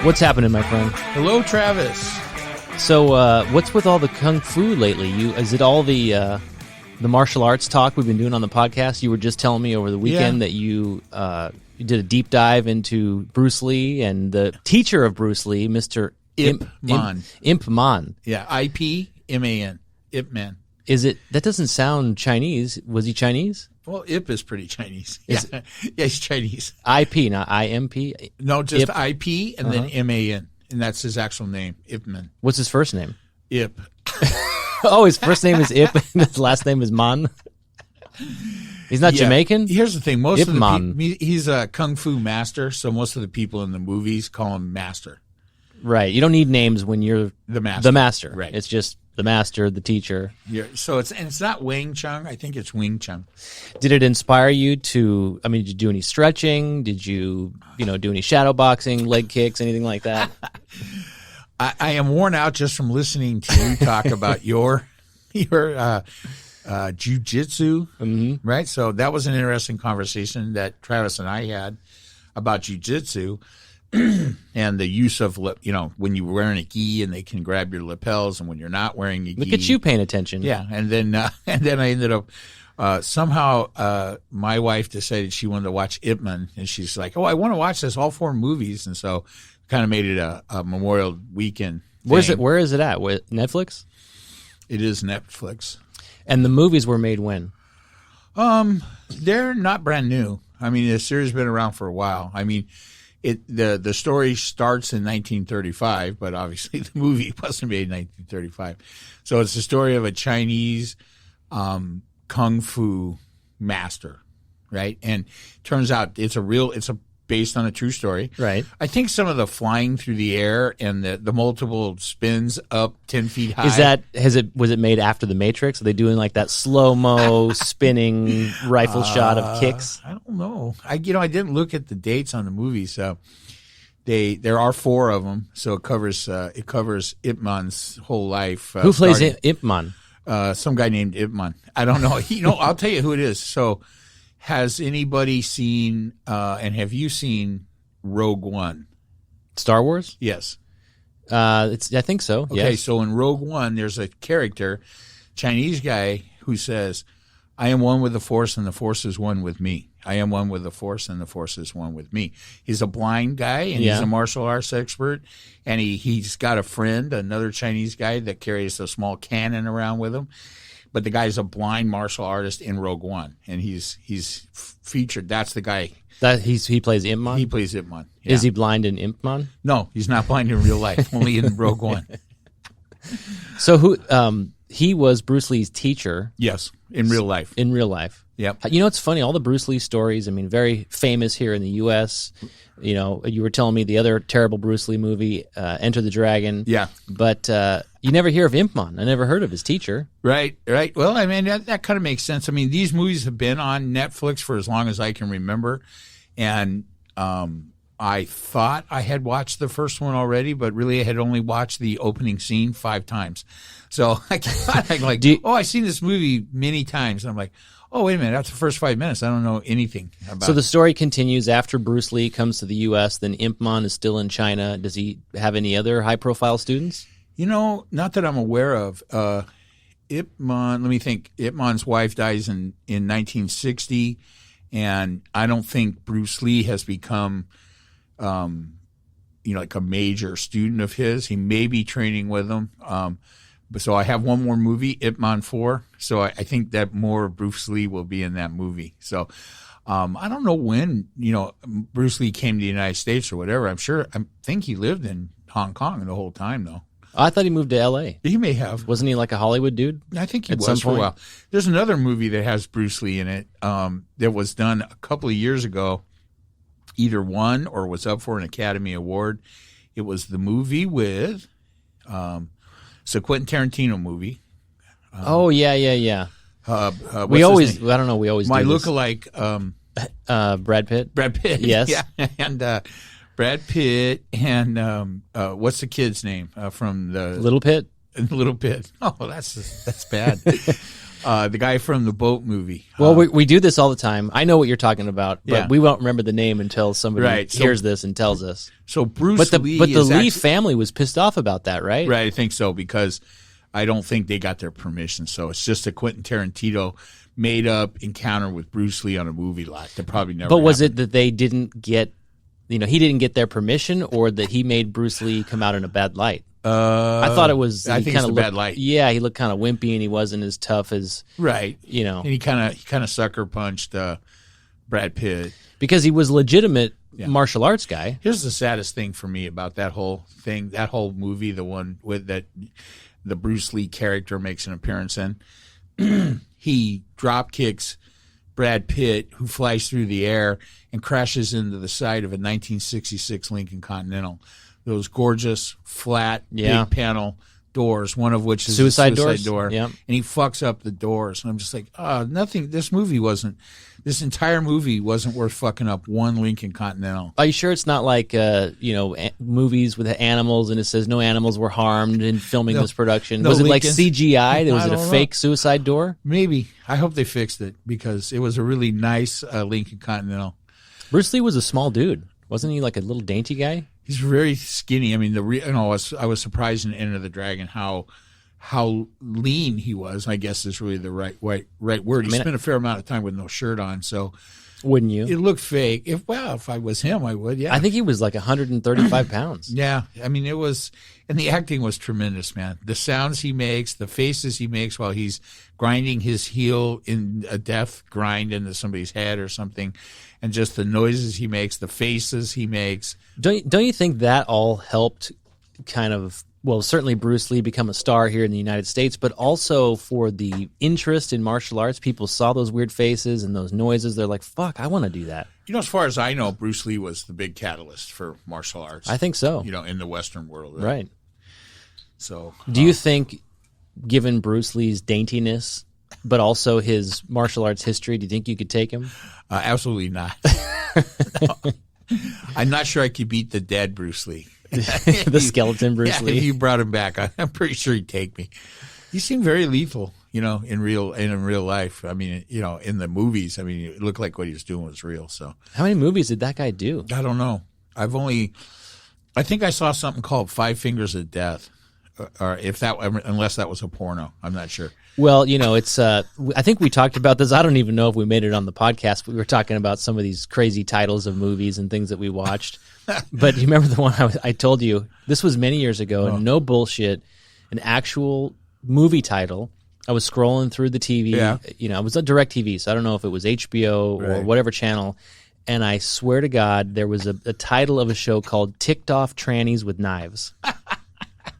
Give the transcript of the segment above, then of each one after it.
What's happening, my friend? Hello, Travis. So, what's with all the kung fu lately? Is it all the martial arts talk we've been doing on the podcast? You were just telling me over the weekend that you did a deep dive into Bruce Lee and the teacher of Bruce Lee, Mr. Ip Man. Ip Man. Yeah, I-P-M-A-N. Ip Man. Is it? That doesn't sound Chinese. Was he Chinese? Well, Ip is pretty Chinese. Yeah, he's Chinese. I-P, not I-M-P? No, just Ip. I-P and then M-A-N. And that's his actual name, Ip Man. What's his first name? Ip. Oh, his first name is Ip and his last name is Man? He's not Jamaican? Here's the thing. Ip Man. He's a kung fu master, so most of the people in the movies call him master. Right. You don't need names when you're The master. the master. Right. It's just the master, the teacher. So it's not Wing Chun. I think it's Wing Chun. Did it inspire you to, did you do any stretching? Did you, do any shadow boxing, leg kicks, anything like that? I am worn out just from listening to you talk about your jiu-jitsu, right? So that was an interesting conversation that Travis and I had about jiu-jitsu and the use of, when you're wearing a gi and they can grab your lapels, and when you're not wearing a gi. Look at you paying attention. Yeah, and then I ended up somehow my wife decided she wanted to watch Ip Man, and she's like, "Oh, I want to watch this, all 4 movies," and so kind of made it a Memorial Weekend thing. Where is it at? Netflix? It is Netflix. And the movies were made when? They're not brand new. The series has been around for a while. The story starts in 1935, but obviously the movie wasn't made in 1935. So it's the story of a Chinese kung fu master, right? And turns out it's based on a true story. Right. I think some of the flying through the air and the multiple spins up 10 feet high. Was it made after The Matrix? Are they doing like that slow-mo spinning rifle shot of kicks? I don't know. I didn't look at the dates on the movie, so there are 4 of them. So it covers Ip Man's whole life. Who plays Ip Man? Some guy named Ip Man. I don't know. I'll tell you who it is. So has anybody seen and have you seen Rogue One? Star Wars? Yes. I think so. Okay, yes. so in Rogue One, there's a character, Chinese guy, who says, "I am one with the Force, and the Force is one with me. I am one with the Force, and the Force is one with me." He's a blind guy, and he's a martial arts expert, and he's got a friend, another Chinese guy that carries a small cannon around with him. But the guy's a blind martial artist in Rogue One, and he's featured. That's the guy. He plays Ip Man? He plays Ip Man. Yeah. Is he blind in Ip Man? No, he's not blind in real life. Only in Rogue One. So he was Bruce Lee's teacher. Yes, in real life. In real life. Yep. It's funny, all the Bruce Lee stories, very famous here in the U.S. You were telling me the other terrible Bruce Lee movie, Enter the Dragon. Yeah. But you never hear of Ip Man. I never heard of his teacher. Right. Well, that kind of makes sense. These movies have been on Netflix for as long as I can remember. And I thought I had watched the first one already, but really I had only watched the opening scene 5 times. So I thought, I've seen this movie many times. And I'm like, oh, wait a minute, that's the first 5 minutes. I don't know anything about it. So the story continues after Bruce Lee comes to the U.S., then Ip Man is still in China. Does he have any other high-profile students? Not that I'm aware of. Ip Man, let me think. Ip Man's wife dies in 1960, and I don't think Bruce Lee has become, like a major student of his. He may be training with him. So I have one more movie, Ip Man 4. So I think that more Bruce Lee will be in that movie. So I don't know when, Bruce Lee came to the United States or whatever. I think he lived in Hong Kong the whole time, though. I thought he moved to L.A. He may have. Wasn't he like a Hollywood dude? I think he was for a while. There's another movie that has Bruce Lee in it that was done a couple of years ago, either won or was up for an Academy Award. It was the movie with it's a Quentin Tarantino movie. Yeah. We always do my this. lookalike. Brad Pitt. Brad Pitt. Yes. Yeah. And Brad Pitt and what's the kid's name from the Little Pitt? Little Pitt. Oh, that's bad. The guy from the boat movie. Well, we do this all the time. I know what you're talking about, but Yeah. we won't remember the name until somebody Right, so- hears this and tells us. So Bruce But the Lee Lee actually- family was pissed off about that, right? Right, I think so, because I don't think they got their permission. So it's just a Quentin Tarantino made up encounter with Bruce Lee on a movie lot that probably never But was happened. it that they didn't get, he didn't get their permission, or that he made Bruce Lee come out in a bad light? I thought it was. I he think it's kinda the bad looked- light. Yeah, he looked kind of wimpy, and he wasn't as tough as Right. And he kind of sucker punched Brad Pitt. because he was legitimate martial arts guy. Here's the saddest thing for me about that whole thing, that whole movie, the one with that the Bruce Lee character makes an appearance in. He drop kicks Brad Pitt, who flies through the air and crashes into the side of a 1966 Lincoln Continental. Those gorgeous, flat, big panel doors, one of which is Suicide a suicide doors? door. Yep. And he fucks up the doors. And I'm just like, nothing. This entire movie wasn't worth fucking up one Lincoln Continental. Are you sure it's not like movies with animals and it says no animals were harmed in filming this production? no Was it Lincolns. like CGI? Was it a don't know. fake suicide door? Maybe. I hope they fixed it because it was a really nice Lincoln Continental. Bruce Lee was a small dude, wasn't he? Like a little dainty guy. He's very skinny. I mean, I was surprised in Enter the Dragon how lean he was. I guess is really the right word. He spent a fair amount of time with no shirt on, so Wouldn't you? it looked fake. If I was him, I would. Yeah, I think he was like 135 pounds. Yeah, I mean it was, and the acting was tremendous, man. The sounds he makes, the faces he makes while he's grinding his heel in a death grind into somebody's head or something, and just the noises he makes, the faces he makes. Don't you think that all helped kind of, well, certainly Bruce Lee become a star here in the United States, but also for the interest in martial arts? People saw those weird faces and those noises. They're like, fuck, I want to do that. You know, as far as I know, Bruce Lee was the big catalyst for martial arts. I think so. In the Western world. Right. So, Do you think, given Bruce Lee's daintiness, but also his martial arts history, do you think you could take him? absolutely not. No. I'm not sure I could beat the dead Bruce Lee. The skeleton Bruce If Lee? you brought him back, I'm pretty sure he'd take me. He seemed very lethal, in real life. I mean, in the movies, I mean, it looked like what he was doing was real. So How many movies did that guy do? I don't know. I think I saw something called Five Fingers of Death, or unless that was a porno. I'm not sure. Well, it's. I think we talked about this. I don't even know if we made it on the podcast, but we were talking about some of these crazy titles of movies and things that we watched. But you remember the one I told you? This was many years ago, and no bullshit, an actual movie title. I was scrolling through the TV. Yeah. I was on DirecTV, so I don't know if it was HBO or whatever channel. And I swear to God, there was a title of a show called "Ticked Off Trannies with Knives."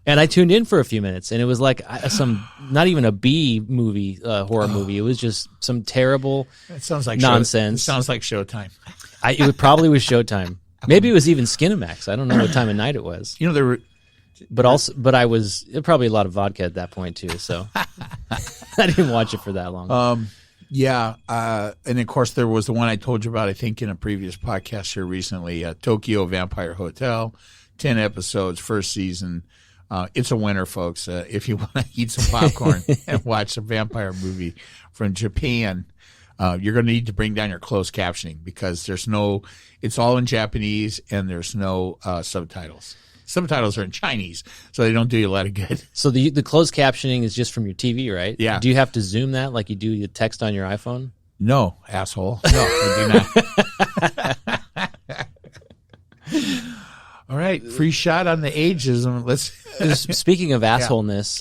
And I tuned in for a few minutes, and it was like some, not even a B movie, horror movie. It was just some terrible It sounds like nonsense. It sounds like Showtime. It probably was Showtime. Maybe it was even Skinamax. I don't know what time of night it was. There were. But I was probably a lot of vodka at that point too. So I didn't watch it for that long. Yeah, and of course there was the one I told you about, I think in a previous podcast here recently, Tokyo Vampire Hotel, 10 episodes, first season. It's a winner, folks. If you want to eat some popcorn and watch a vampire movie from Japan, you're going to need to bring down your closed captioning because it's all in Japanese and there's no subtitles. Subtitles are in Chinese, so they don't do you a lot of good. So the closed captioning is just from your TV, right? Yeah. Do you have to zoom that like you do the text on your iPhone? No, asshole. No, I do not. All right, free shot on the ageism. Let's. Speaking of assholeness,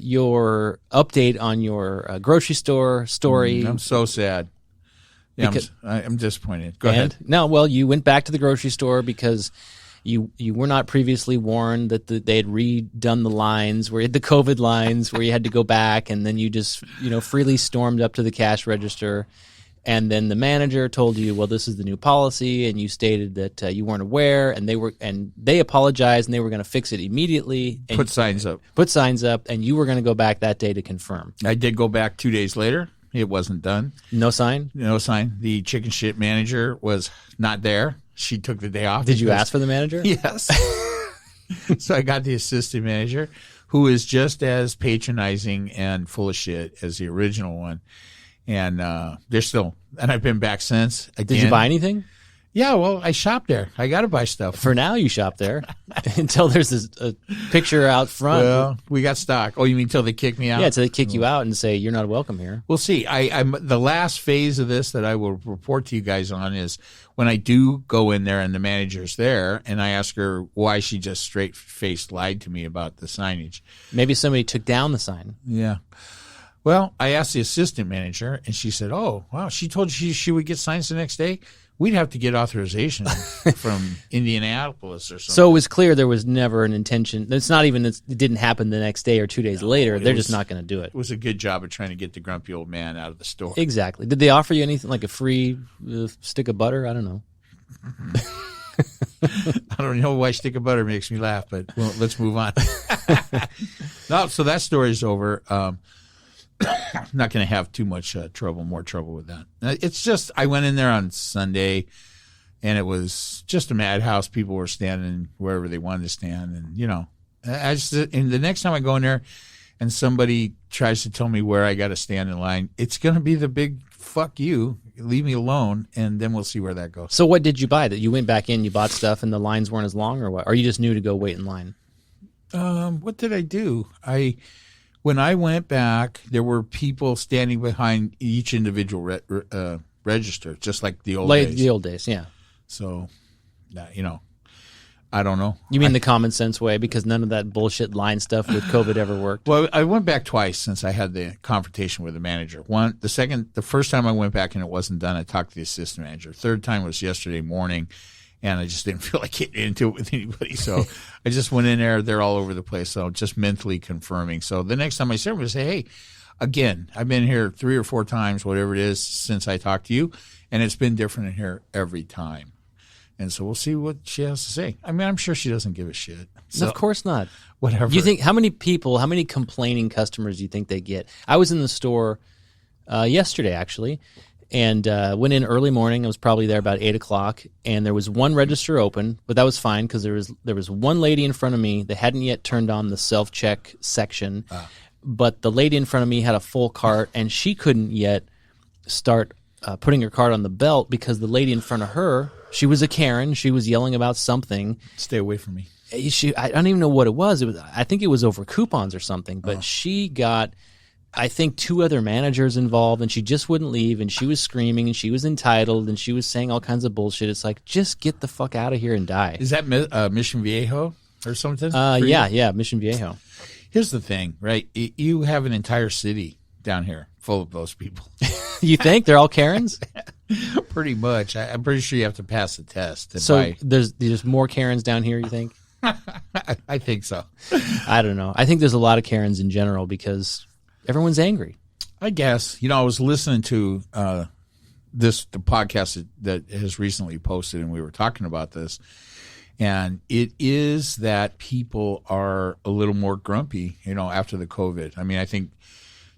your update on your grocery store story. I'm so sad. Yeah, I'm disappointed. Go ahead. No, well, you went back to the grocery store because you were not previously warned that they had redone the lines, the COVID lines, where you had to go back, and then you just freely stormed up to the cash register. And then the manager told you, well, this is the new policy, and you stated that you weren't aware, and they apologized, and they were going to fix it immediately. And Put signs up. Put signs up, and you were going to go back that day to confirm. I did go back 2 days later. It wasn't done. No sign? No sign. The chicken shit manager was not there. She took the day off. Did you ask for the manager? Yes. So I got the assistant manager, who is just as patronizing and full of shit as the original one. And they're still, and I've been back since. Again. Did you buy anything? Yeah, well, I shop there. I got to buy stuff. For now, you shop there until there's a picture out front. Well, we got stock. Oh, you mean until they kick me out? Yeah, until they kick you out and say you're not welcome here. We'll see. I'm the last phase of this that I will report to you guys on is when I do go in there and the manager's there, and I ask her why she just straight-faced lied to me about the signage. Maybe somebody took down the sign. Yeah. Well, I asked the assistant manager, and she said, "Oh, wow, she told you she would get signs the next day." We'd have to get authorization from Indianapolis or something. So it was clear there was never an intention. It's not even it didn't happen the next day or 2 days later. They're just not going to do it. It was a good job of trying to get the grumpy old man out of the store. Exactly. Did they offer you anything like a free stick of butter? I don't know. I don't know why stick of butter makes me laugh, but well, let's move on. No, so that story's over. I'm not going to have too much more trouble with that. It's just, I went in there on Sunday, and it was just a madhouse. People were standing wherever they wanted to stand, and and the next time I go in there, and somebody tries to tell me where I got to stand in line, it's going to be the big fuck you, leave me alone, and then we'll see where that goes. So what did you buy? That you went back in, you bought stuff, and the lines weren't as long, or what? Or you just knew to go wait in line? What did I do? When I went back, there were people standing behind each individual register, just like the old days. The old days, yeah. So, I don't know. You mean the common sense way, because none of that bullshit line stuff with COVID ever worked? Well, I went back twice since I had the confrontation with the manager. The first time I went back and it wasn't done, I talked to the assistant manager. Third time was yesterday morning, and I just didn't feel like getting into it with anybody. So I just went in there. They're all over the place. So just mentally confirming. So the next time I see them, I say, hey, again, I've been here 3 or 4 times, whatever it is, since I talked to you, and it's been different in here every time. And so we'll see what she has to say. I mean, I'm sure she doesn't give a shit. So, of course not. Whatever. You think how many complaining customers do you think they get? I was in the store yesterday, actually, and went in early morning. I was probably there about 8 o'clock, and there was one register open, but that was fine because there was one lady in front of me that hadn't yet turned on the self-check section, but the lady in front of me had a full cart, and she couldn't yet start putting her cart on the belt because the lady in front of her, she was a Karen. She was yelling about something. Stay away from me. I don't even know what it was. I think it was over coupons or something, but she got, I think, 2 other managers involved, and she just wouldn't leave, and she was screaming, and she was entitled, and she was saying all kinds of bullshit. It's like, just get the fuck out of here and die. Is that Mission Viejo or something? Yeah, Mission Viejo. Here's the thing, right? You have an entire city down here full of those people. You think they're all Karens? Pretty much. I'm pretty sure you have to pass the test. So there's more Karens down here, you think? I think so. I don't know. I think there's a lot of Karens in general because everyone's angry. I guess. I was listening to the podcast that has recently posted, and we were talking about this. And it is that people are a little more grumpy, after the COVID. I mean, I think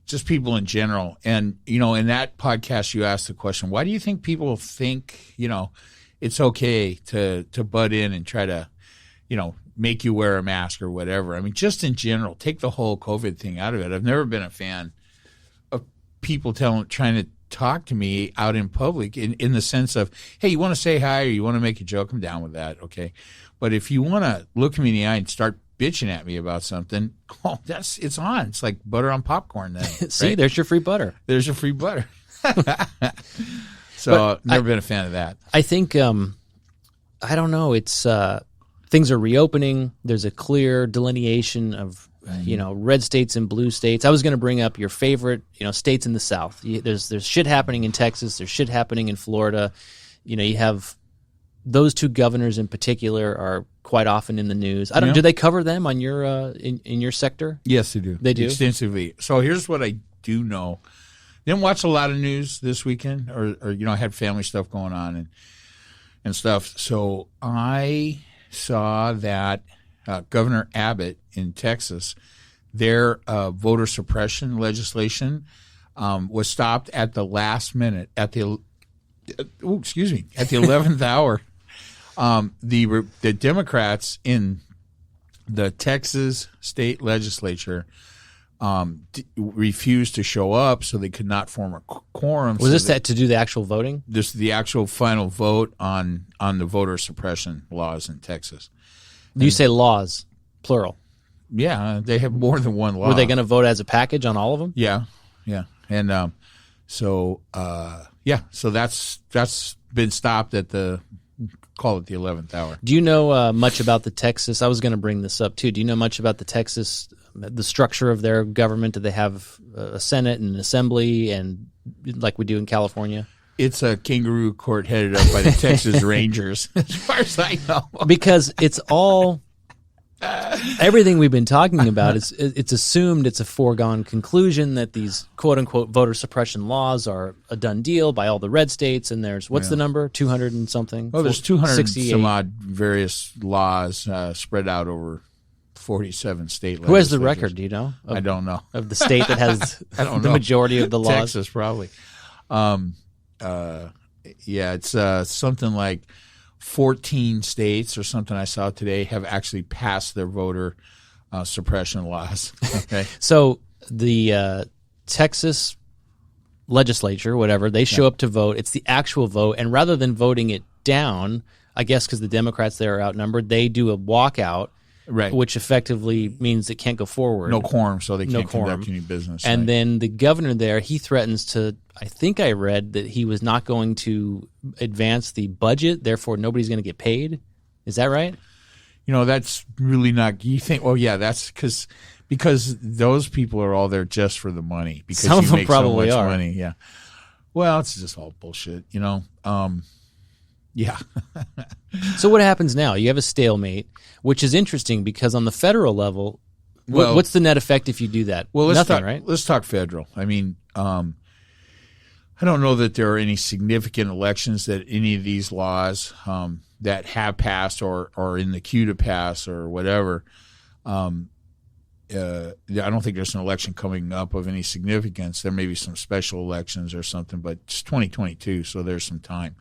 just people in general. And, in that podcast, you asked the question, why do you think people think, it's okay to butt in and try to, make you wear a mask or whatever? I mean, just in general, take the whole COVID thing out of it. I've never been a fan of people trying to talk to me out in public in the sense of, hey, you want to say hi or you want to make a joke? I'm down with that, okay? But if you want to look me in the eye and start bitching at me about something, it's on. It's like butter on popcorn then. See, right? There's your free butter. There's your free butter. So never been a fan of that. I think, I don't know, it's things are reopening. There's a clear delineation of red states and blue states. I was going to bring up your favorite, states in the South. There's shit happening in Texas. There's shit happening in Florida. You have those 2 governors in particular are quite often in the news. Do they cover them on your in your sector? Yes, they do. They do extensively. So here's what I do know. Didn't watch a lot of news this weekend, or I had family stuff going on and stuff. So I saw that Governor Abbott in Texas, their voter suppression legislation was stopped at the last minute at the 11th hour. The Democrats in the Texas state legislature refused to show up, so they could not form a quorum. Was this to do the actual voting? This is the actual final vote on the voter suppression laws in Texas. You say laws, plural. Yeah, they have more than one law. Were they going to vote as a package on all of them? Yeah. And so that's been stopped at call it the 11th hour. Do you know much about the Texas? I was going to bring this up too. Do you know much about the Texas, the structure of their government? Do they have a Senate and an assembly, and like we do in California? It's a kangaroo court headed up by the Texas Rangers, as far as I know. Because it's all everything we've been talking about is it's assumed, it's a foregone conclusion that these quote unquote voter suppression laws are a done deal by all the red states. And there's what's the number? 200 and something. Well, there's 200 some odd various laws spread out over 47 state legislatures. Who has the record? Do you know? I don't know. Of the state that has I don't the know. majority of the laws. Texas probably. It's something like 14 states or something I saw today have actually passed their voter suppression laws. Okay. So the Texas legislature, whatever, they show up to vote. It's the actual vote. And rather than voting it down, I guess because the Democrats there are outnumbered, they do a walkout, right, which effectively means it can't go forward. No quorum, so they can't conduct any business. And right. then the governor there, he threatens to, I think I read that he was not going to advance the budget, therefore nobody's going to get paid. Is that right? That's really not, you think, oh yeah, that's because those people are all there just for the money. Because some of them make probably so much are. money. Yeah. Well, it's just all bullshit, Yeah. So what happens now? You have a stalemate, which is interesting because on the federal level, what's the net effect if you do that? Well, nothing, right? Let's talk federal. I mean, I don't know that there are any significant elections that any of these laws that have passed or in the queue to pass or whatever. I don't think there's an election coming up of any significance. There may be some special elections or something, but it's 2022, so there's some time.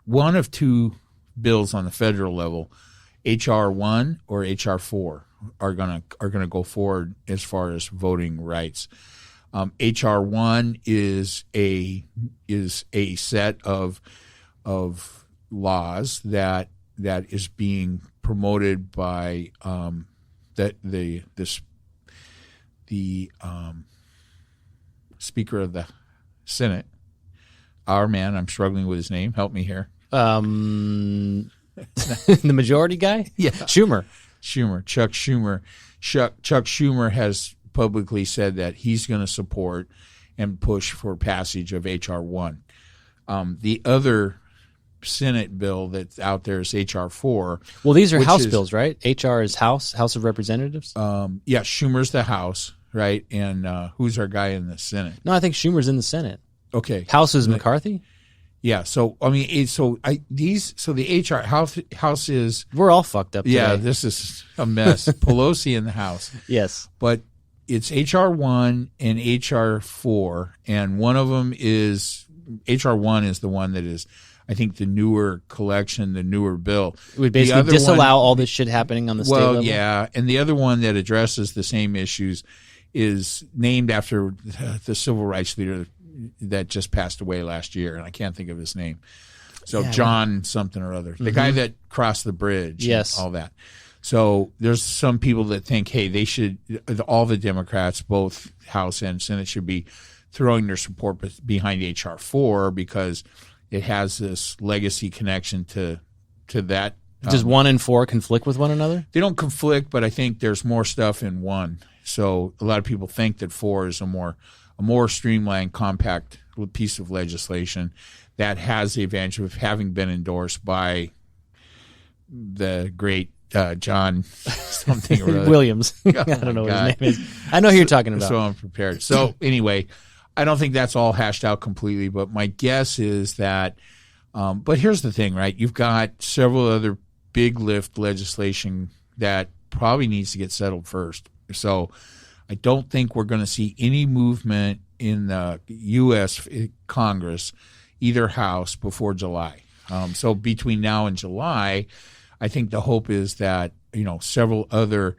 One of two bills on the federal level, HR 1 or HR 4, are gonna go forward as far as voting rights. HR 1 is a set of laws that is being promoted by the Speaker of the Senate. Our man, I'm struggling with his name. Help me here. The majority guy? Yeah. Chuck Schumer. Chuck Schumer has publicly said that he's going to support and push for passage of H.R. 1. The other Senate bill that's out there is H.R. 4. Well, these are House bills, right? H.R. is House of Representatives? Yeah, Schumer's the House, right? And who's our guy in the Senate? No, I think Schumer's in the Senate. Okay. House is McCarthy? Yeah, so I mean, the HR House is, we're all fucked up today. Yeah, this is a mess. Pelosi in the House. Yes, but it's HR 1 and HR 4, and one of them is HR 1 is the one that is, I think, the newer collection, the newer bill. It would basically disallow all this shit happening on the state level. Well, yeah, and the other one that addresses the same issues is named after the civil rights leader that just passed away last year, and I can't think of his name. So yeah, John something or other, the guy that crossed the bridge, yes, all that. So there's some people that think, hey, they should, all the Democrats, both House and Senate, should be throwing their support behind H.R. 4 because it has this legacy connection to that. Does 1 and 4 conflict with one another? They don't conflict, but I think there's more stuff in 1. So a lot of people think that 4 is a more streamlined, compact piece of legislation that has the advantage of having been endorsed by the great John something or other. Williams. I don't know what his name is. I know who you're talking about. So I'm prepared. So anyway, I don't think that's all hashed out completely, but my guess is that but here's the thing, right? You've got several other big lift legislation that probably needs to get settled first. So I don't think we're going to see any movement in the U.S. Congress, either house, before July. So between now and July, I think the hope is that, several other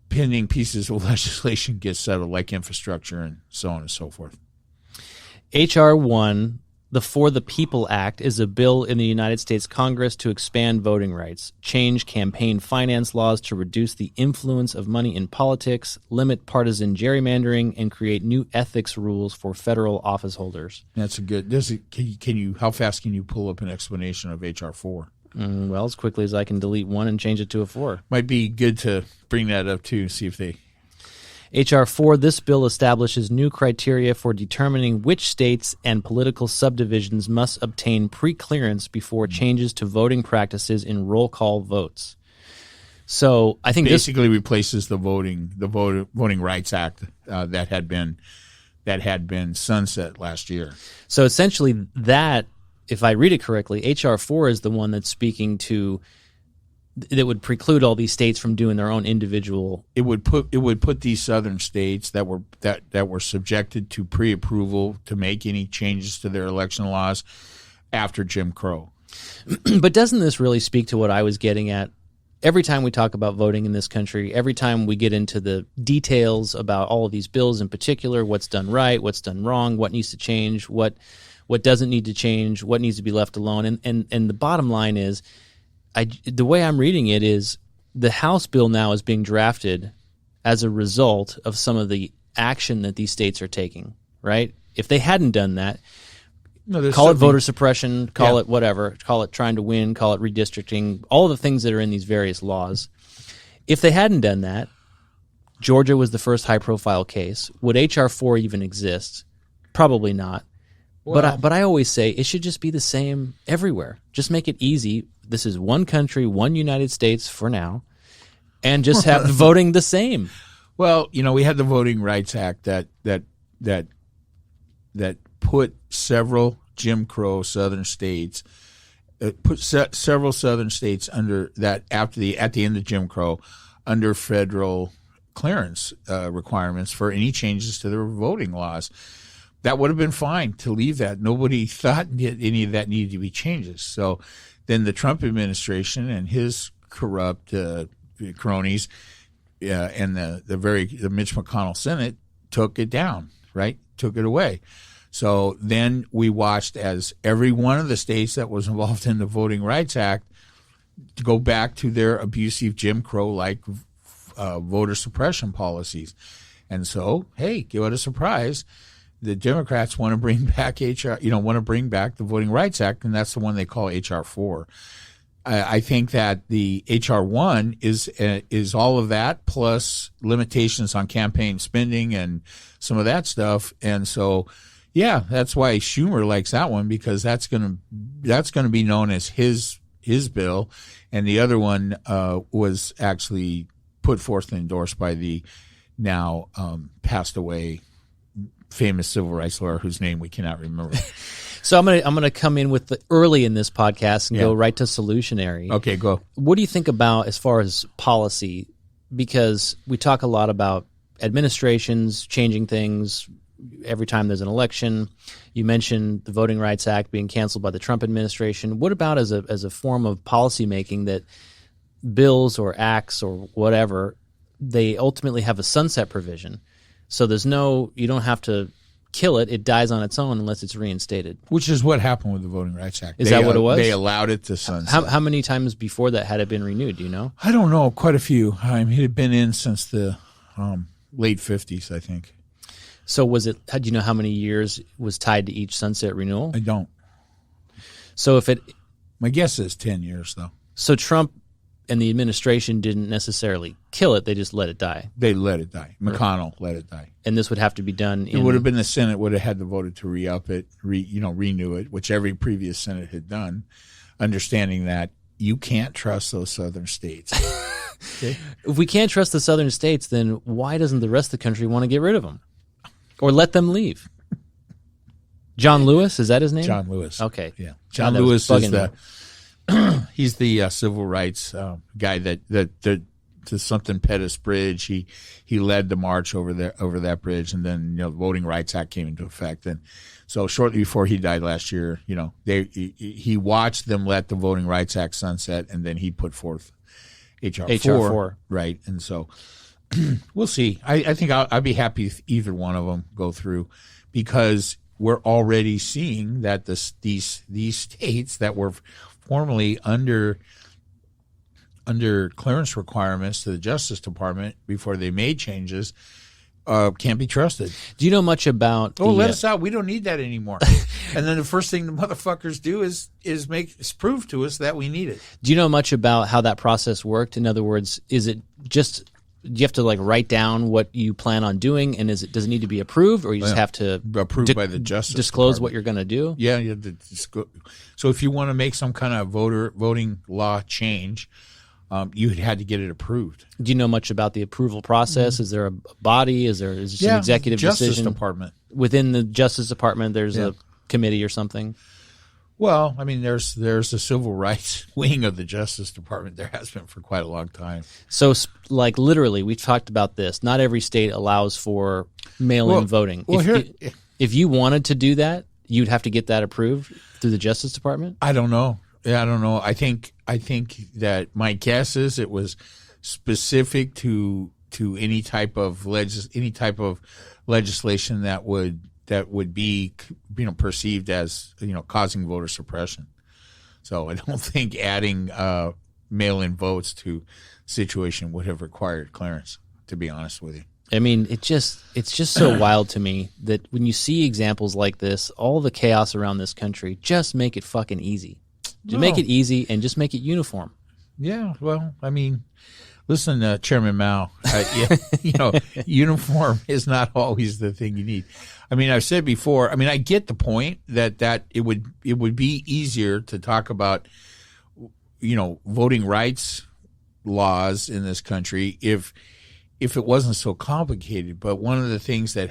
pending pieces of legislation get settled, like infrastructure and so on and so forth. H.R. 1, the For the People Act, is a bill in the United States Congress to expand voting rights, change campaign finance laws to reduce the influence of money in politics, limit partisan gerrymandering, and create new ethics rules for federal office holders. That's a good. How fast can you pull up an explanation of H.R. 4? Well, as quickly as I can delete 1 and change it to a 4. Might be good to bring that up too, see if they. H.R. 4, this bill establishes new criteria for determining which states and political subdivisions must obtain pre-clearance before changes to voting practices in roll call votes. So I think basically replaces the Voting Rights Act that had been sunset last year. So essentially that, if I read it correctly, H.R. 4 is the one that's speaking to that would preclude all these states from doing their own individual. It would put these southern states that were subjected to pre-approval to make any changes to their election laws after Jim Crow. But doesn't this really speak to what I was getting at? Every time we talk about voting in this country, every time we get into the details about all of these bills in particular, what's done right, what's done wrong, what needs to change, what doesn't need to change, what needs to be left alone, and the bottom line is, the way I'm reading it is the House bill now is being drafted as a result of some of the action that these states are taking, right? If they hadn't done that, call it voter suppression, call it whatever, call it trying to win, call it redistricting, all the things that are in these various laws. If they hadn't done that, Georgia was the first high-profile case. Would H.R. 4 even exist? Probably not. Well, but I always say it should just be the same everywhere. Just make it easy. This is one country, one United States for now, and just have the voting the same. Well, we had the Voting Rights Act that put several Jim Crow southern states, several southern states under that at the end of Jim Crow under federal clearance requirements for any changes to their voting laws. That would have been fine to leave that. Nobody thought any of that needed to be changes. So then the Trump administration and his corrupt cronies and the Mitch McConnell Senate took it down, right? Took it away. So then we watched as every one of the states that was involved in the Voting Rights Act to go back to their abusive Jim Crow-like voter suppression policies. And so, hey, what a surprise. The Democrats want to bring back the Voting Rights Act, and that's the one they call H.R. 4. I think that the H.R. 1 is all of that plus limitations on campaign spending and some of that stuff. And so, yeah, that's why Schumer likes that one, because that's going to be known as his bill, and the other one was actually put forth and endorsed by the now passed away famous civil rights lawyer whose name we cannot remember. So I'm gonna come in with the early in this podcast and go right to solutionary. Okay, go. What do you think about as far as policy? Because we talk a lot about administrations changing things every time there's an election. You mentioned the Voting Rights Act being canceled by the Trump administration. What about as a form of policy making that bills or acts or whatever, they ultimately have a sunset provision? So you don't have to kill it. It dies on its own unless it's reinstated. Which is what happened with the Voting Rights Act. Is that what it was? They allowed it to sunset. How many times before that had it been renewed? Do you know? I don't know. Quite a few. It had been in since the late 50s, I think. So do you know how many years was tied to each sunset renewal? I don't. So my guess is 10 years, though. So Trump and the administration didn't necessarily kill it; they just let it die. They let it die. McConnell let it die. And this would have to be done. It would have been the Senate would have had to vote to re-up it, renew it, which every previous Senate had done, understanding that you can't trust those southern states. Okay? If we can't trust the southern states, then why doesn't the rest of the country want to get rid of them or let them leave? John Lewis, is that his name? John Lewis. Okay, yeah. John Lewis is he's the civil rights guy that to something Pettus Bridge. He led the march over that bridge, and then the Voting Rights Act came into effect. And so shortly before he died last year, he watched them let the Voting Rights Act sunset, and then he put forth HR4. Right, and so we'll see. I think I'd be happy if either one of them go through, because we're already seeing that these states that were formerly under clearance requirements to the Justice Department before they made changes can't be trusted. Do you know much about? Let us out. We don't need that anymore. And then the first thing the motherfuckers do is prove to us that we need it. Do you know much about how that process worked? In other words, is it just, do you have to write down what you plan on doing, and does it need to be approved, or you just have to approved by the Justice disclose Department. What you're going to do? Yeah, you have to disclose. So if you want to make some kind of voting law change, you had to get it approved. Do you know much about the approval process? Mm-hmm. Is there a body? Is there an executive Justice decision? Department. Within the Justice Department, there's a committee or something? Well, I mean, there's a civil rights wing of the Justice Department. There has been for quite a long time. So, literally, we've talked about this. Not every state allows for mail-in voting. If you wanted to do that, you'd have to get that approved through the Justice Department? I don't know. Yeah, I don't know. I think that my guess is it was specific to any type of legislation that would be perceived as causing voter suppression. So I don't think adding mail-in votes to the situation would have required clearance, to be honest with you. I mean, it's just so wild to me that when you see examples like this, all the chaos around this country, just make it fucking easy. Just make it easy and just make it uniform. Yeah, well, I mean, listen, Chairman Mao, uniform is not always the thing you need. I mean, I've said before, I get the point that it would be easier to talk about, voting rights laws in this country if it wasn't so complicated. But one of the things that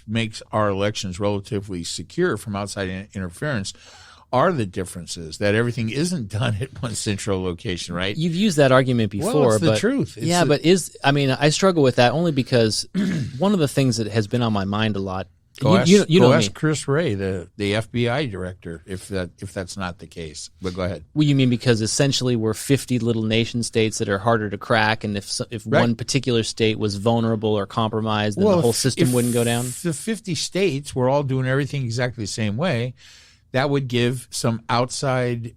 makes our elections relatively secure from outside interference are the differences, that everything isn't done at one central location, right? You've used that argument before. Well, it's the truth. I struggle with that only because one of the things that has been on my mind a lot. Go ask Chris Wray, the FBI director, if that's not the case. But go ahead. Well, you mean because essentially we're 50 little nation states that are harder to crack, and if one particular state was vulnerable or compromised, then the whole system wouldn't go down? If the 50 states were all doing everything exactly the same way, that would give some outside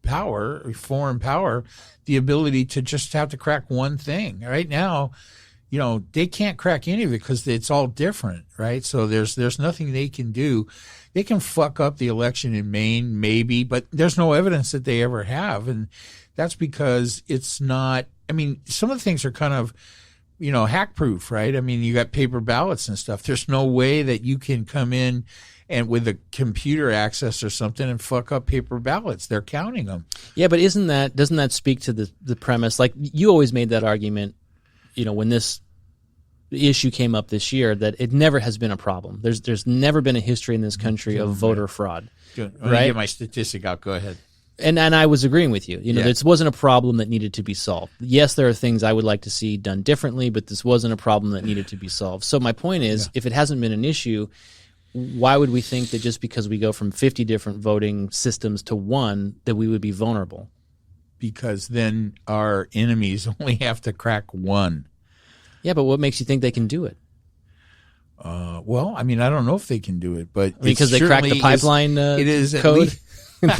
power, foreign power, the ability to just have to crack one thing. Right now, they can't crack any of it because it's all different, right? So there's nothing they can do. They can fuck up the election in Maine, maybe, but there's no evidence that they ever have. And that's because it's not – some of the things are kind of, hack-proof, right? You got paper ballots and stuff. There's no way that you can come in – and with a computer access or something and fuck up paper ballots. They're counting them. Yeah, but doesn't that speak to the premise? Like, you always made that argument, when this issue came up this year, that it never has been a problem. There's never been a history in this country of voter fraud. Good. Let me get my statistic out. Go ahead. And I was agreeing with you. This wasn't a problem that needed to be solved. Yes, there are things I would like to see done differently, but this wasn't a problem that needed to be solved. So my point is, if it hasn't been an issue, why would we think that just because we go from 50 different voting systems to one, that we would be vulnerable? Because then our enemies only have to crack one. Yeah, but what makes you think they can do it? Well, I don't know if they can do it, but because they cracked the pipeline code.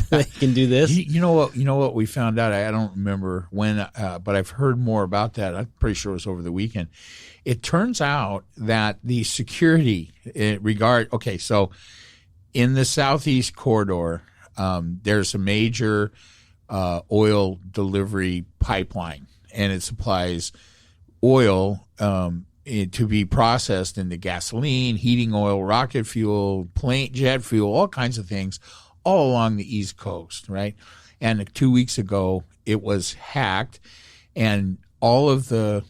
They can do this. You know what we found out? I don't remember when, but I've heard more about that. I'm pretty sure it was over the weekend. It turns out that the security so in the Southeast corridor, there's a major oil delivery pipeline, and it supplies oil to be processed into gasoline, heating oil, rocket fuel, jet fuel, all kinds of things, all along the East Coast, right? And 2 weeks ago, it was hacked, and all of the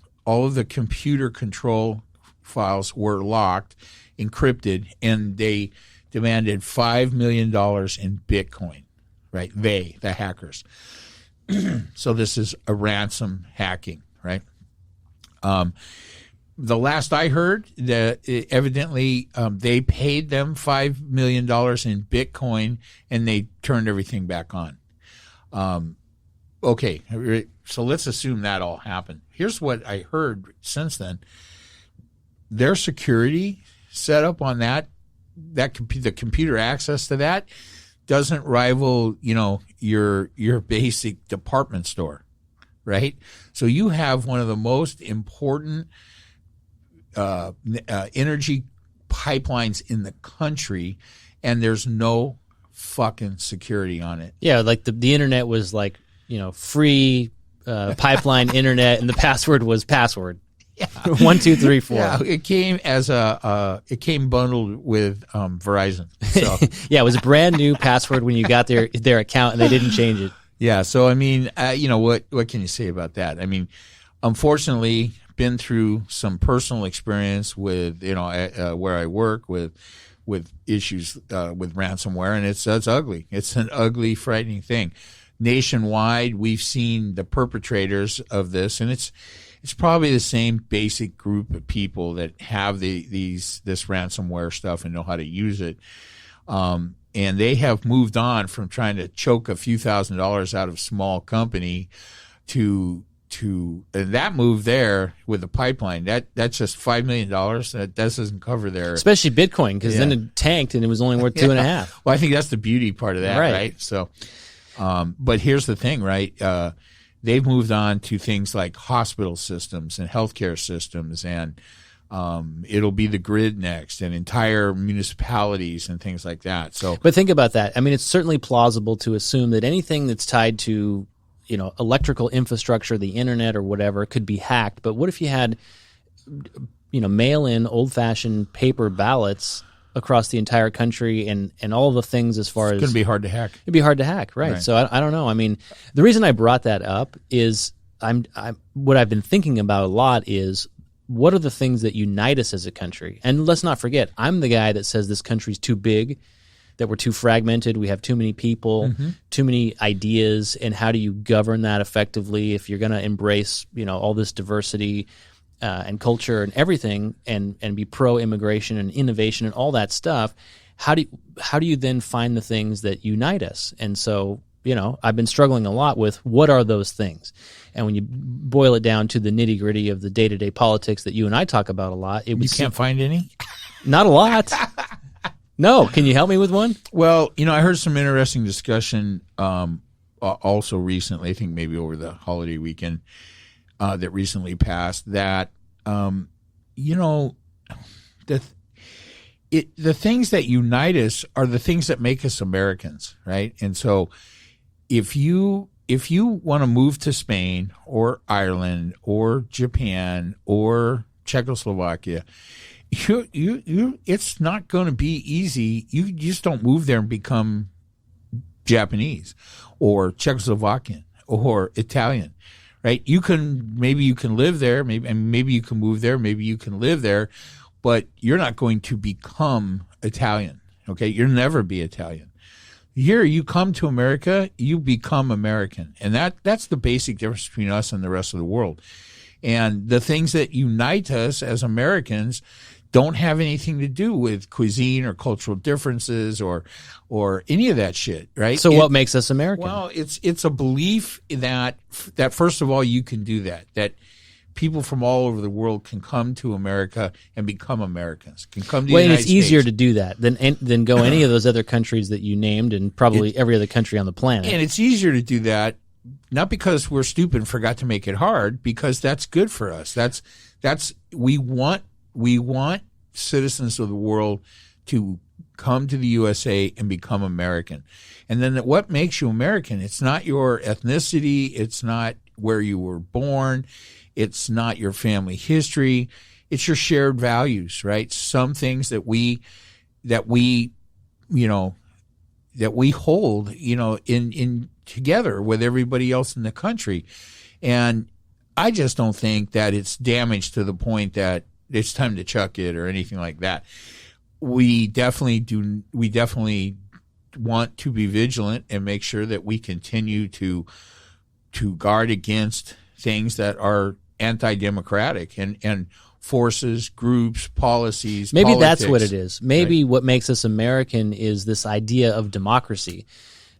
computer control files were locked, encrypted, and they demanded $5 million in Bitcoin, right? The hackers. So this is a ransom hacking, right? The last I heard, that evidently they paid them $5 million in Bitcoin, and they turned everything back on. Okay, so let's assume that all happened. Here's what I heard since then. Their security setup on the computer access to that doesn't rival, your basic department store, right? So you have one of the most important energy pipelines in the country, and there's no fucking security on it. Yeah, like the internet was like, free pipeline internet, and the password was password. Yeah. 1, 2, 3, 4. Yeah, it came it came bundled with Verizon. So yeah, it was a brand new password when you got their account, and they didn't change it. Yeah, so I mean, what can you say about that? I mean, unfortunately, been through some personal experience with where I work with issues with ransomware, and it's ugly. It's an ugly, frightening thing. Nationwide, we've seen the perpetrators of this, and it's probably the same basic group of people that have this ransomware stuff and know how to use it. And they have moved on from trying to choke a few $1,000s out of a small company to and that move there with the pipeline, that's just $5 million. That doesn't cover their, especially Bitcoin, because then it tanked and it was only worth 2.5. Well, I think that's the beauty part of that, right? So, but here's the thing, right? They've moved on to things like hospital systems and healthcare systems, and it'll be the grid next, and entire municipalities and things like that. So, but think about that. I mean, it's certainly plausible to assume that anything that's tied to electrical infrastructure, the internet or whatever, could be hacked. But what if you had, mail-in, old-fashioned paper ballots across the entire country, and all the things as far as... It's going to be hard to hack. It'd be hard to hack, right? So I don't know. I mean, the reason I brought that up is what I've been thinking about a lot is, what are the things that unite us as a country? And let's not forget, I'm the guy that says this country's too big, that we're too fragmented, we have too many people, too many ideas, and how do you govern that effectively if you're going to embrace, all this diversity and culture and everything, and be pro-immigration and innovation and all that stuff? How do you then find the things that unite us? And so, I've been struggling a lot with what are those things? And when you boil it down to the nitty-gritty of the day-to-day politics that you and I talk about a lot, you can't find any? Not a lot. No, can you help me with one? Well, I heard some interesting discussion also recently, I think maybe over the holiday weekend that recently passed, that, the things that unite us are the things that make us Americans, right? And so if you want to move to Spain or Ireland or Japan or Czechoslovakia, it's not going to be easy. You just don't move there and become Japanese or Czechoslovakian or Italian, right? Maybe you can live there, maybe you can move there, maybe you can live there, but you're not going to become Italian, okay? You'll never be Italian. Here, you come to America, you become American, and that's the basic difference between us and the rest of the world. And the things that unite us as Americans don't have anything to do with cuisine or cultural differences or any of that shit, right? So what makes us American? Well, it's a belief that first of all, you can do that people from all over the world can come to America and become Americans, can come to the United States. It's easier to do that than go any of those other countries that you named, and probably every other country on the planet. And it's easier to do that, not because we're stupid and forgot to make it hard, because that's good for us. We want citizens of the world to come to the USA and become American. And then what makes you American? It's not your ethnicity. It's not where you were born. It's not your family history. It's your shared values, right? Some things that we hold, in together with everybody else in the country. And I just don't think that it's damaged to the point that it's time to chuck it or anything like that. We definitely want to be vigilant and make sure that we continue to guard against things that are anti-democratic and forces, groups, policies. Maybe politics, that's what it is. Maybe right? what makes us American is this idea of democracy,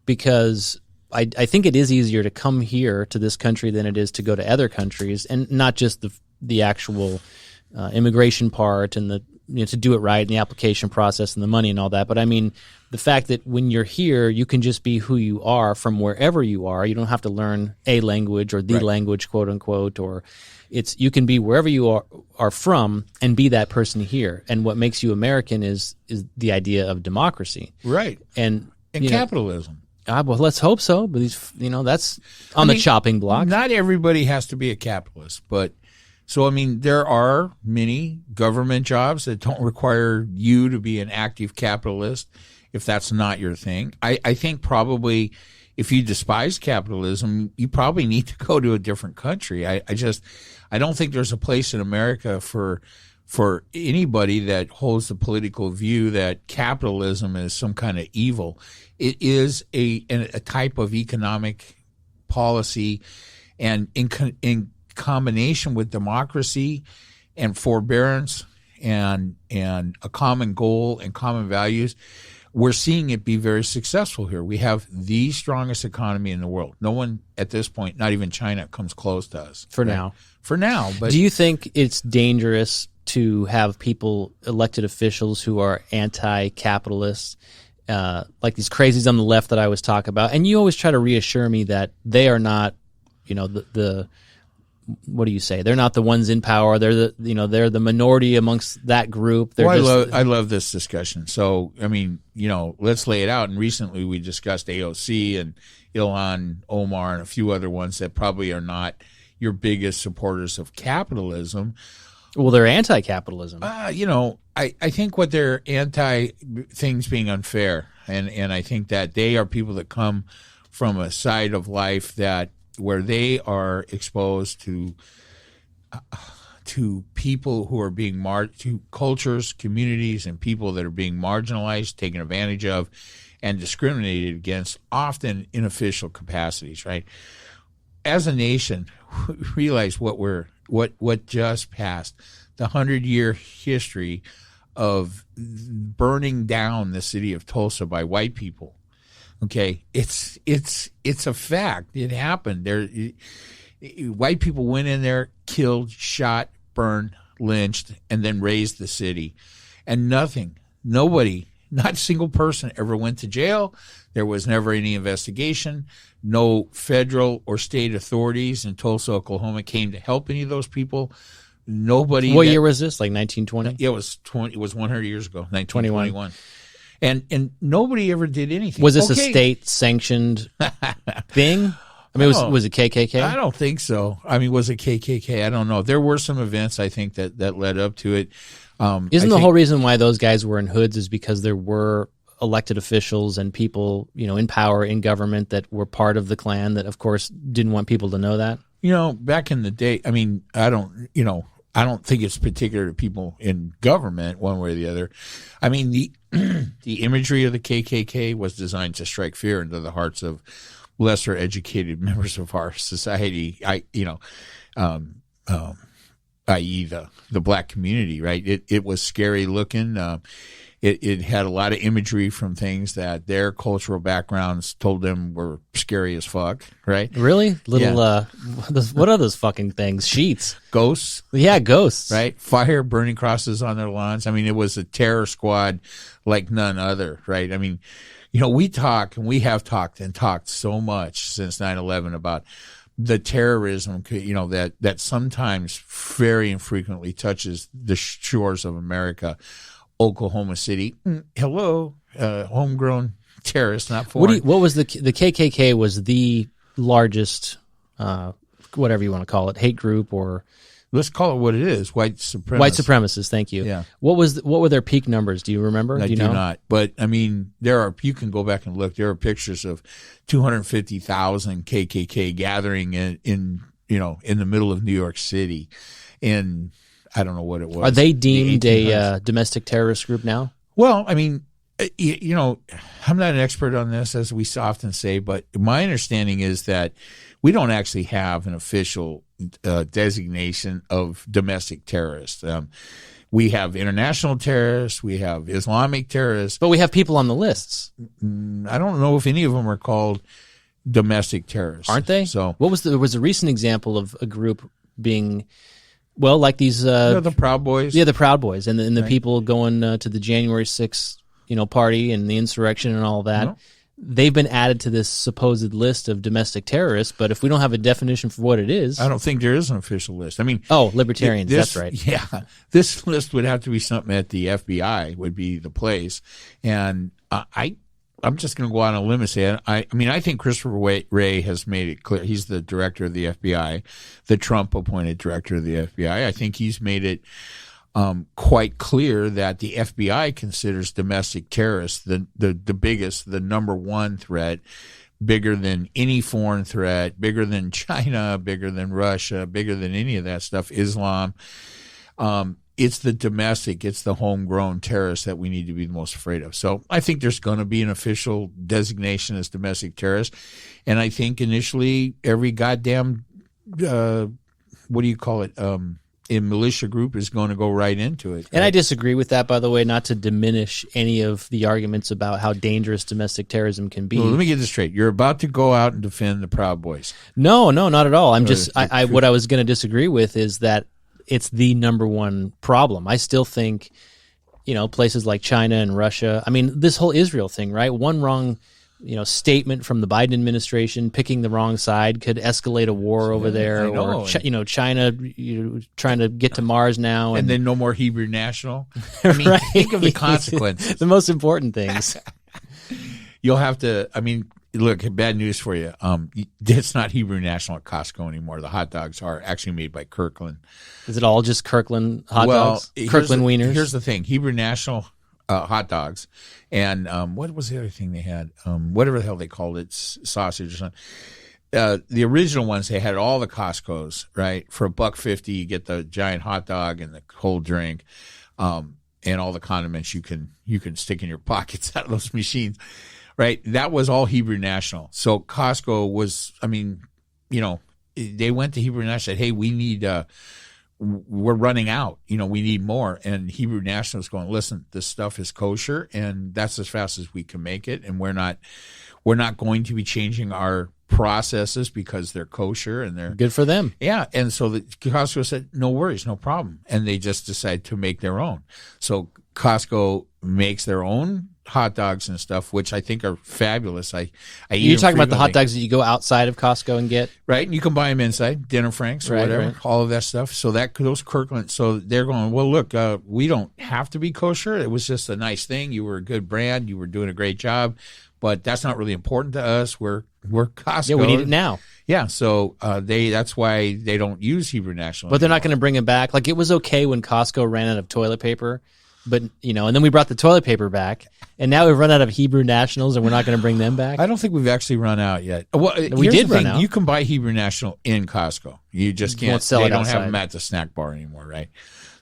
because I think it is easier to come here to this country than it is to go to other countries, and not just the actual immigration part and the to do it right and the application process and the money and all that. But I mean, the fact that when you're here, you can just be who you are from wherever you are. You don't have to learn a language or the language, quote unquote, or you can be wherever you are from and be that person here. And what makes you American is the idea of democracy, right? And capitalism. Well, let's hope so. But that's on the chopping block. Not everybody has to be a capitalist, but. So, I mean, there are many government jobs that don't require you to be an active capitalist if that's not your thing. I think probably if you despise capitalism, you probably need to go to a different country. I don't think there's a place in America for anybody that holds the political view that capitalism is some kind of evil. It is a type of economic policy, and in combination with democracy and forbearance and a common goal and common values, we're seeing it be very successful here. We have the strongest economy in the world. No one at this point, not even China, comes close to us. For now. But do you think it's dangerous to have people, elected officials, who are anti-capitalist, like these crazies on the left that I was talking about? And you always try to reassure me that they are not, the what do you say? They're not the ones in power. They're they're the minority amongst that group. I love this discussion. So, I mean, let's lay it out. And recently we discussed AOC and Ilhan Omar and a few other ones that probably are not your biggest supporters of capitalism. Well, they're anti-capitalism. I think what they're anti things being unfair. And I think that they are people that come from a side of life where they are exposed to people who are being to cultures, communities, and people that are being marginalized, taken advantage of, and discriminated against, often in official capacities. Right? As a nation, we realize what just passed, the 100-year history of burning down the city of Tulsa by white people. Okay, it's a fact. It happened. White people went in there, killed, shot, burned, lynched, and then razed the city. And nobody, not a single person ever went to jail. There was never any investigation. No federal or state authorities in Tulsa, Oklahoma came to help any of those people. Nobody. What year was this? Like 1920? It was 100 years ago, 1921. And nobody ever did anything. Was this a state-sanctioned thing? I mean, was it KKK? I don't think so. I mean, was it KKK? I don't know. There were some events, I think, that led up to it. Isn't the whole reason why those guys were in hoods is because there were elected officials and people, in power, in government, that were part of the Klan that, of course, didn't want people to know that? Back in the day, I mean, I don't think it's particular to people in government one way or the other. I mean, the imagery of the KKK was designed to strike fear into the hearts of lesser educated members of our society, i.e. the black community, right? It was scary looking. It had a lot of imagery from things that their cultural backgrounds told them were scary as fuck, right? Really? What are those fucking things? Sheets. Ghosts. Yeah, ghosts. Right? Fire burning crosses on their lawns. I mean, it was a terror squad like none other, right? I mean, we have talked so much since 9/11 about the terrorism, that sometimes very infrequently touches the shores of America. Oklahoma City, hello, homegrown terrorists, not foreign. What was the KKK was the largest, whatever you want to call it, hate group, or let's call it what it is, white supremacists. White supremacists. Thank you. Yeah. What were their peak numbers? Do you remember? I do not. But I mean, you can go back and look. There are pictures of 250,000 KKK gathering in the middle of New York City, I don't know what it was. Are they deemed a domestic terrorist group now? Well, I mean, You know, I'm not an expert on this, as we often say, but my understanding is that we don't actually have an official designation of domestic terrorist. We have international terrorists, we have Islamic terrorists, but we have people on the lists. I don't know if any of them are called domestic terrorists, aren't they? So, what was a recent example of a group being, well, like these the Proud Boys, the Proud Boys, and the people going to the January 6th, party and the insurrection and all that. No. They've been added to this supposed list of domestic terrorists, but if we don't have a definition for what it is, I don't think there is an official list. I mean, libertarians, that's right. Yeah, this list would have to be something at the FBI would be the place, and I'm just going to go out on a limb and say, I mean, I think Christopher Wray has made it clear. He's the director of the FBI, the Trump-appointed director of the FBI. I think he's made it quite clear that the FBI considers domestic terrorists the biggest, the number one threat, bigger than any foreign threat, bigger than China, bigger than Russia, bigger than any of that stuff, Islam. It's the domestic, it's the homegrown terrorists that we need to be the most afraid of. So I think there's going to be an official designation as domestic terrorist. And I think initially every goddamn, in militia group is going to go right into it. And I disagree with that, by the way, not to diminish any of the arguments about how dangerous domestic terrorism can be. Well, let me get this straight. You're about to go out and defend the Proud Boys. No, not at all. I'm just, what I was going to disagree with is that it's the number one problem. I still think, places like China and Russia, I mean, this whole Israel thing, right? One wrong statement from the Biden administration, picking the wrong side, could escalate a war over there. Or China trying to get to Mars now, and then no more Hebrew national. I mean, right? Think of the consequences. The most important things. You'll have to. I mean, look, bad news for you. It's not Hebrew national at Costco anymore. The hot dogs are actually made by Kirkland. Is it all just Kirkland hot dogs? Kirkland wieners. Here's the thing: Hebrew national hot dogs, and what was the other thing they had? Whatever the hell they called it, sausage or something. The original ones, they had all the Costco's, right? For $1.50, you get the giant hot dog and the cold drink, and all the condiments you can stick in your pockets out of those machines, right? That was all Hebrew National. So Costco was, I mean, they went to Hebrew National and said, hey, we need we're running out. We need more. And Hebrew National is going, listen, this stuff is kosher, and that's as fast as we can make it. And we're not going to be changing our processes because they're kosher and they're good for them. Yeah. And so the Costco said, no worries, no problem. And they just decided to make their own. So Costco makes their own hot dogs and stuff, which I think are fabulous. You're talking about the hot dogs that you go outside of Costco and get, right? And you can buy them inside, Dinner Franks or whatever, right. All of that stuff. So those Kirkland, so they're going, well, look, we don't have to be kosher. It was just a nice thing. You were a good brand. You were doing a great job, but that's not really important to us. We're Costco. Yeah, we need it now. Yeah, so that's why they don't use Hebrew National. But they're not going to bring it back. Like, it was okay when Costco ran out of toilet paper. But, and then we brought the toilet paper back, and now we've run out of Hebrew Nationals, and we're not going to bring them back? I don't think we've actually run out yet. Well, we did run out. You can buy Hebrew National in Costco. You just can't. They don't have them at the snack bar anymore, right?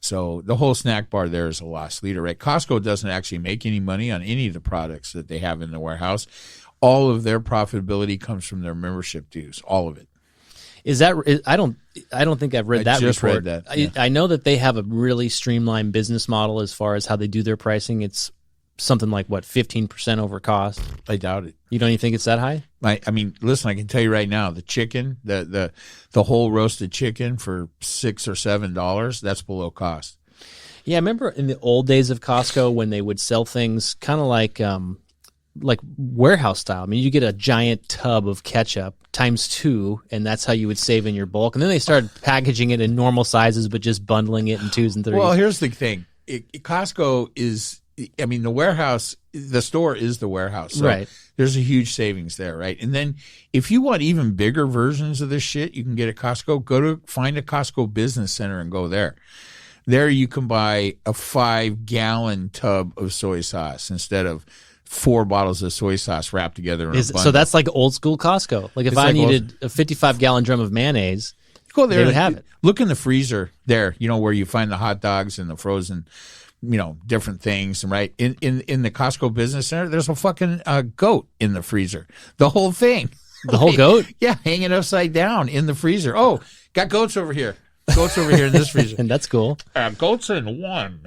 So the whole snack bar there is a lost leader, right? Costco doesn't actually make any money on any of the products that they have in the warehouse. All of their profitability comes from their membership dues, all of it. I don't think I've read that just report. Read that. Yeah. I know that they have a really streamlined business model as far as how they do their pricing. It's something like, 15% over cost? I doubt it. You don't even think it's that high? I mean, listen, I can tell you right now, the chicken, the whole roasted chicken for $6 or $7, that's below cost. Yeah, I remember in the old days of Costco when they would sell things kind of like warehouse style. I mean, you get a giant tub of ketchup times 2, and that's how you would save in your bulk. And then they started packaging it in normal sizes, but just bundling it in 2s and 3s. Well, here's the thing. Costco is, I mean, the store is the warehouse. So right. There's a huge savings there, right? And then if you want even bigger versions of this shit, you can get at Costco. Find a Costco business center and go there. There you can buy a 5-gallon tub of soy sauce instead of 4 bottles of soy sauce wrapped together in a bundle. So that's like old school Costco. Like if I needed a 55-gallon drum of mayonnaise, go there, they would have it. Look in the freezer there, where you find the hot dogs and the frozen different things, right? In the Costco Business Center, there's a fucking goat in the freezer. The whole thing. The whole goat? Yeah, hanging upside down in the freezer. Oh, got goats over here. Goats over here in this freezer. And that's cool. Goats in one.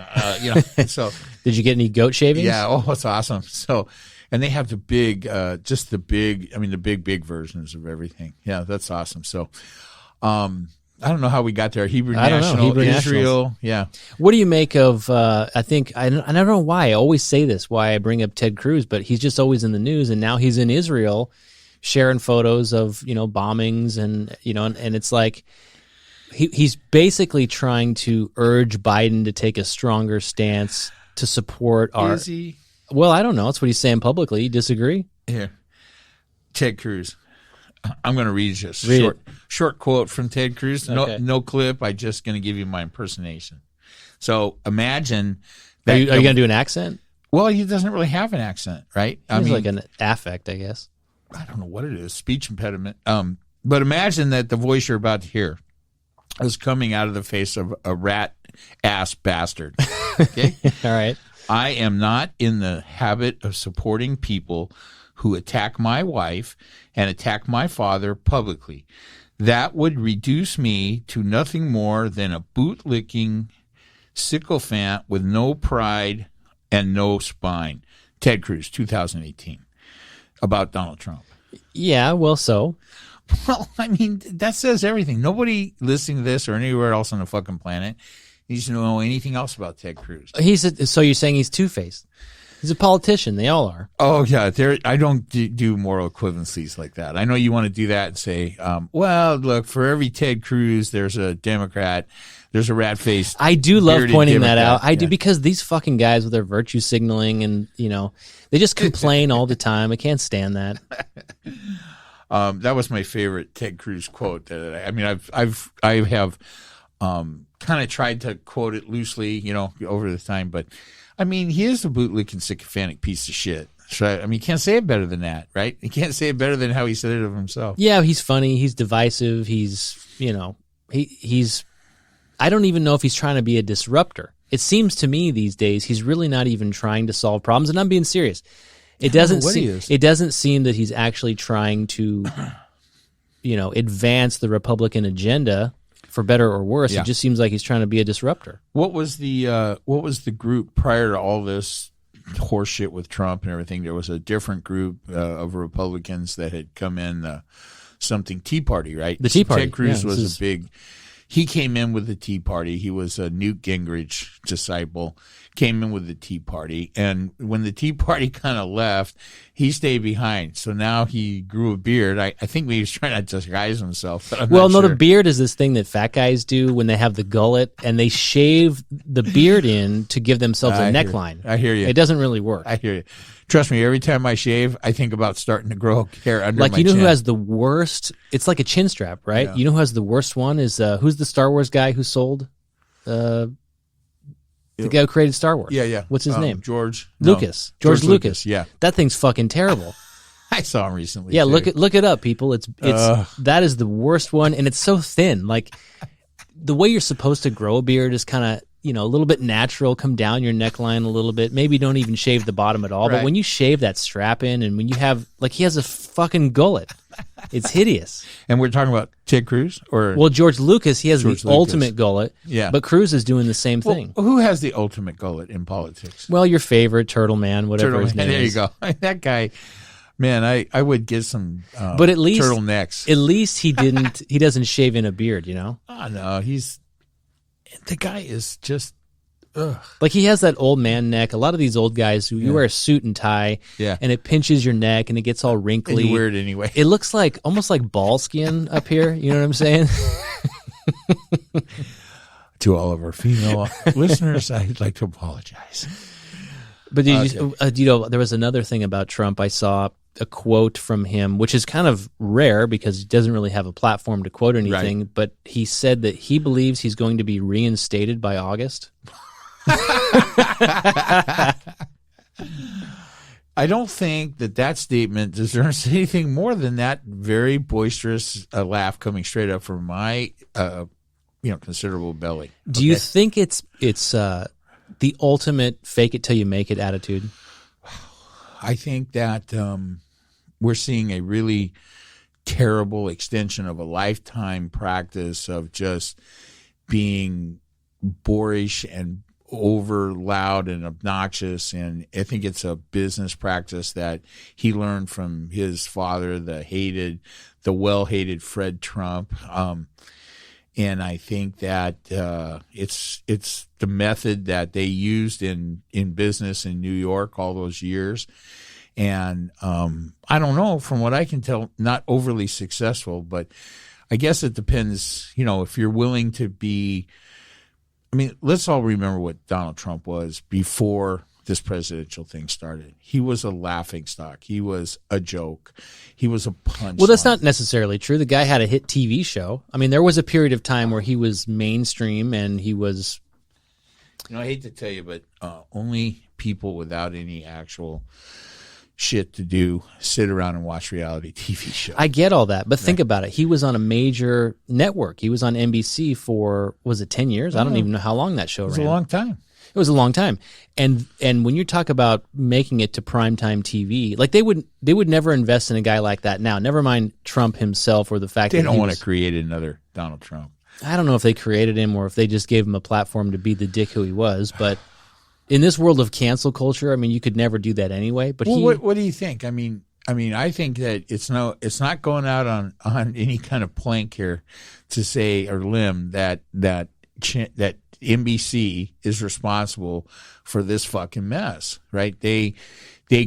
So did you get any goat shavings? Yeah. Oh, it's awesome. So, and they have the big, the big versions of everything. Yeah, that's awesome. So, I don't know how we got there. Hebrew National, Israel. Yeah. What do you make of, I don't know why I always say this, why I bring up Ted Cruz, but he's just always in the news, and now he's in Israel sharing photos of, bombings and it's like, he's basically trying to urge Biden to take a stronger stance to support our... Is he? Well, I don't know. That's what he's saying publicly. You disagree? Here. Ted Cruz. I'm going to read just a short quote from Ted Cruz. Okay. No clip. I'm just going to give you my impersonation. So imagine... Are you going to do an accent? Well, he doesn't really have an accent, right? It's like an affect, I guess. I don't know what it is. Speech impediment. But imagine that the voice you're about to hear is coming out of the face of a rat-ass bastard. Okay? All right. I am not in the habit of supporting people who attack my wife and attack my father publicly. That would reduce me to nothing more than a bootlicking sycophant with no pride and no spine. Ted Cruz, 2018, about Donald Trump. Yeah, well, so... Well, I mean, that says everything. Nobody listening to this or anywhere else on the fucking planet needs to know anything else about Ted Cruz. So you're saying he's two-faced? He's a politician. They all are. Oh, yeah. I don't do moral equivalencies like that. I know you want to do that and say, well, look, for every Ted Cruz, there's a Democrat. There's a rat-faced. I do love pointing Democrat. that out. I do, because these fucking guys with their virtue signaling and, they just complain all the time. I can't stand that. That was my favorite Ted Cruz quote. I have kind of tried to quote it loosely, over the time. But, he is a bootlicking sycophantic piece of shit. So, you can't say it better than that, right? You can't say it better than how he said it of himself. Yeah, he's funny. He's divisive. He's, he's... I don't even know if he's trying to be a disruptor. It seems to me these days he's really not even trying to solve problems, and I'm being serious. It doesn't seem that he's actually trying to, advance the Republican agenda for better or worse. Yeah. It just seems like he's trying to be a disruptor. What was the group prior to all this horseshit with Trump and everything? There was a different group of Republicans that had come in, something Tea Party, right? The Tea Party. Ted Cruz was a big. He came in with the Tea Party. He was a Newt Gingrich disciple, came in with the Tea Party. And when the Tea Party kind of left, he stayed behind. So now he grew a beard. I think he was trying to disguise himself. But I'm not sure. The beard is this thing that fat guys do when they have the gullet, and they shave the beard in to give themselves a neckline. I hear you. It doesn't really work. I hear you. Trust me, every time I shave, I think about starting to grow hair under my chin. Who has the worst? It's like a chin strap, right? Yeah. You know who has the worst one is who's the Star Wars guy who sold? The guy who created Star Wars. Yeah. What's his name? George Lucas. George Lucas. Yeah. That thing's fucking terrible. I saw him recently. Yeah, too. look it up, people. It's that is the worst one, and it's so thin. Like the way you're supposed to grow a beard is kind of, a little bit natural, come down your neckline a little bit. Maybe don't even shave the bottom at all. Right. But when you shave that strap in, and when you have, he has a fucking gullet, it's hideous. And we're talking about Ted Cruz? Well, George Lucas, he has the ultimate gullet. Yeah. But Cruz is doing the same thing. Well, who has the ultimate gullet in politics? Well, your favorite, Turtle Man, whatever his name is. There you go. That guy, man, I would get some but at least, turtlenecks. At least he doesn't shave in a beard, Oh, no, the guy is just, ugh. He has that old man neck. A lot of these old guys who you wear a suit and tie, and it pinches your neck and it gets all wrinkly. And you wear it anyway. It looks almost like ball skin up here. You know what I'm saying? To all of our female listeners, I'd like to apologize. But there was another thing about Trump. I saw a quote from him, which is kind of rare because he doesn't really have a platform to quote anything. Right. But he said that he believes he's going to be reinstated by August. I don't think that statement deserves anything more than that very boisterous laugh coming straight up from my, considerable belly. Do you think it's the ultimate fake it till you make it attitude? I think that we're seeing a really terrible extension of a lifetime practice of just being boorish and over loud and obnoxious. And I think it's a business practice that he learned from his father, the well-hated Fred Trump. And I think that it's the method that they used in business in New York all those years. And I don't know, from what I can tell, not overly successful, but I guess it depends, if you're willing to be. I mean, let's all remember what Donald Trump was before this presidential thing started. He was a laughingstock. He was a joke. He was a punchline. Well, that's not necessarily true. The guy had a hit TV show. I mean, there was a period of time where he was mainstream and he was. I hate to tell you, but only people without any actual shit to do sit around and watch reality TV shows. I get all that, but think about it. He was on a major network. He was on NBC for, was it 10 years? I don't even know how long that show ran. It was a long time. It was a long time. And when you talk about making it to primetime TV, like they would never invest in a guy like that now. Never mind Trump himself or the fact that they don't want to create another Donald Trump. I don't know if they created him or if they just gave him a platform to be the dick who he was, but in this world of cancel culture, I mean, you could never do that anyway. But what do you think? I mean, I think that it's not going out on any kind of plank here to say or limb that NBC is responsible for this fucking mess, right? They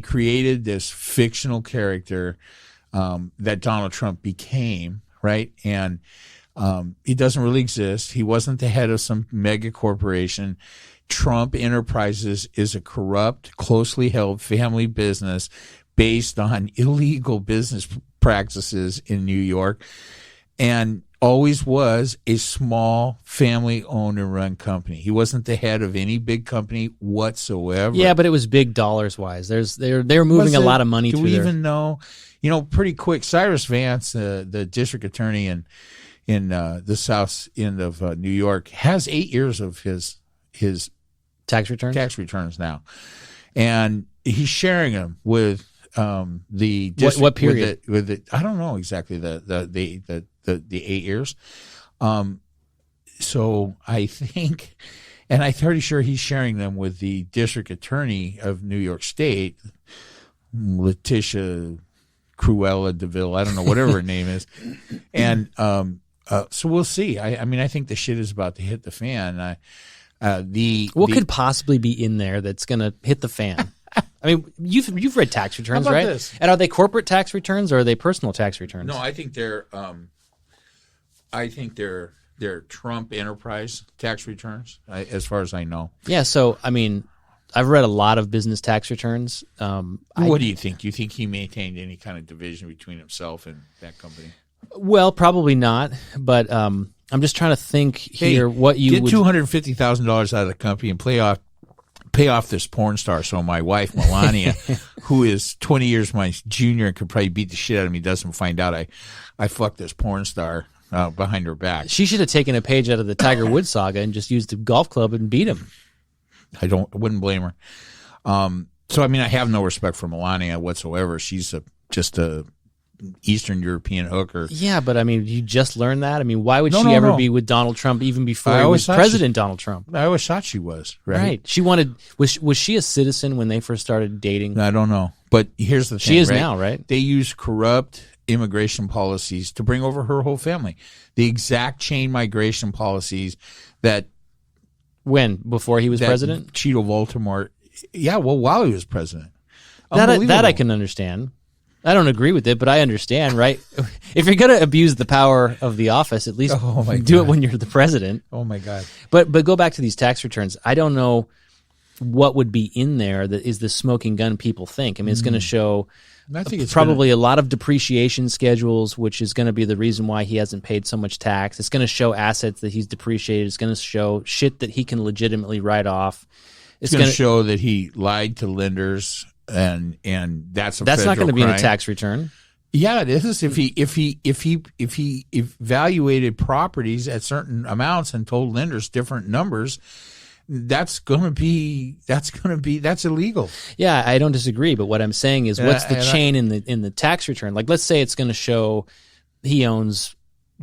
created this fictional character that Donald Trump became, right? And he doesn't really exist. He wasn't the head of some mega corporation. Trump Enterprises is a corrupt, closely held family business based on illegal business practices in New York, and always was a small family-owned and run company. He wasn't the head of any big company whatsoever. Yeah, but it was big dollars-wise. They're moving a lot of money through there. Do we even know? Pretty quick, Cyrus Vance, the district attorney in the south end of New York, has 8 years of his tax returns now, and he's sharing them with the district. What period? I don't know exactly the 8 years. So I think, and I'm pretty sure he's sharing them with the district attorney of New York State, Letitia Cruella DeVille. I don't know, whatever her name is, and so we'll see. I mean, I think the shit is about to hit the fan. What could possibly be in there that's going to hit the fan? I mean, you've read tax returns, How about right? this? And are they corporate tax returns or are they personal tax returns? No, I think they're Trump Enterprise tax returns, as far as I know. Yeah. So, I mean, I've read a lot of business tax returns. What do you think? Do you think he maintained any kind of division between himself and that company? Well, probably not. But I'm just trying to think here what you would get $250,000 out of the company and pay off this porn star. So my wife Melania, who is 20 years my junior and could probably beat the shit out of me, doesn't find out I fucked this porn star behind her back. She should have taken a page out of the Tiger Woods saga and just used a golf club and beat him. I wouldn't blame her. So I mean, I have no respect for Melania whatsoever. She's just a Eastern European hooker. Yeah, but I mean, you just learned that? I mean, why would she ever be with Donald Trump even before he was President Donald Trump? I always thought she was, right? She wanted, was she a citizen when they first started dating? I don't know. But here's the thing. She is now, right? They use corrupt immigration policies to bring over her whole family. The exact chain migration policies that... When? Before he was president? Cheeto Baltimore. Yeah, well, while he was president. That I can understand. I don't agree with it, but I understand, right? If you're going to abuse the power of the office, at least do it when you're the president. Oh, my God. But go back to these tax returns. I don't know what would be in there that is the smoking gun people think. I mean, it's going to show probably a lot of depreciation schedules, which is going to be the reason why he hasn't paid so much tax. It's going to show assets that he's depreciated. It's going to show shit that he can legitimately write off. It's going to show that he lied to lenders. And that's not going to be in a tax return. Yeah, it is. If he evaluated properties at certain amounts and told lenders different numbers, that's illegal. Yeah, I don't disagree. But what I'm saying is, what's the chain in the tax return? Like, let's say it's going to show he owns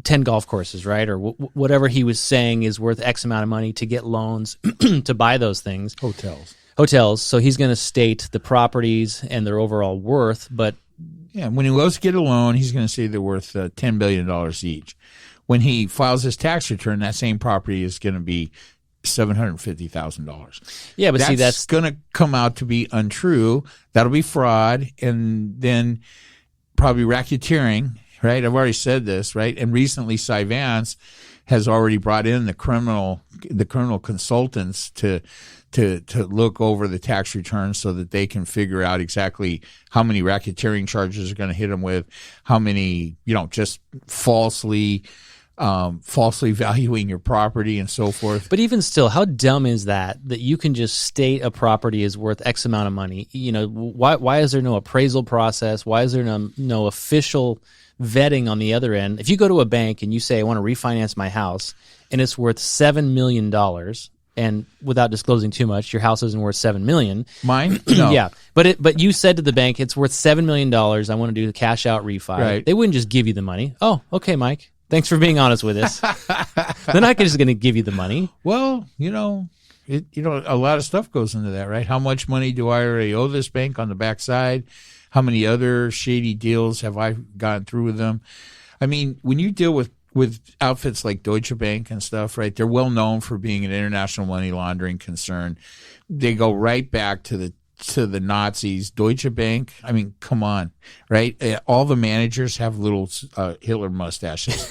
10 golf courses, right? Or whatever he was saying is worth X amount of money to get loans to buy those things. Hotels. So he's going to state the properties and their overall worth. But yeah, when he goes to get a loan, he's going to say they're worth $10 billion each. When he files his tax return, that same property is going to be $750,000. Yeah, but that's going to come out to be untrue. That'll be fraud, and then probably racketeering. Right, I've already said this, right? And recently, Cy Vance has already brought in the criminal consultants to look over the tax returns so that they can figure out exactly how many racketeering charges are going to hit them with, how many, just falsely valuing your property and so forth. But even still, how dumb is that you can just state a property is worth X amount of money? Why is there no appraisal process? Why is there no official vetting on the other end? If you go to a bank and you say, I want to refinance my house and it's worth $7 million, and without disclosing too much, your house isn't worth $7 million. Mine? No. Yeah. But you said to the bank, it's worth $7 million. I want to do the cash out refi. Right. They wouldn't just give you the money. Oh, okay, Mike. Thanks for being honest with us. They're not just going to give you the money. Well, a lot of stuff goes into that, right? How much money do I already owe this bank on the backside? How many other shady deals have I gone through with them? I mean, when you deal with outfits like Deutsche Bank and stuff, right? They're well known for being an international money laundering concern. They go right back to the Nazis. Deutsche Bank, I mean, come on, right? All the managers have little Hitler mustaches.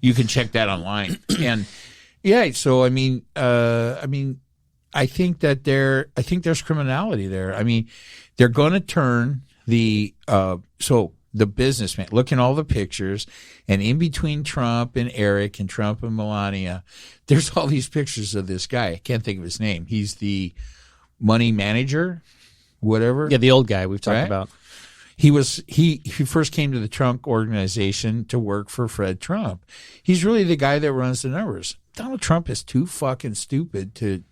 You can check that online. And yeah, so I think there's criminality there. I mean, they're going to turn the businessman, look in all the pictures, and in between Trump and Eric and Trump and Melania, there's all these pictures of this guy. I can't think of his name. He's the money manager, whatever. Yeah, the old guy we've talked about. He first came to the Trump organization to work for Fred Trump. He's really the guy that runs the numbers. Donald Trump is too fucking stupid to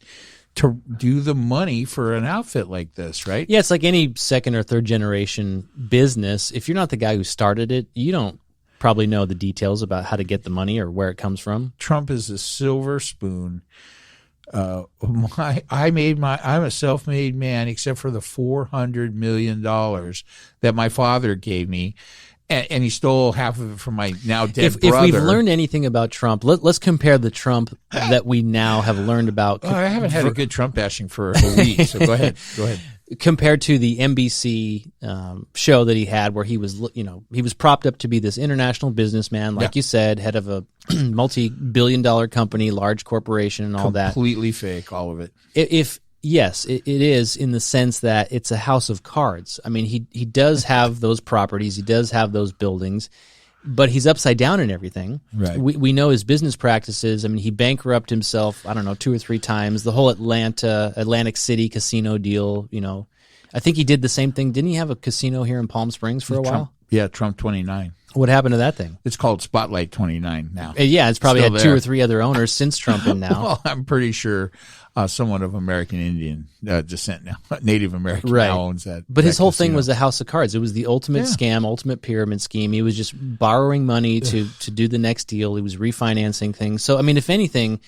do the money for an outfit like this, right? Yeah, it's like any second or third generation business. If you're not the guy who started it, you don't probably know the details about how to get the money or where it comes from. Trump is a silver spoon. I'm a self-made man, except for the $400 million that my father gave me. And he stole half of it from my now dead brother. If we've learned anything about Trump, let's compare the Trump that we now have learned about. I haven't had a good Trump bashing for a week, so go ahead. Compared to the NBC show that he had, where he was propped up to be this international businessman, like you said, head of a multi-billion-dollar company, large corporation, and all that. Completely fake, all of it. Yes, it is, in the sense that it's a house of cards. I mean, he does have those properties, he does have those buildings, but he's upside down in everything. Right. We know his business practices. I mean, he bankrupted himself, 2 or 3 times. The whole Atlantic City casino deal, I think he did the same thing. Didn't he have a casino here in Palm Springs for a while? Yeah, Trump 29. What happened to that thing? It's called Spotlight 29 now. Yeah, it's probably had 2 or 3 other owners since Trump in now. Well, I'm pretty sure someone of American Indian descent now, Native American now owns that. But his whole thing casino. was a house of cards. It was the ultimate scam, ultimate pyramid scheme. He was just borrowing money to do the next deal. He was refinancing things. So, I mean, if anything,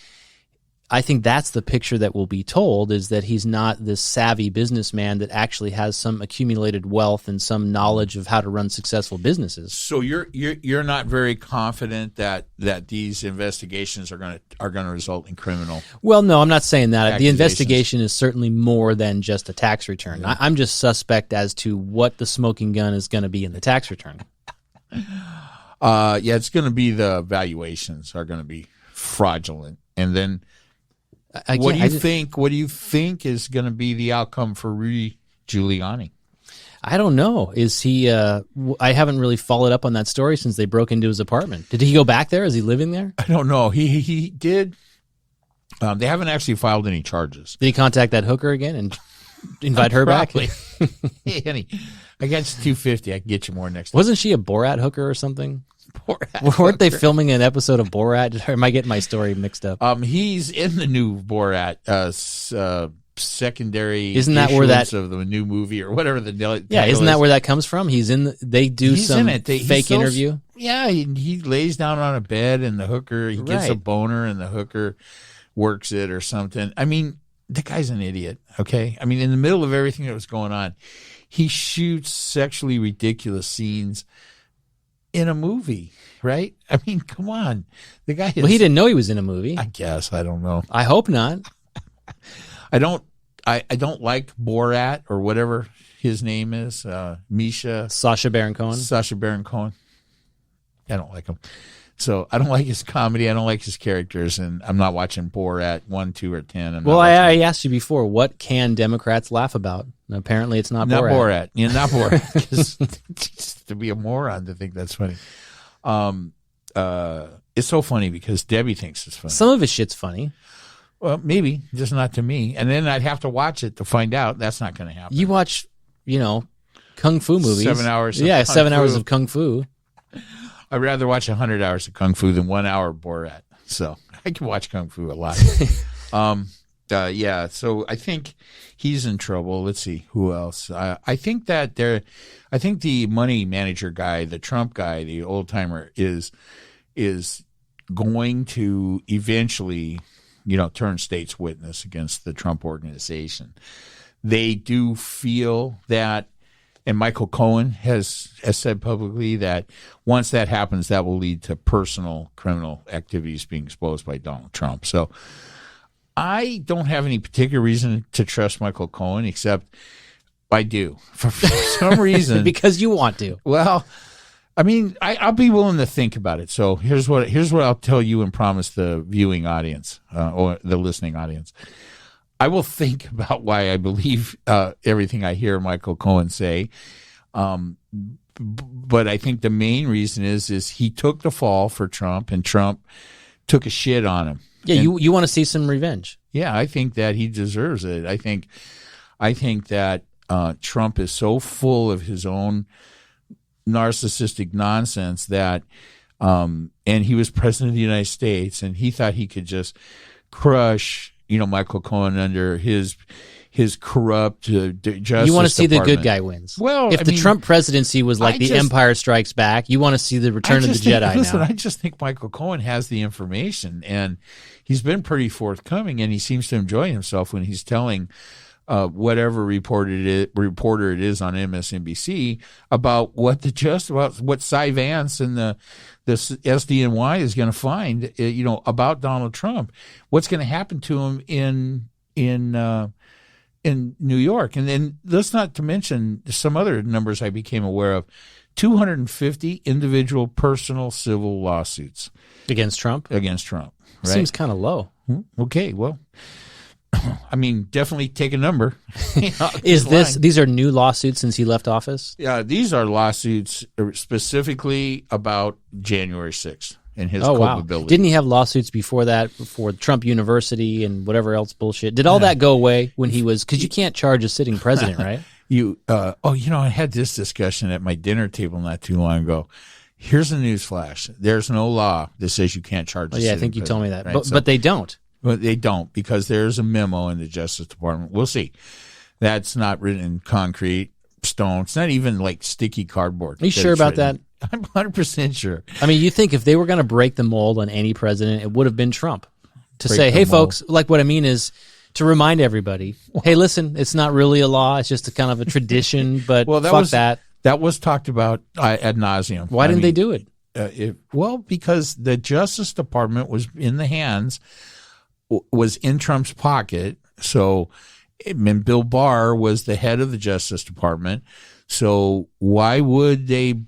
I think that's the picture that will be told, is that he's not this savvy businessman that actually has some accumulated wealth and some knowledge of how to run successful businesses. So you're not very confident that these investigations are going to result in criminal. Well, no, I'm not saying that. The investigation is certainly more than just a tax return. Yeah. I'm just suspect as to what the smoking gun is going to be in the tax return. It's going to be the valuations are going to be fraudulent, and then. What do you think is going to be the outcome for Rudy Giuliani? I don't know. Is he? I haven't really followed up on that story since they broke into his apartment. Did he go back there? Is he living there? I don't know. He did. They haven't actually filed any charges. Did he contact that hooker again and invite her back? I got you $250. I can get you more next time. Wasn't she a Borat hooker or something? Borat Weren't they filming an episode of Borat? Or am I getting my story mixed up? He's in the new Borat secondary. Isn't that where that of the new movie or whatever the yeah? Isn't that where that comes from? He's in. They do he's some in it. fake interview. Yeah, he lays down on a bed and the hooker he gets a boner and the hooker works it or something. I mean, the guy's an idiot. Okay, I mean, in the middle of everything that was going on, he shoots sexually ridiculous scenes in a movie, right? I mean, come on. The guy is, well, he didn't know he was in a movie. I guess. I don't know. I hope not. I don't like Borat or whatever his name is. Sacha Baron Cohen. Sacha Baron Cohen. I don't like him. So I don't like his comedy. I don't like his characters. And I'm not watching Borat 1, 2, or 10. Well, I asked you before, what can Democrats laugh about? And apparently it's not Borat. Not Borat. Yeah, not Borat. Just to be a moron to think that's funny. It's so funny because Debbie thinks it's funny. Some of his shit's funny. Well, maybe, just not to me. And then I'd have to watch it to find out. That's not going to happen. You watch, kung fu movies. 7 hours. Yeah, 7 hours of kung fu. I'd rather watch 100 hours of kung fu than 1 hour of Borat. So I can watch kung fu a lot. Yeah. So I think he's in trouble. Let's see who else. I think the money manager guy, the Trump guy, the old timer is going to eventually, turn state's witness against the Trump organization. They do feel that. And Michael Cohen has said publicly that once that happens, that will lead to personal criminal activities being exposed by Donald Trump. So I don't have any particular reason to trust Michael Cohen, except I do for some reason. Because you want to. Well, I mean, I'll be willing to think about it. So here's what I'll tell you and promise the viewing audience or the listening audience. I will think about why I believe everything I hear Michael Cohen say. But I think the main reason is he took the fall for Trump, and Trump took a shit on him. Yeah, and you want to see some revenge. Yeah, I think that he deserves it. I think that Trump is so full of his own narcissistic nonsense that, and he was president of the United States, and he thought he could just crush Michael Cohen under his corrupt justice. You want to see department. the good guy wins. Well, if the Trump presidency was like the Empire Strikes Back, you want to see the Return of the Jedi. Listen, now. I just think Michael Cohen has the information, and he's been pretty forthcoming, and he seems to enjoy himself when he's telling whatever reporter it is on MSNBC about what Cy Vance and the SDNY is going to find, about Donald Trump, what's going to happen to him in New York, and then let's not to mention some other numbers I became aware of: 250 individual personal civil lawsuits against Trump. Right? Seems kind of low. Okay, well. I mean, definitely take a number. These are new lawsuits since he left office? Yeah, these are lawsuits specifically about January 6th and his culpability. Wow. Didn't he have lawsuits before that, for Trump University and whatever else bullshit? Did all that go away when he was, because you can't charge a sitting president, right? I had this discussion at my dinner table not too long ago. Here's a news flash. There's no law that says you can't charge a sitting I think you told me that. Right? But they don't. But they don't, because there's a memo in the Justice Department. We'll see. That's not written in concrete, stone. It's not even like sticky cardboard. Are you sure about that? I'm 100% sure. I mean, you think if they were going to break the mold on any president, it would have been Trump. To say, hey, folks, like what I mean is to remind everybody, hey, listen, it's not really a law. It's just a kind of a tradition, but that. That was talked about ad nauseum. Why didn't they do it? Because the Justice Department was in Trump's pocket. So, Bill Barr was the head of the Justice Department. So why would they?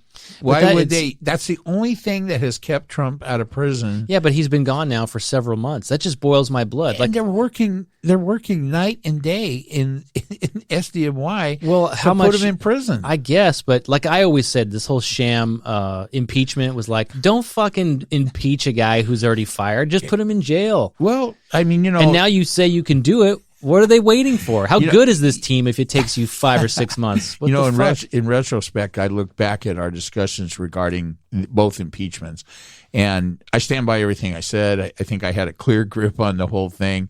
That's the only thing that has kept Trump out of prison. Yeah, but he's been gone now for several months. That just boils my blood. And they're working night and day in SDNY. Well, how much put him in prison? I guess, but like I always said, this whole sham impeachment was like, don't fucking impeach a guy who's already fired. Just put him in jail. Well, I mean, and now you say you can do it. What are they waiting for? How good is this team if it takes you 5 or 6 months? What in retrospect, I look back at our discussions regarding both impeachments, and I stand by everything I said. I think I had a clear grip on the whole thing.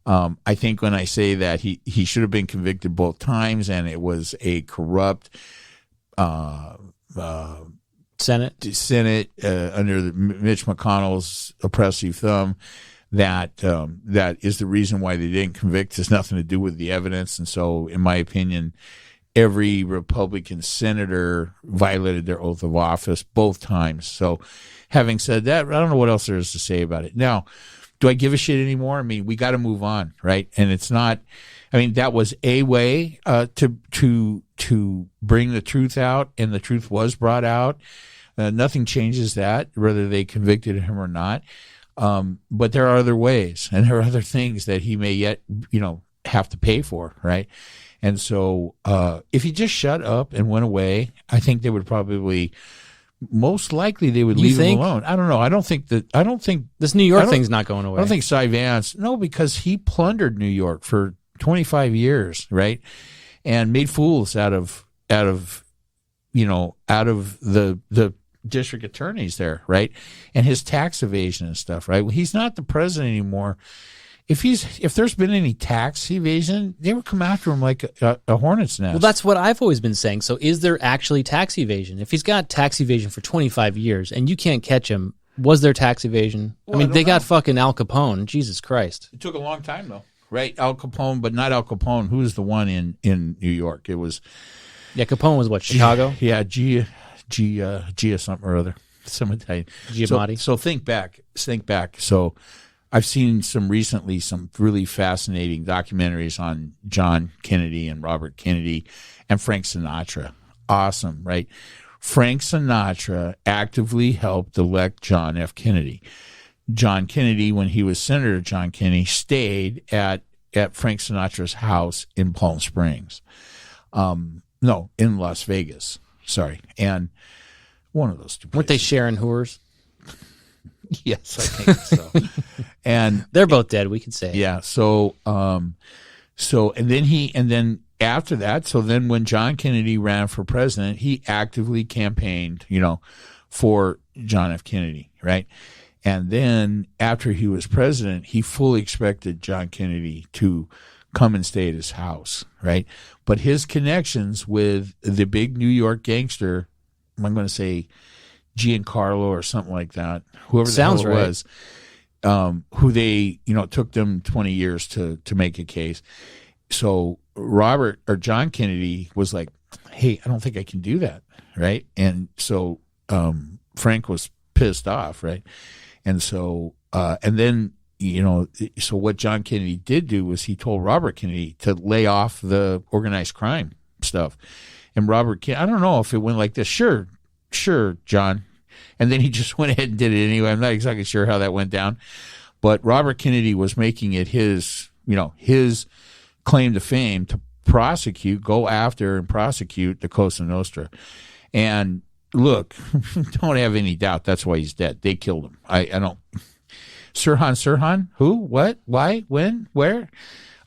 I think when I say that he should have been convicted both times, and it was a corrupt Senate under Mitch McConnell's oppressive thumb, that is the reason why they didn't convict. It has nothing to do with the evidence. And so, in my opinion, every Republican senator violated their oath of office both times. So, having said that, I don't know what else there is to say about it. Now, do I give a shit anymore? I mean, we got to move on, right? And it's not. I mean, that was a way to bring the truth out, and the truth was brought out. Nothing changes that, whether they convicted him or not. But there are other ways, and there are other things that he may yet, have to pay for, right? And so, if he just shut up and went away, I think they would probably, most likely, they would leave him alone. I don't know. I don't think this New York thing's not going away. I don't think Cy Vance, no, because he plundered New York for 25 years, right? And made fools out of the district attorneys there, right? And his tax evasion and stuff, right? Well, he's not the president anymore. If there's been any tax evasion, they would come after him like a hornet's nest. Well, that's what I've always been saying. So is there actually tax evasion? If he's got tax evasion for 25 years and you can't catch him, was there tax evasion? Well, I mean, they got fucking Al Capone. Jesus Christ. It took a long time, though. Right? Al Capone, but not Al Capone. Who was the one in New York? It was... Yeah, Capone was what, Chicago? Yeah, Gia something or other. Some Italian. Giamatti. So think back. So I've seen some really fascinating documentaries on John Kennedy and Robert Kennedy and Frank Sinatra. Awesome, right? Frank Sinatra actively helped elect John F. Kennedy. John Kennedy, when he was Senator John Kennedy, stayed at Frank Sinatra's house in Palm Springs. No, in Las Vegas. Sorry. And one of those two places. Weren't they sharing whores? Yes, I think so. And they're both dead, we could say. Yeah. So then after that, so then when John Kennedy ran for president, he actively campaigned, for John F. Kennedy, right? And then after he was president, he fully expected John Kennedy to come and stay at his house, right? But his connections with the big New York gangster, I'm going to say Giancarlo or something like that, whoever the hell it was, who they, took them 20 years to make a case. So John Kennedy was like, hey, I don't think I can do that, right? And so Frank was pissed off, right? And so, and then, so what John Kennedy did do was he told Robert Kennedy to lay off the organized crime stuff. And Robert Kennedy, I don't know if it went like this. Sure, John. And then he just went ahead and did it anyway. I'm not exactly sure how that went down. But Robert Kennedy was making it his claim to fame to go after and prosecute the Cosa Nostra. And look, don't have any doubt that's why he's dead. They killed him. I don't. Sirhan? Who? What? Why? When? Where?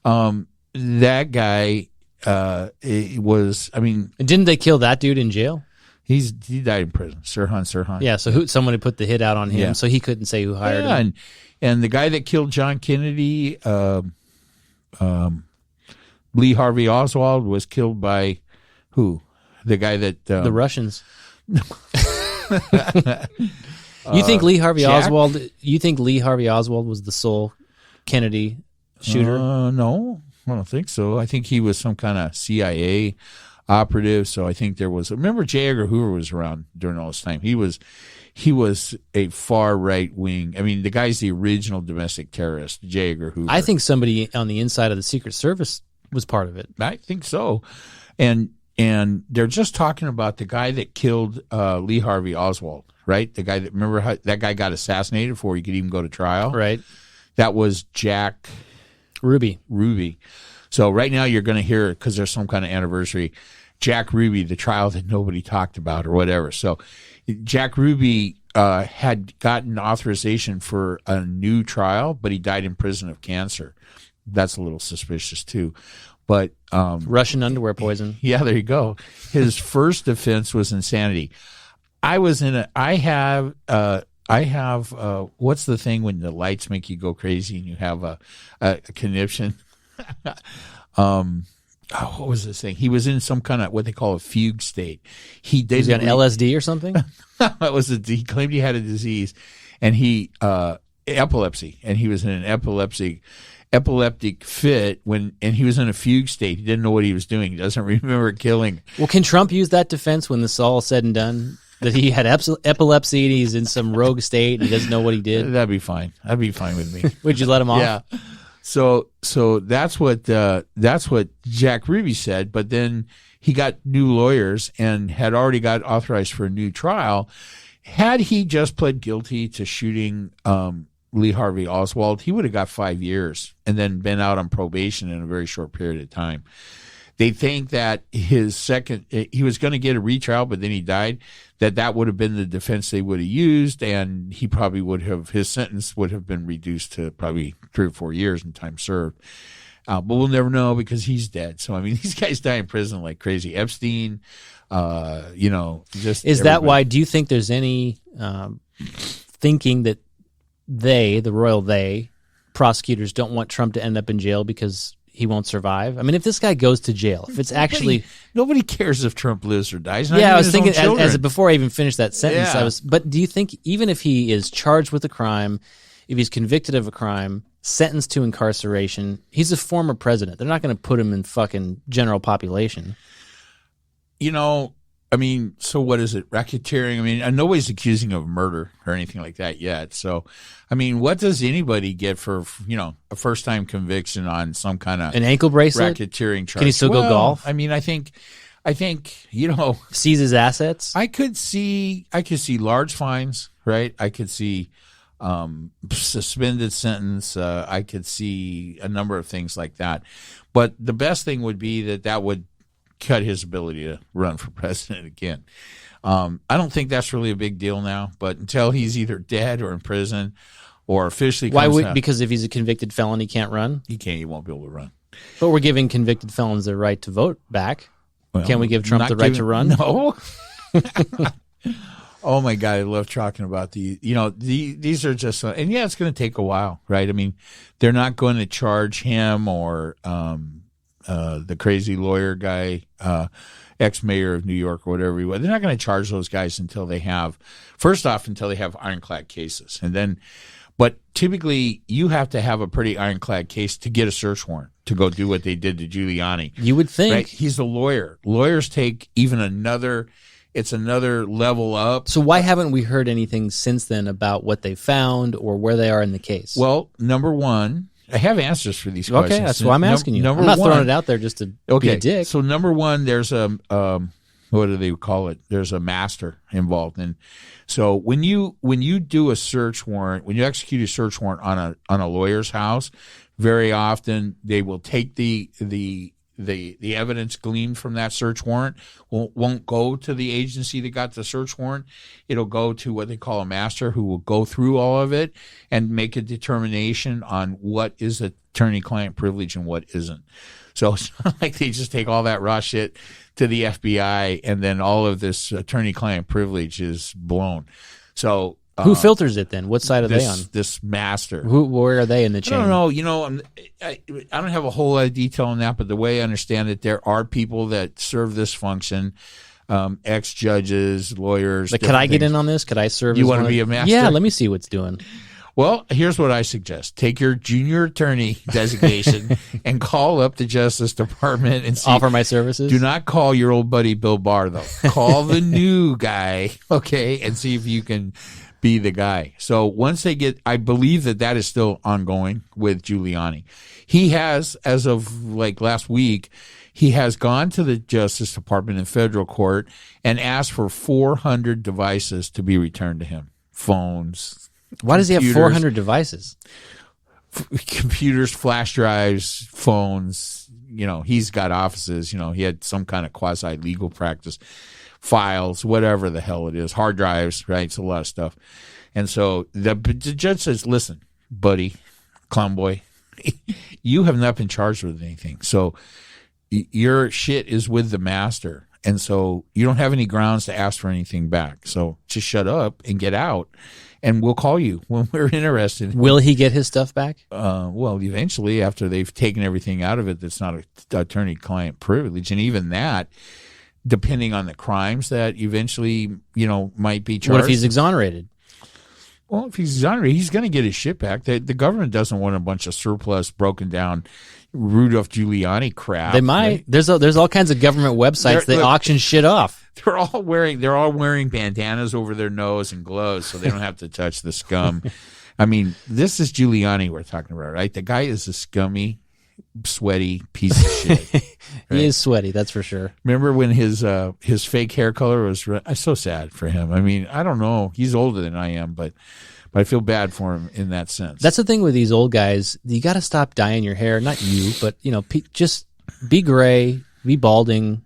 That guy was. I mean, didn't they kill that dude in jail? He died in prison. Sirhan. Yeah. So someone had put the hit out on him, so he couldn't say who hired him. And the guy that killed John Kennedy, Lee Harvey Oswald, was killed by who? The guy that the Russians. You think Lee Harvey Oswald? You think Lee Harvey Oswald was the sole Kennedy shooter? No, I don't think so. I think he was some kind of CIA operative. So I think there was. Remember, J. Edgar Hoover was around during all this time. He was a far right wing. I mean, the guy's the original domestic terrorist, J. Edgar Hoover. I think somebody on the inside of the Secret Service was part of it. I think so, and they're just talking about the guy that killed Lee Harvey Oswald, right? The guy that that guy got assassinated before he could even go to trial, right? That was Jack Ruby. So right now you're going to hear, because there's some kind of anniversary, Jack Ruby, the trial that nobody talked about or whatever. So Jack Ruby had gotten authorization for a new trial, but he died in prison of cancer. that's a little suspicious too. But Russian underwear poison. yeah, there you go. His first defense was insanity. I have what's the thing when the lights make you go crazy and you have a conniption? What was this thing? He was in some kind of what they call a fugue state. Was he on LSD or something? He claimed he had a disease, and epilepsy, and he was in an epileptic fit and he was in a fugue state. He didn't know what he was doing. He doesn't remember killing. Well, can Trump use that defense when this is all said and done? That he had epilepsy and he's in some rogue state and he doesn't know what he did? That'd be fine. That'd be fine with me. Would you let him off? Yeah. So that's what Jack Ruby said. But then he got new lawyers and had already got authorized for a new trial. Had he just pled guilty to shooting Lee Harvey Oswald, he would have got 5 years and then been out on probation in a very short period of time. They think that he was going to get a retrial, but then he died, that would have been the defense they would have used, and he probably his sentence would have been reduced to probably 3 or 4 years in time served. But we'll never know because he's dead. So, I mean, these guys die in prison like crazy. Epstein, just. Is that why? Do you think there's any thinking that the royal prosecutors don't want Trump to end up in jail because he won't survive? I mean, if this guy goes to jail, if it's actually nobody cares if Trump lives or dies. Yeah, I was thinking as before I even finished that sentence. Yeah. But do you think even if he is charged with a crime, if he's convicted of a crime, sentenced to incarceration, he's a former president. They're not going to put him in fucking general population. I mean, so what is it? Racketeering? I mean, nobody's accusing of murder or anything like that yet. So, I mean, what does anybody get for, a first-time conviction on some kind of an ankle bracelet racketeering charge? Can he still go golf? I mean, I think, seize his assets. I could see large fines, right? I could see suspended sentence. I could see a number of things like that. But the best thing would be that would cut his ability to run for president again. I don't think that's really a big deal now, but until he's either dead or in prison or officially because if he's a convicted felon, he can't run? He won't be able to run. But we're giving convicted felons the right to vote back. Well, can't we give Trump the right to run? No. Oh my God, I love talking about these are just, and yeah, it's going to take a while, right? I mean, they're not going to charge him or, the crazy lawyer guy, ex-mayor of New York or whatever he was. They're not going to charge those guys until they have ironclad cases. But typically you have to have a pretty ironclad case to get a search warrant to go do what they did to Giuliani. You would think. Right? He's a lawyer. Lawyers take even another level up. So why haven't we heard anything since then about what they found or where they are in the case? Well, number one, I have answers for these questions. Okay, that's why I'm asking you. I'm not throwing it out there just to be a dick. So number one, there's what do they call it? There's a master involved. And so when you do a search warrant, when you execute a search warrant on a lawyer's house, very often they will take the evidence gleaned from that search warrant won't go to the agency that got the search warrant. It'll go to what they call a master who will go through all of it and make a determination on what is attorney-client privilege and what isn't. So it's not like they just take all that raw shit to the FBI and then all of this attorney-client privilege is blown. So who filters it then? What side are they on? This master. Where are they in the chain? I don't know. I don't have a whole lot of detail on that, but the way I understand it, there are people that serve this function, ex-judges, lawyers. But could I get in on this? Could I serve? You want to be a master? Yeah, let me see what's doing. Well, here's what I suggest. Take your junior attorney designation and call up the Justice Department and see. Offer my services? Do not call your old buddy Bill Barr, though. Call the new guy, okay, and see if you can be the guy. So once they get, I believe that is still ongoing with Giuliani. He has, as of like last week, he has gone to the Justice Department in federal court and asked for 400 devices to be returned to him. Phones. Why does he have 400 devices? Computers, flash drives, phones. He's got offices. He had some kind of quasi-legal practice. Files, whatever the hell it is, hard drives, right? It's a lot of stuff. And so the judge says, listen, buddy, clown boy, you have not been charged with anything. So your shit is with the master. And so you don't have any grounds to ask for anything back. So just shut up and get out. And we'll call you when we're interested. Will he get his stuff back? Well, eventually, after they've taken everything out of it that's not attorney-client privilege. And even that, depending on the crimes that eventually, might be charged. What if he's exonerated? Well, if he's exonerated, he's going to get his shit back. The government doesn't want a bunch of surplus, broken down Rudolph Giuliani crap. They might. Right? There's all kinds of government websites that auction shit off. They're all wearing bandanas over their nose and gloves, so they don't have to touch the scum. I mean, this is Giuliani we're talking about, right? The guy is a scummy, sweaty piece of shit. Right? He is sweaty, that's for sure. Remember when his fake hair color was? I'm so sad for him. I mean, I don't know. He's older than I am, but I feel bad for him in that sense. That's the thing with these old guys. You got to stop dyeing your hair. Not you, but just be gray, be balding.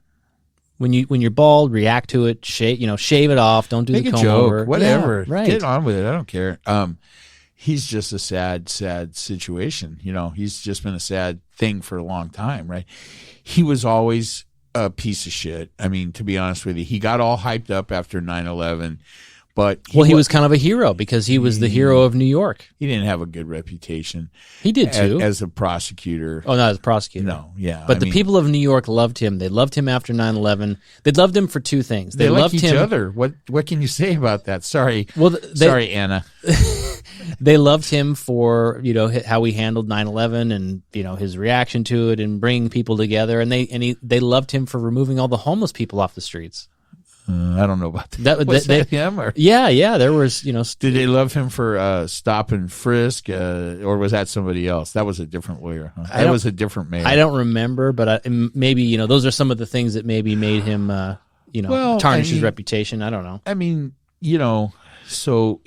When you're bald, react to it. Shave it off. Don't do Make the comb a joke, over. whatever. Yeah, right. Get on with it. I don't care. He's just a sad situation. He's just been a sad thing for a long time, right? He was always a piece of shit. I mean, to be honest with you, he got all hyped up after 9/11. But he was kind of a hero because he was the hero of New York. He didn't have a good reputation. He did too. As a prosecutor. Oh, not as a prosecutor. No, yeah. But the people of New York loved him. They loved him after 9/11. They loved him for two things. They loved each other. What can you say about that? Sorry. Sorry, Anna. They loved him for, how he handled 9/11 and, his reaction to it and bringing people together. And they loved him for removing all the homeless people off the streets. I don't know about that. Was that him? Or? Yeah. There was, Did they love him for stop and frisk, or was that somebody else? That was a different lawyer. Huh? That was a different man. I don't remember, but maybe those are some of the things that maybe made him, tarnish his reputation. I don't know. I mean, so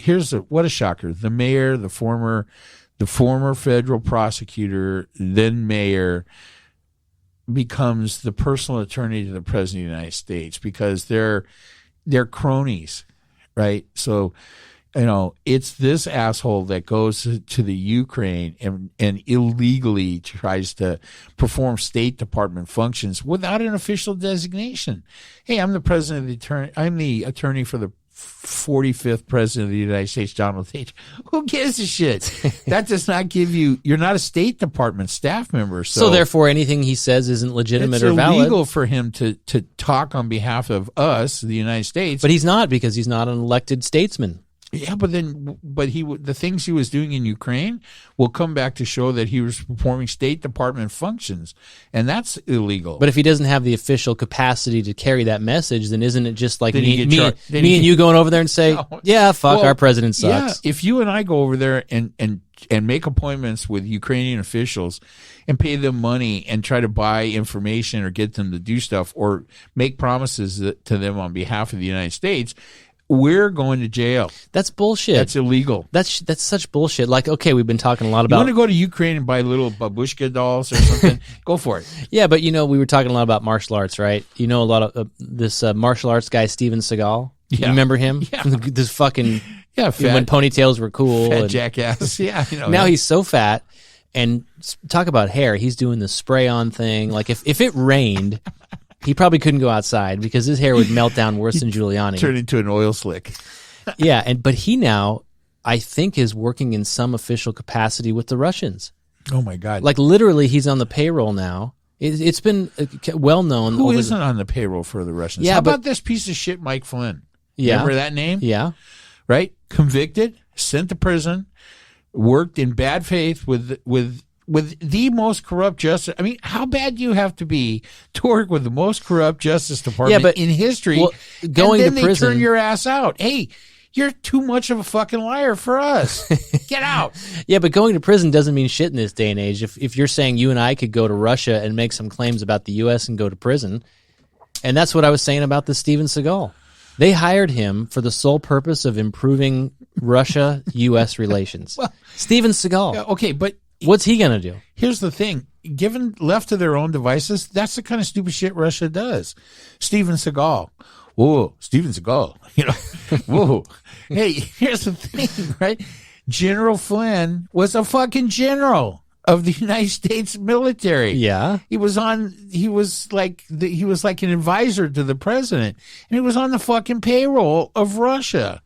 what a shocker. The mayor, the former federal prosecutor, then mayor, becomes the personal attorney to the president of the United States because they're cronies, right? So, it's this asshole that goes to the Ukraine and illegally tries to perform State Department functions without an official designation. Hey, I'm the attorney for the 45th president of the United States, Donald H. Who gives a shit? That does not give you're not a State Department staff member. So therefore anything he says isn't legitimate or valid. It's illegal for him to talk on behalf of us, the United States. But he's not, because he's not an elected statesman. Yeah, but the things he was doing in Ukraine will come back to show that he was performing State Department functions, and that's illegal. But if he doesn't have the official capacity to carry that message, then isn't it just like me and you going over there and say, our president sucks? Yeah, if you and I go over there and make appointments with Ukrainian officials and pay them money and try to buy information or get them to do stuff or make promises to them on behalf of the United States, we're going to jail. That's bullshit. That's illegal. That's such bullshit. Like, okay, we've been talking a lot about... You want to go to Ukraine and buy little babushka dolls or something? Go for it. Yeah, but we were talking a lot about martial arts, right? A lot of this martial arts guy, Steven Seagal. Yeah. You remember him? Yeah. This fucking... Yeah, fat, when ponytails were cool. Fat jackass. Yeah. Now he's so fat. And talk about hair. He's doing the spray-on thing. Like, if it rained... He probably couldn't go outside because his hair would melt down worse than Giuliani. Turn into an oil slick. Yeah, but he now, I think, is working in some official capacity with the Russians. Oh, my God. Like, literally, he's on the payroll now. It's been well known. Who isn't on the payroll for the Russians? Yeah, How about this piece of shit, Mike Flynn? Yeah. Remember that name? Yeah. Right? Convicted, sent to prison, worked in bad faith with the most corrupt justice. I mean, how bad do you have to be to work with the most corrupt Justice Department in history? Well, going and then to prison, they turn your ass out. Hey, you're too much of a fucking liar for us. Get out. Yeah, but going to prison doesn't mean shit in this day and age. If you're saying you and I could go to Russia and make some claims about the U.S. and go to prison, and that's what I was saying about the Steven Seagal. They hired him for the sole purpose of improving Russia-U.S. relations. Well, Steven Seagal. Yeah, okay, but what's he going to do? Here's the thing. Given left to their own devices, that's the kind of stupid shit Russia does. Steven Seagal. Whoa, Steven Seagal. Whoa. Hey, here's the thing, right? General Flynn was a fucking general. of the United States military. Yeah. He was like an advisor to the president, and he was on the fucking payroll of Russia.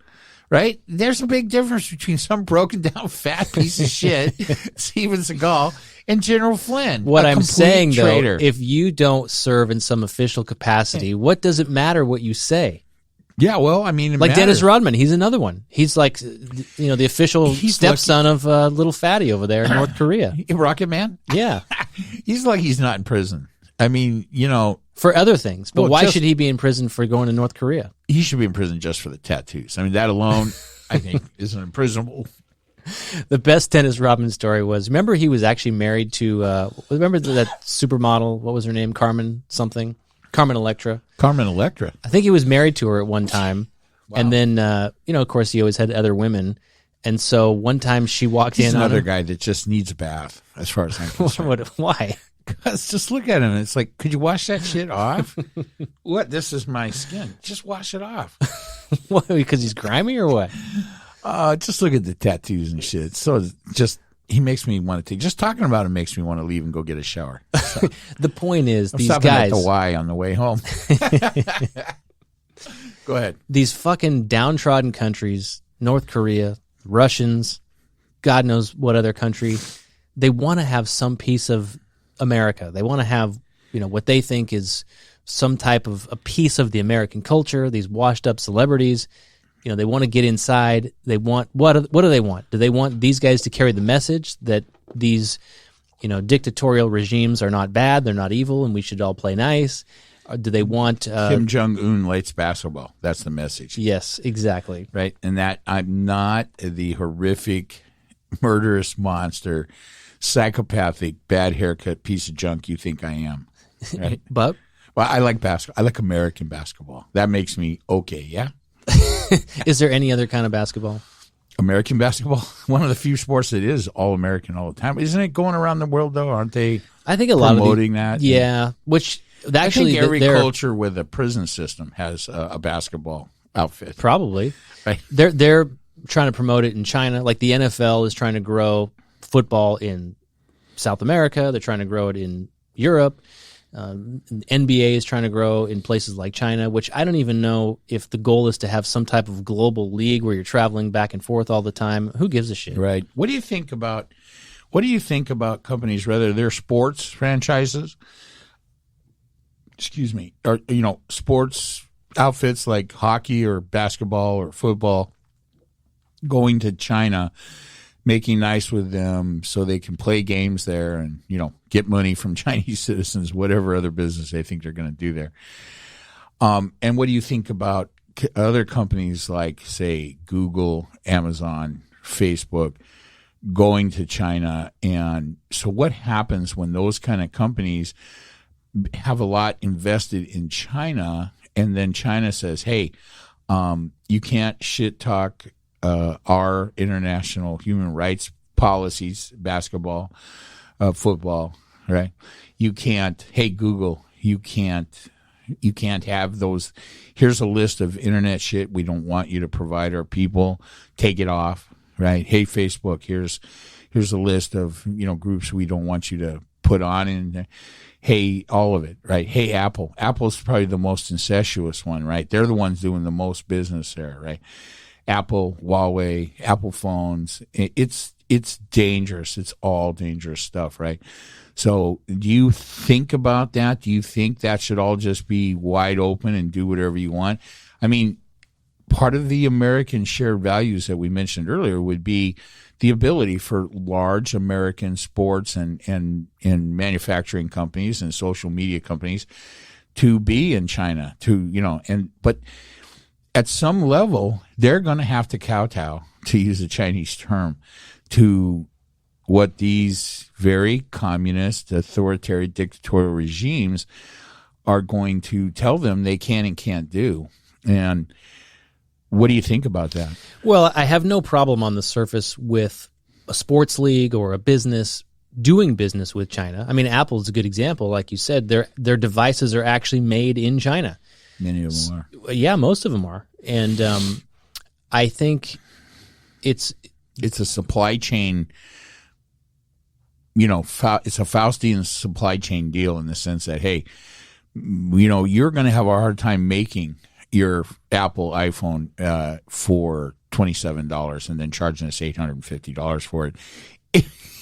Right? There's a big difference between some broken down fat piece of shit, Steven Seagal, and General Flynn. What I'm saying, traitor. though, if you don't serve in some official capacity, what does it matter what you say? Yeah, well, I mean, like Dennis Rodman, he's another one. He's like, the official stepson of little fatty over there in North Korea. Rocket Man? Yeah. He's like he's not in prison. I mean, for other things. But why should he be in prison for going to North Korea? He should be in prison just for the tattoos. I mean, that alone, I think, is imprisonable. The best Dennis Rodman story was, remember he was actually married to, remember that supermodel, what was her name? Carmen something? Carmen Electra. Carmen Electra. I think he was married to her at one time. Wow. And then, of course, he always had other women. And so one time she walked He's in on another him. guy that just needs a bath, as far as I'm concerned. Why? Because just look at him. It's like, could you wash that shit off? What? This is my skin. Just wash it off. What? Because he's grimy or what? Just look at the tattoos and shit. So he makes me want to take. Just talking about him makes me want to leave and go get a shower. So, the point is, I'm these stopping guys. at the Y on the way home. Go ahead. These fucking downtrodden countries, North Korea, Russians, God knows what other country, they want to have some piece of America. They want to have, what they think is some type of a piece of the American culture. These washed up celebrities, they want to get inside. They want what do they want? Do they want these guys to carry the message that these, dictatorial regimes are not bad, they're not evil, and we should all play nice? Or do they want Kim Jong-un likes basketball? That's the message. Yes, exactly. Right, and that I'm not the horrific, murderous monster, psychopathic, bad haircut piece of junk you think I am. Right? But I like basketball. I like American basketball. That makes me okay, yeah? Is there any other kind of basketball? American basketball? One of the few sports that is all American all the time. Isn't it going around the world, though? Aren't they I think a lot promoting that? Yeah, which actually... I think every culture with a prison system has a basketball outfit. Probably. Right. They're trying to promote it in China. Like the NFL is trying to grow football in South America. They're trying to grow it in Europe. NBA is trying to grow in places like China, which I don't even know if the goal is to have some type of global league where you're traveling back and forth all the time. Who gives a shit? Right. What do you think about companies, whether they're sports franchises, or sports outfits like hockey or basketball or football, going to China, making nice with them so they can play games there and, get money from Chinese citizens, whatever other business they think they're going to do there. And what do you think about other companies like, say, Google, Amazon, Facebook, going to China? And so what happens when those kind of companies have a lot invested in China, and then China says, hey, you can't shit talk our international human rights policies, basketball, football, right? You can't, hey, Google, you can't have those. Here's a list of internet shit we don't want you to provide our people. Take it off, right? Hey, Facebook, here's a list of, groups we don't want you to put on in there. Hey, all of it, right? Hey, Apple. Apple's probably the most incestuous one, right? They're the ones doing the most business there, right? Apple, Huawei, Apple phones. It's dangerous. It's all dangerous stuff, right? So do you think about that? Do you think that should all just be wide open and do whatever you want? I mean, part of the American shared values that we mentioned earlier would be the ability for large American sports and manufacturing companies and social media companies to be in China, but at some level, they're going to have to kowtow, to use a Chinese term, to what these very communist, authoritarian, dictatorial regimes are going to tell them they can and can't do. And what do you think about that? Well, I have no problem on the surface with a sports league or a business doing business with China. I mean, Apple's a good example. Like you said, their devices are actually made in China. Many of them are. Yeah, most of them are. And I think it's a supply chain it's a Faustian supply chain deal in the sense that, hey, you're going to have a hard time making your Apple iPhone for $27 and then charging us $850 for it.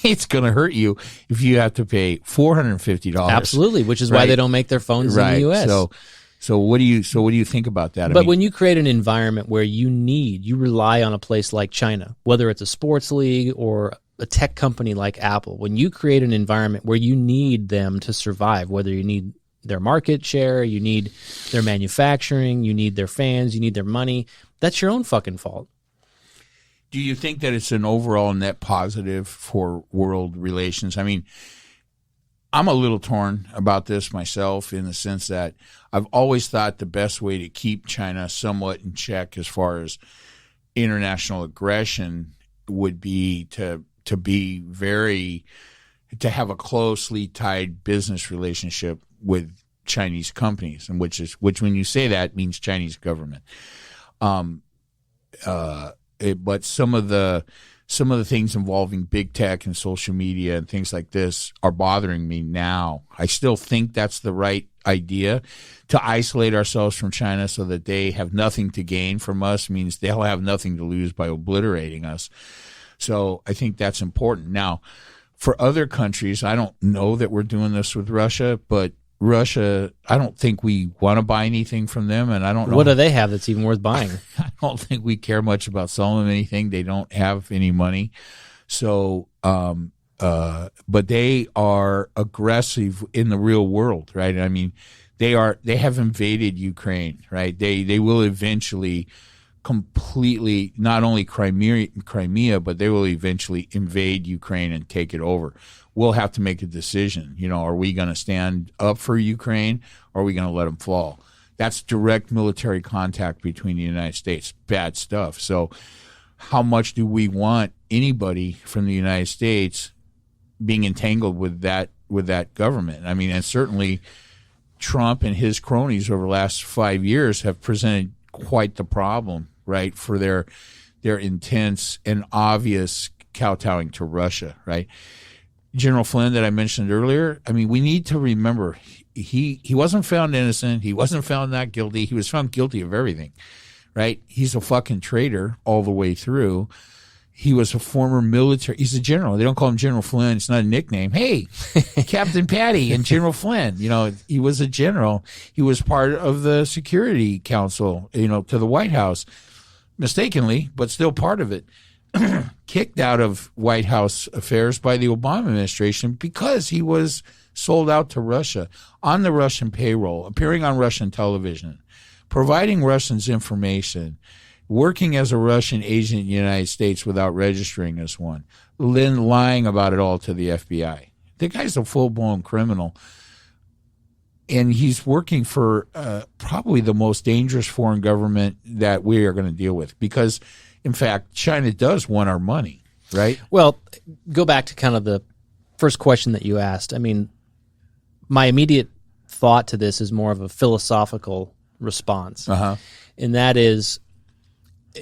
It's going to hurt you if you have to pay $450. Absolutely, which is why they don't make their phones in the U.S. So what do you think about that? But when you create an environment where you rely on a place like China, whether it's a sports league or a tech company like Apple, when you create an environment where you need them to survive, whether you need their market share, you need their manufacturing, you need their fans, you need their money, that's your own fucking fault. Do you think that it's an overall net positive for world relations? I mean, I'm a little torn about this myself in the sense that I've always thought the best way to keep China somewhat in check as far as international aggression would be to have a closely tied business relationship with Chinese companies, and which when you say that means Chinese government. But some of the things involving big tech and social media and things like this are bothering me now. I still think that's the right idea. To isolate ourselves from China so that they have nothing to gain from us means they'll have nothing to lose by obliterating us. So I think that's important. Now, for other countries, I don't know that we're doing this with Russia, but Russia, I don't think we want to buy anything from them, and I don't know. What do they have that's even worth buying? I don't think we care much about selling them anything. They don't have any money. So, but they are aggressive in the real world, right? I mean, they have invaded Ukraine, right? They will eventually completely, not only Crimea, but they will eventually invade Ukraine and take it over. We'll have to make a decision. Are we going to stand up for Ukraine or are we going to let them fall? That's direct military contact between the United States. Bad stuff. So how much do we want anybody from the United States being entangled with that government? I mean, and certainly Trump and his cronies over the last 5 years have presented quite the problem, right, for their intense and obvious kowtowing to Russia, right? General Flynn that I mentioned earlier, I mean, we need to remember he wasn't found innocent. He wasn't found not guilty. He was found guilty of everything, right? He's a fucking traitor all the way through. He was a former military. He's a general. They don't call him General Flynn. It's not a nickname. Hey, Captain Patty and General Flynn. He was a general. He was part of the Security Council, to the White House, mistakenly, but still part of it. Kicked out of White House affairs by the Obama administration because he was sold out to Russia on the Russian payroll, appearing on Russian television, providing Russians information, working as a Russian agent in the United States without registering as one, then lying about it all to the FBI. The guy's a full-blown criminal, and he's working for probably the most dangerous foreign government that we are going to deal with because, in fact, China does want our money, right? Well, go back to kind of the first question that you asked. I mean, my immediate thought to this is more of a philosophical response, and that is,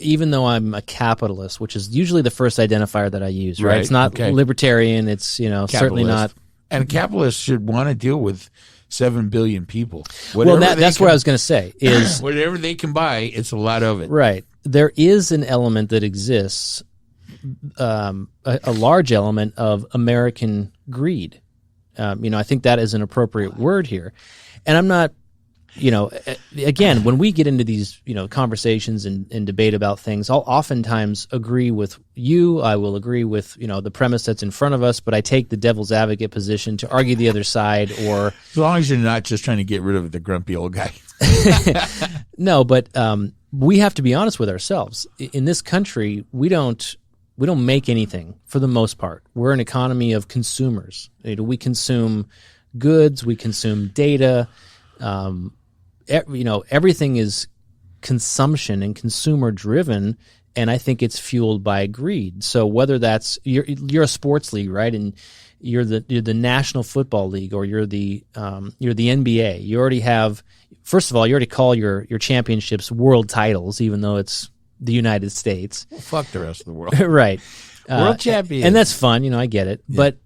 even though I'm a capitalist, which is usually the first identifier that I use, right? It's not libertarian. It's certainly not. And a capitalist should want to deal with 7 billion people. That's what I was going to say is whatever they can buy, it's a lot of it. Right. There is an element that exists, a large element of American greed. I think that is an appropriate word here. And I'm not, again, when we get into these, conversations and debate about things, I'll oftentimes agree with you. I will agree with, the premise that's in front of us, but I take the devil's advocate position to argue the other side or. As long as you're not just trying to get rid of the grumpy old guy. No, but we have to be honest with ourselves. In this country, we don't make anything for the most part. We're an economy of consumers. We consume goods, we consume data. Everything is consumption and consumer driven, and I think it's fueled by greed. So whether that's you're a sports league, right, and you're the National Football League, or you're the NBA. You already have, first of all, you already call your championships world titles, even though it's the United States. Well, fuck the rest of the world, right? World champion, and that's fun. I get it, yeah. But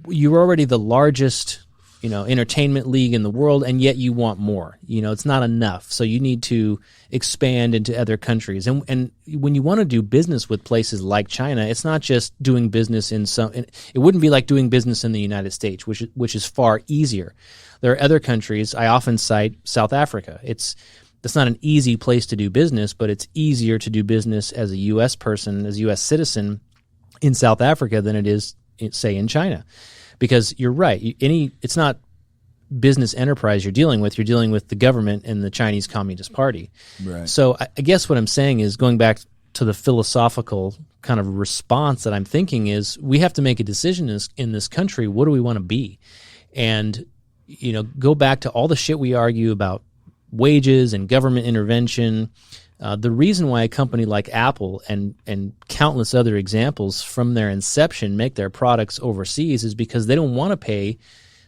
you're already the largest, entertainment league in the world, and yet you want more. It's not enough. So you need to expand into other countries. And when you want to do business with places like China, it's not just doing business it wouldn't be like doing business in the United States, which is far easier. There are other countries. I often cite South Africa. It's not an easy place to do business, but it's easier to do business as a U.S. person, as a U.S. citizen in South Africa than it is, say, in China. Because you're right. It's not business enterprise you're dealing with the government and the Chinese Communist Party. Right. So I guess what I'm saying is, going back to the philosophical kind of response that I'm thinking, is we have to make a decision in this country. What do we want to be? And, go back to all the shit we argue about wages and government intervention. The reason why a company like Apple and countless other examples from their inception make their products overseas is because they don't want to pay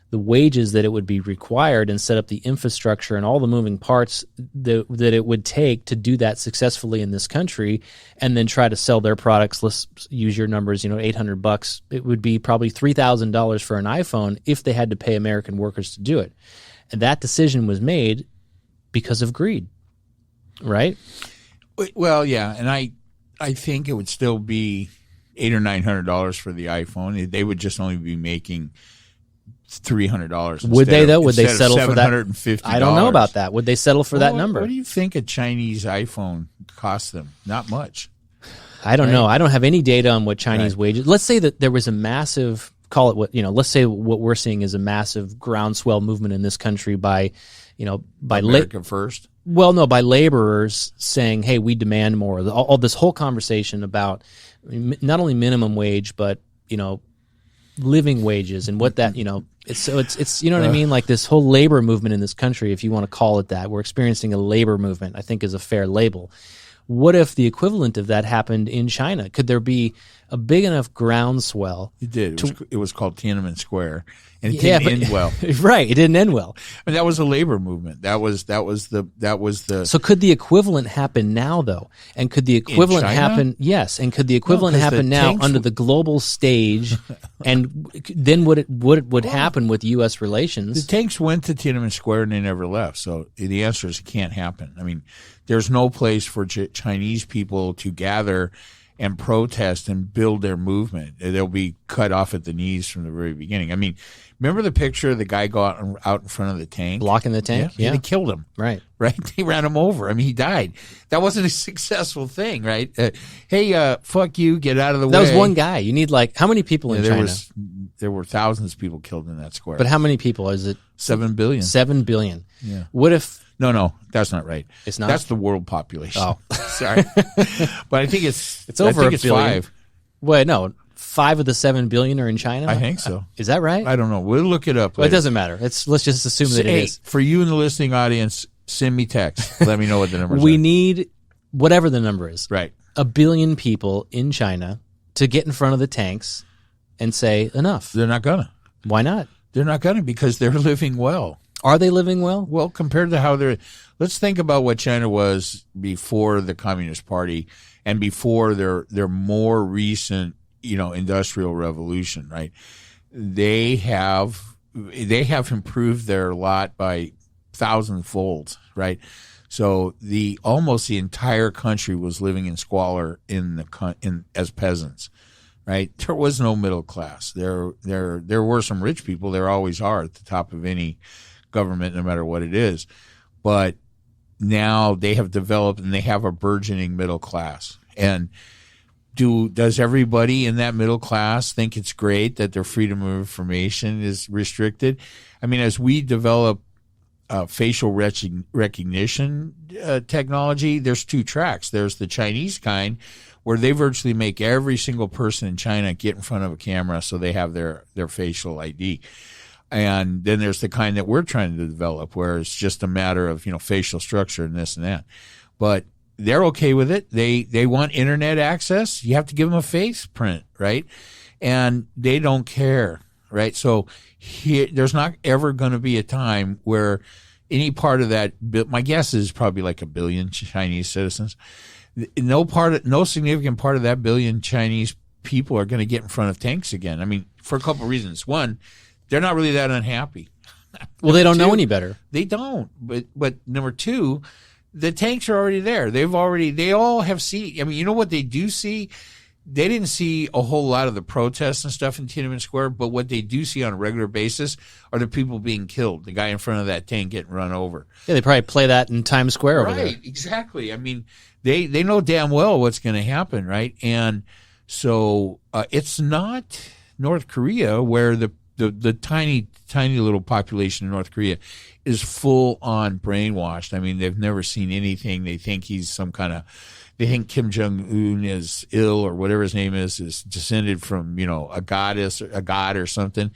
the wages that it would be required and set up the infrastructure and all the moving parts that it would take to do that successfully in this country, and then try to sell their products. Let's use your numbers, $800. It would be probably $3,000 for an iPhone if they had to pay American workers to do it. And that decision was made because of greed. Right? Well, yeah, and I think it would still be $800 or $900 for the iPhone. They would just only be making $300. Would they though? Would they settle for that? $750. I don't know about that. Would they settle for that number? What do you think a Chinese iPhone costs them? Not much. I don't know. I don't have any data on what Chinese wages. Let's say that there was a massive, call it what, let's say what we're seeing is a massive groundswell movement in this country by America First. Well, no, by laborers saying, "Hey, we demand more." All this whole conversation about not only minimum wage, but living wages and what that it's you know what I mean. Like this whole labor movement in this country, if you want to call it that, we're experiencing a labor movement. I think is a fair label. What if the equivalent of that happened in China? Could there be a big enough groundswell? It did. It was called Tiananmen Square, and it didn't end well. Right, it didn't end well. And that was a labor movement. That was the. So could the equivalent happen now, though? And could the equivalent happen? Yes, and could the equivalent happen now under the global stage? And then what would happen with U.S. relations? The tanks went to Tiananmen Square and they never left. So the answer is it can't happen. I mean, there's no place for Chinese people to gather and protest and build their movement. They'll be cut off at the knees from the very beginning. I mean, remember the picture of the guy out in front of the tank? Blocking the tank? Yeah. They killed him. Right. They ran him over. I mean, he died. That wasn't a successful thing, right? Hey, fuck you, get out of the way. That was one guy. You need how many people in China? There were thousands of people killed in that square. But how many people? Is it 7 billion? 7 billion. Yeah. What if... No, that's not right. It's not? That's the world population. Oh. Sorry. But I think it's over a billion. 5. Wait, no. 5 of the 7 billion are in China? I think so. Is that right? I don't know. We'll look it up later. Well, it doesn't matter. Let's just assume that it is. For you in the listening audience, send me text. Let me know what the numbers are. We need whatever the number is. Right. 1 billion people in China to get in front of the tanks and say, enough. They're not going to. Why not? They're not going to because they're living well. Are they living well? Well, compared to how they're... Let's think about what China was before the Communist Party and before their more recent, industrial revolution, right? They have improved their lot by thousandfold, right? So almost the entire country was living in squalor as peasants, right? There was no middle class. There were some rich people. There always are at the top of any government, no matter what it is. But now they have developed and they have a burgeoning middle class. And does everybody in that middle class think it's great that their freedom of information is restricted? I mean, as we develop facial recognition technology, there's 2 tracks. There's the Chinese kind, where they virtually make every single person in China get in front of a camera so they have their facial ID. And then there's the kind that we're trying to develop, where it's just a matter of, facial structure and this and that. But they're okay with it. They want internet access. You have to give them a face print, right? And they don't care, right? So there's not ever going to be a time where any part of that, my guess is probably like 1 billion Chinese citizens. No significant part of that 1 billion Chinese people are going to get in front of tanks again. I mean, for a couple of reasons. One, they're not really that unhappy. Well, they don't know any better. They don't. But number two, the tanks are already there. They all have seen. I mean, you know what they do see? They didn't see a whole lot of the protests and stuff in Tiananmen Square, but what they do see on a regular basis are the people being killed. The guy in front of that tank getting run over. Yeah, they probably play that in Times Square over there. Right, exactly. I mean, they know damn well what's going to happen, right? And so it's not North Korea where the tiny little population in North Korea is full on brainwashed. I mean, they've never seen anything. They think he's they think Kim Jong-un is ill or whatever his name is descended from, a goddess or a god or something.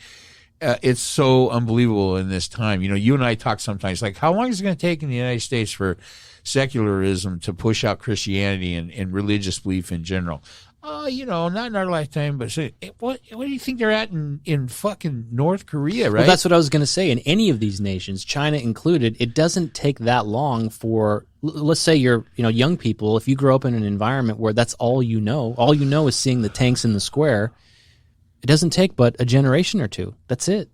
It's so unbelievable in this time. You and I talk sometimes like, how long is it going to take in the United States for secularism to push out Christianity and religious belief in general? Not in our lifetime, but what do you think they're at in fucking North Korea, right? Well, that's what I was going to say. In any of these nations, China included, it doesn't take that long for, let's say you're, young people, if you grow up in an environment where that's all you know is seeing the tanks in the square, it doesn't take but a generation or two. That's it.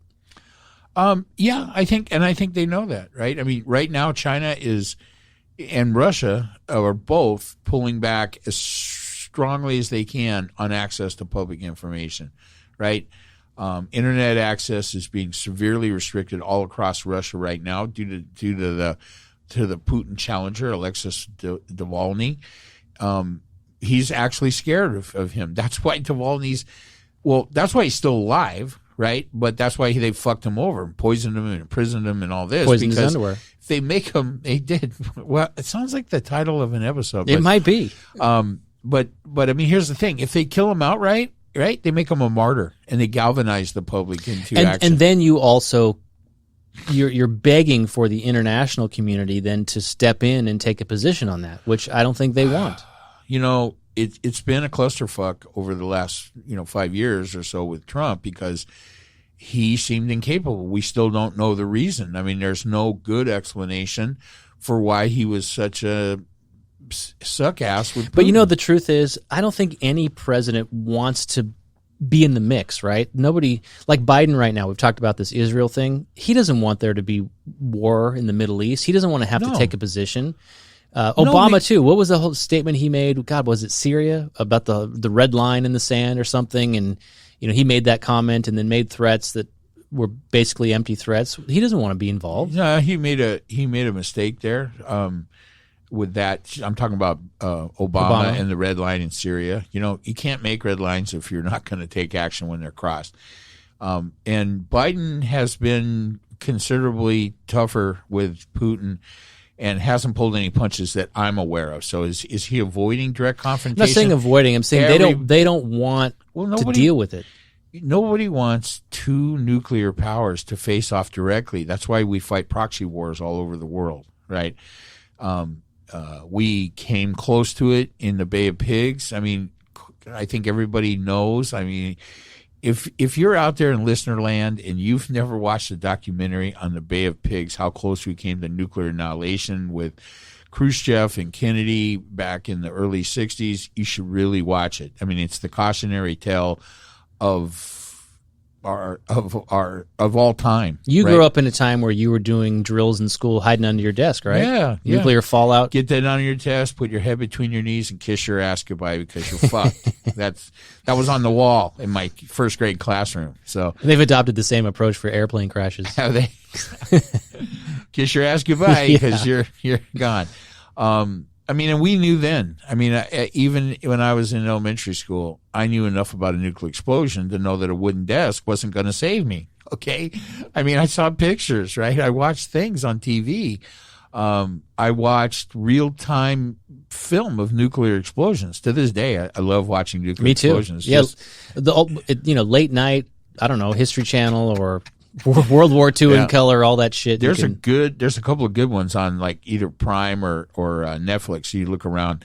Yeah, I think they know that, right? I mean, right now China and Russia are both pulling back as strongly as they can on access to public information, right? Internet access is being severely restricted all across Russia right now due to the Putin challenger, Alexis Navalny. He's actually scared of him. That's why that's why he's still alive, right? But that's why they fucked him over and poisoned him and imprisoned him and all this. Poisoned his underwear. If they make him, they did. Well, it sounds like the title of an episode. It might be. But I mean, here's the thing: if they kill him outright, right, they make him a martyr and they galvanize the public into action. And then you also you're begging for the international community then to step in and take a position on that, which I don't think they want. It's been a clusterfuck over the last 5 years or so with Trump because he seemed incapable. We still don't know the reason. I mean, there's no good explanation for why he was such a suck ass with Putin. But the truth is, I don't think any president wants to be in the mix, right? Nobody, like Biden right now, we've talked about this Israel thing. He doesn't want there to be war in the Middle East. He doesn't want to have to take a position. Obama too. What was the whole statement he made? God, was it Syria about the red line in the sand or something? And he made that comment and then made threats that were basically empty threats. He doesn't want to be involved. No, he made a mistake there. With that, I'm talking about Obama and the red line in Syria. You can't make red lines if you're not going to take action when they're crossed. And Biden has been considerably tougher with Putin and hasn't pulled any punches that I'm aware of. So is he avoiding direct confrontation? I'm not saying avoiding. I'm saying they don't want to deal with it. Nobody wants two nuclear powers to face off directly. That's why we fight proxy wars all over the world, right? We came close to it in the Bay of Pigs. I mean, I think everybody knows. I mean, if you're out there in listener land and you've never watched a documentary on the Bay of Pigs, how close we came to nuclear annihilation with Khrushchev and Kennedy back in the early 60s, you should really watch it. I mean, it's the cautionary tale of all time. You grew up in a time where you were doing drills in school, hiding under your desk, right? Yeah. Nuclear fallout. Get that on your desk, put your head between your knees, and kiss your ass goodbye because you're fucked. That was on the wall in my first grade classroom. So they've adopted the same approach for airplane crashes. Have they? Kiss your ass goodbye because you're gone. I mean, and we knew then. I mean, even when I was in elementary school, I knew enough about a nuclear explosion to know that a wooden desk wasn't going to save me. Okay? I mean, I saw pictures, right? I watched things on TV. I watched real-time film of nuclear explosions. To this day, I love watching nuclear explosions. Me too. Yeah, late night, I don't know, History Channel or World War II in color, all that shit. There's a couple of good ones on like either Prime or Netflix. You look around,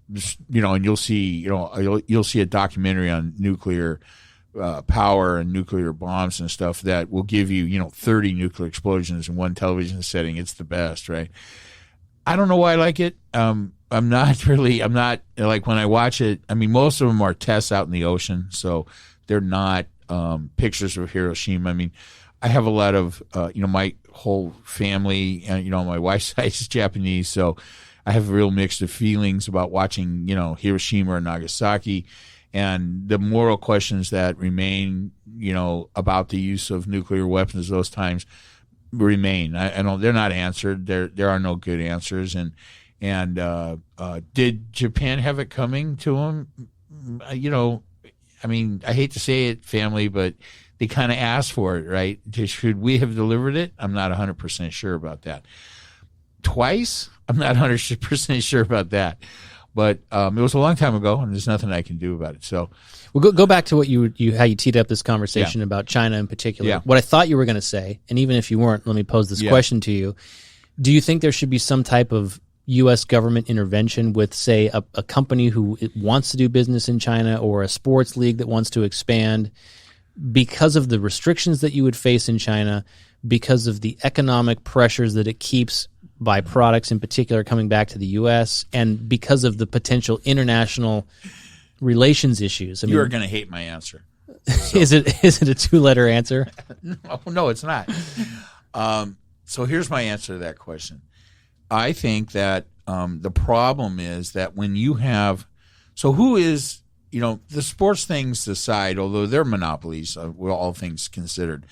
and you'll see a documentary on nuclear power and nuclear bombs and stuff that will give you 30 nuclear explosions in one television setting. It's the best, right? I don't know why I like it. I'm not like when I watch it. I mean, most of them are tests out in the ocean, so they're not pictures of Hiroshima. I mean, I have a lot of my whole family, my wife's side is Japanese, so I have real mixed of feelings about watching Hiroshima or Nagasaki, and the moral questions that remain about the use of nuclear weapons those times remain. I don't. They're not answered. There are no good answers. And did Japan have it coming to them? I mean, I hate to say it, family, but they kind of asked for it, right? Should we have delivered it? I'm not 100% sure about that. Twice? I'm not 100% sure about that. But it was a long time ago, and there's nothing I can do about it. So, well, go back to what how you teed up this conversation about China in particular. Yeah. What I thought you were going to say, and even if you weren't, let me pose this question to you. Do you think there should be some type of U.S. government intervention with, say, a company who wants to do business in China, or a sports league that wants to expand, because of the restrictions that you would face in China, because of the economic pressures that it keeps by products in particular coming back to the U.S., and because of the potential international relations issues? I mean, you are going to hate my answer. So. Is it a 2-letter answer? No, it's not. So here's my answer to that question. I think that the problem is that when you have – so who is – the sports things aside, although they're monopolies, all things considered,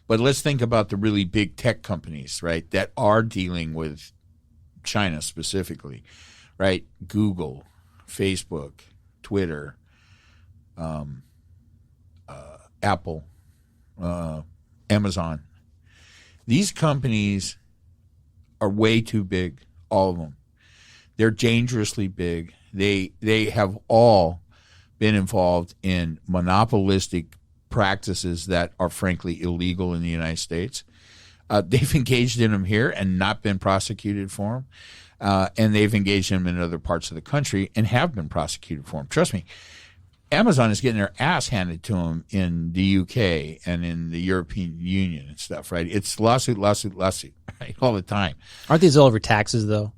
but let's think about the really big tech companies, right, that are dealing with China specifically, right? Google, Facebook, Twitter, Apple, Amazon. These companies are way too big, all of them. They're dangerously big. They have all been involved in monopolistic practices that are frankly illegal in the United States. They've engaged in them here and not been prosecuted for them. And they've engaged in them in other parts of the country and have been prosecuted for them. Trust me, Amazon is getting their ass handed to them in the UK and in the European Union and stuff, right? It's lawsuit, right, all the time. Aren't these all over taxes, though?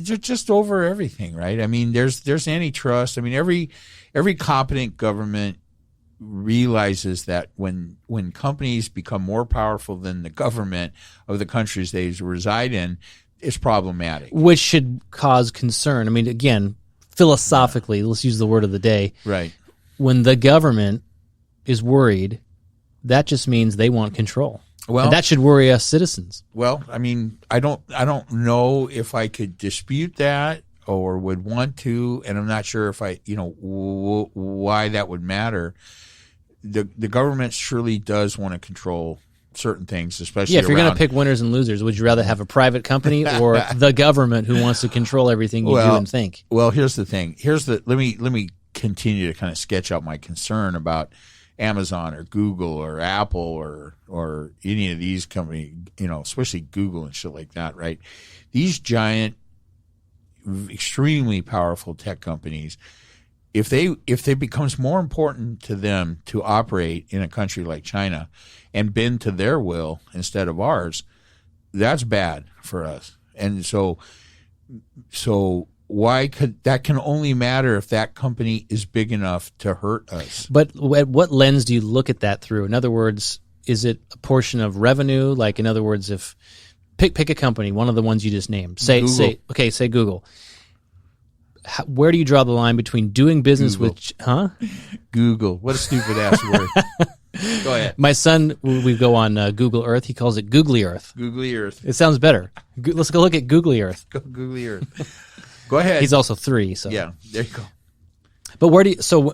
Just over everything, right? I mean, there's antitrust. I mean, every competent government realizes that when companies become more powerful than the government of the countries they reside in, it's problematic. Which should cause concern. I mean, again, philosophically, let's use the word of the day. Right. When the government is worried, that just means they want control. Well, and that should worry us citizens. Well, I mean, I don't know if I could dispute that or would want to, and I'm not sure if I, why that would matter. The government surely does want to control certain things, especially if you're going to pick winners and losers, would you rather have a private company or the government who wants to control everything you do and think? Well, here's the thing. Let me continue to kind of sketch out my concern about Amazon or Google or Apple or any of these companies, especially Google and shit like that, right? These giant, extremely powerful tech companies, if it becomes more important to them to operate in a country like China and bend to their will instead of ours, that's bad for us. And so why can only matter if that company is big enough to hurt us. But at what lens do you look at that through? In other words, is it a portion of revenue? Like, in other words, if pick a company, one of the ones you just named. Say Google. Where do you draw the line between doing business with Google? What a stupid ass word. Go ahead. My son, we go on Google Earth. He calls it Googly Earth. Googly Earth. It sounds better. Let's go look at Googly Earth. Go Googly Earth. Go ahead. He's also 3, so yeah, there you go. But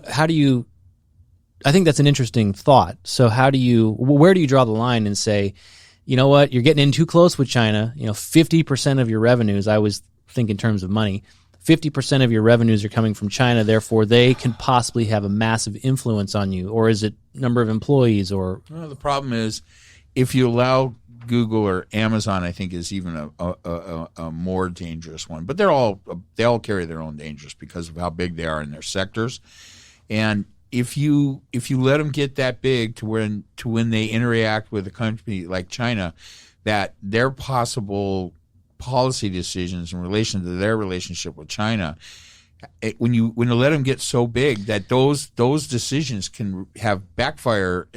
how do you? I think that's an interesting thought. So where do you draw the line and say, you know what, you're getting in too close with China? 50% of your revenues, I always think in terms of money, 50% of your revenues are coming from China, therefore they can possibly have a massive influence on you. Or is it number of employees? Or the problem is, if you allow Google or Amazon, I think, is even a more dangerous one. But they all carry their own dangers because of how big they are in their sectors. And if you let them get that big to when they interact with a country like China, that their possible policy decisions in relation to their relationship with China, when you let them get so big that those decisions can have backfire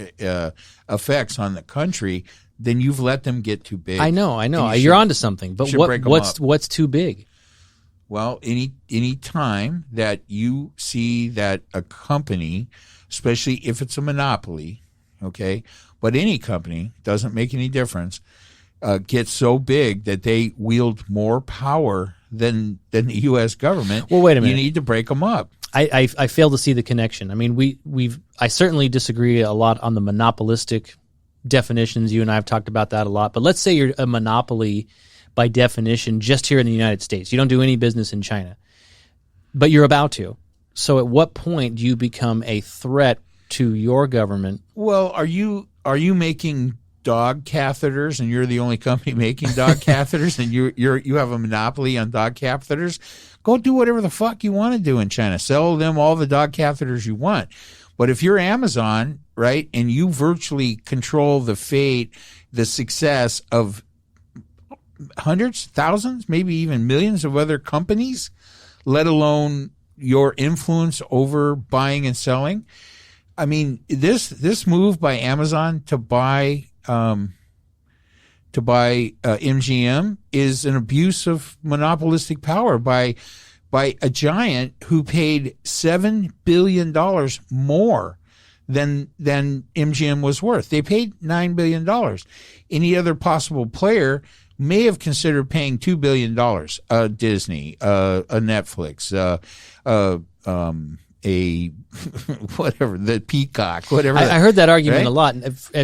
effects on the country, then you've let them get too big. I know. You're onto something. But what's too big? Well, any time that you see that a company, especially if it's a monopoly, okay, but any company, doesn't make any difference, gets so big that they wield more power than the U.S. government. Well, wait a minute. You need to break them up. I fail to see the connection. I mean, I certainly disagree a lot on the monopolistic definitions. You and I have talked about that a lot. But let's say you're a monopoly by definition just here in the United States. You don't do any business in China, but you're about to. So at what point do you become a threat to your government? Well, are you making dog catheters and you're the only company making dog catheters and you have a monopoly on dog catheters? Go do whatever the fuck you want to do in China. Sell them all the dog catheters you want. But if you're Amazon, right, and you virtually control the fate, the success of hundreds, thousands, maybe even millions of other companies, let alone your influence over buying and selling. I mean, this move by Amazon to buy MGM is an abuse of monopolistic power by a giant who paid $7 billion more than MGM was worth. They paid $9 billion. Any other possible player may have considered paying $2 billion. Disney, a Netflix, a whatever, the Peacock, whatever. I heard that argument, right? A lot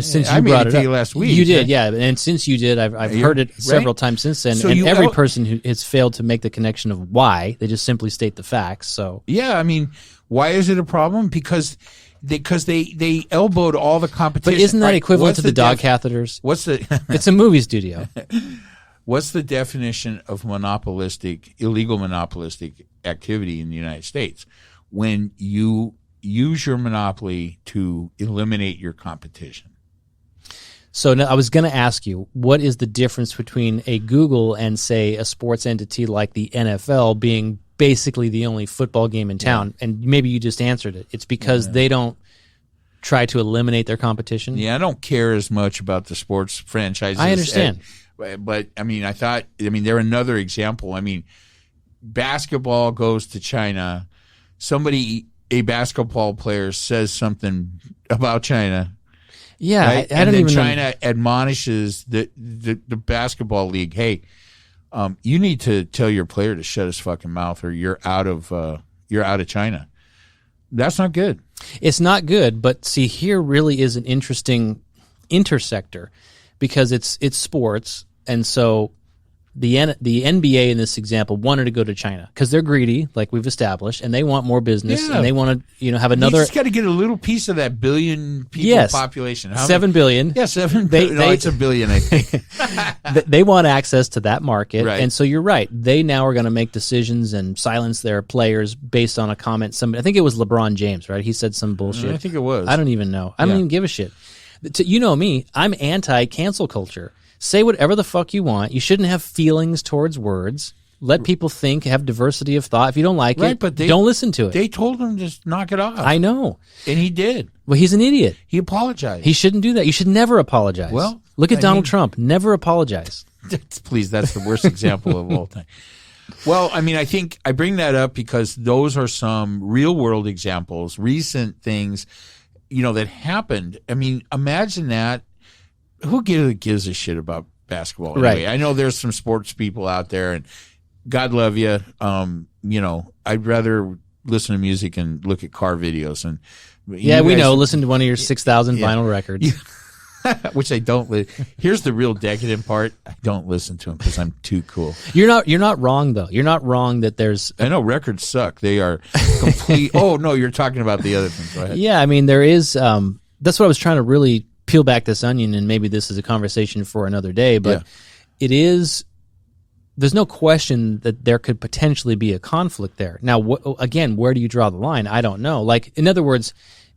since you brought it up. I made it to you last week. You did, yeah. And since you did, I've heard it several times since then. So and every person who has failed to make the connection of why, they just simply state the facts. So yeah, I mean, why is it a problem? Because they elbowed all the competition. But isn't that equivalent to the dog catheters? What's the? It's a movie studio. What's the definition of illegal monopolistic activity in the United States? When you use your monopoly to eliminate your competition. So now I was going to ask you, what is the difference between a Google and, say, a sports entity like the NFL being basically the only football game in town? Yeah. And maybe you just answered it. It's because they don't try to eliminate their competition? Yeah, I don't care as much about the sports franchises. I understand. But, I mean, they're another example. I mean, basketball goes to China. A basketball player says something about China. Yeah, right? I don't even know. China admonishes the basketball league, hey, you need to tell your player to shut his fucking mouth or you're out of China. That's not good. It's not good, but see, here really is an interesting intersector because it's sports, and so the NBA in this example wanted to go to China because they're greedy, like we've established, and they want more business, and they want to, have another. You just got to get a little piece of that billion people population. 7 billion. Yeah, 7 billion. It's a billion, I think. They want access to that market, right. And so you're right. They now are going to make decisions and silence their players based on a comment. I think it was LeBron James, right? He said some bullshit. I think it was. I don't even know. I don't even give a shit. You know me. I'm anti-cancel culture. Say whatever the fuck you want. You shouldn't have feelings towards words. Let people think, have diversity of thought. If you don't like it, but don't listen to it. They told him to knock it off. I know. And he did. Well, he's an idiot. He apologized. He shouldn't do that. You should never apologize. Well, look at Donald Trump. Never apologize. Please, that's the worst example of all time. Well, I mean, I think I bring that up because those are some real-world examples, recent things, that happened. I mean, imagine that. Who gives a shit about basketball anyway? Right. I know there's some sports people out there, and God love you. I'd rather listen to music and look at car videos. And we know. Listen to one of your 6,000 vinyl records, which I don't. Here's the real decadent part: I don't listen to them because I'm too cool. You're not wrong though. You're not wrong that there's. I know records suck. They are complete. Oh no, you're talking about the other thing. Go ahead. Yeah, I mean there is. That's what I was trying to really peel back this onion, and maybe this is a conversation for another day, but it is, there's no question that there could potentially be a conflict there. Now, again, where do you draw the line? I don't know. Like, in other words,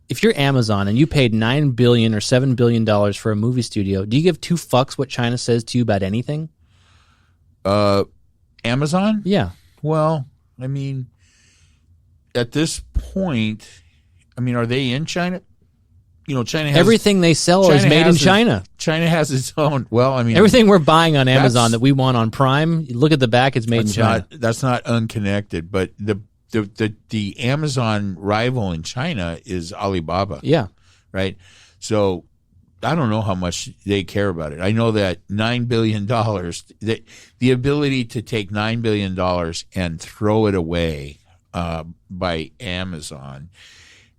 if you're Amazon and you paid $9 billion or $7 billion for a movie studio, do you give two fucks what China says to you about anything? Amazon? Yeah. Well, I mean, at this point, I mean, are they in China? You know, China has everything they sell is made in China. China has its own. Well, I mean, everything we're buying on Amazon that we want on Prime, you look at the back, it's made in China. That's not unconnected, but the Amazon rival in China is Alibaba. Yeah. Right. So I don't know how much they care about it. I know that $9 billion, that the ability to take $9 billion and throw it away by Amazon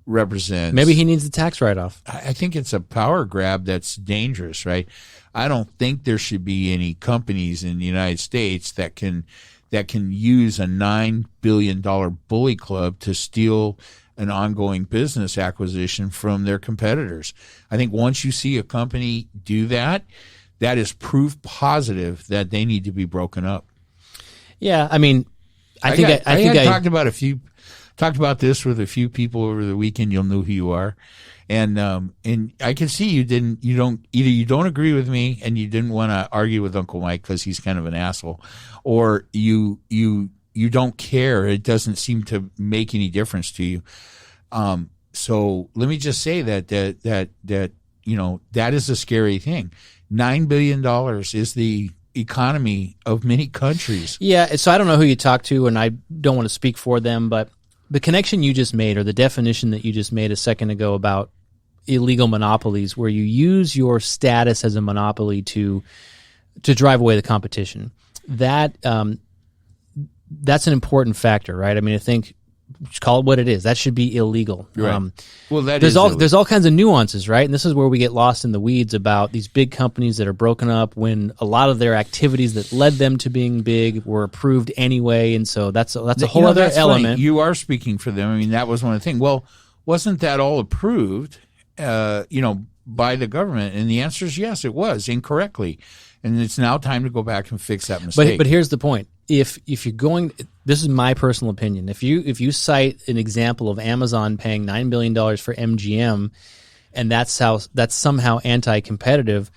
represents. Maybe he needs the tax write-off. I think it's a power grab that's dangerous, right? I don't think there should be any companies in the United States that can use a $9 billion bully club to steal an ongoing business acquisition from their competitors. I think once you see a company do that, that is proof positive that they need to be broken up. Yeah, I mean, I talked about this with a few people over the weekend. You'll know who you are, and I can see you don't agree with me, and you didn't want to argue with Uncle Mike because he's kind of an asshole, or you don't care. It doesn't seem to make any difference to you. So let me just say that you know, that is a scary thing. $9 billion is the economy of many countries. Yeah, so I don't know who you talk to, and I don't want to speak for them, but the connection you just made, or the definition that you just made a second ago about illegal monopolies, where you use your status as a monopoly to drive away the competition, that's an important factor, right? I mean, I think, just call it what it is. That should be illegal. Right. Well, there's all kinds of nuances, right? And this is where we get lost in the weeds about these big companies that are broken up when a lot of their activities that led them to being big were approved anyway, and so that's a whole other element. Funny. You are speaking for them. I mean, that was one of the things. Well, wasn't that all approved, by the government? And the answer is yes, it was, incorrectly. And it's now time to go back and fix that mistake. But here's the point. If you're going, this is my personal opinion. If you cite an example of Amazon paying $9 billion for MGM, and that's somehow anti-competitive,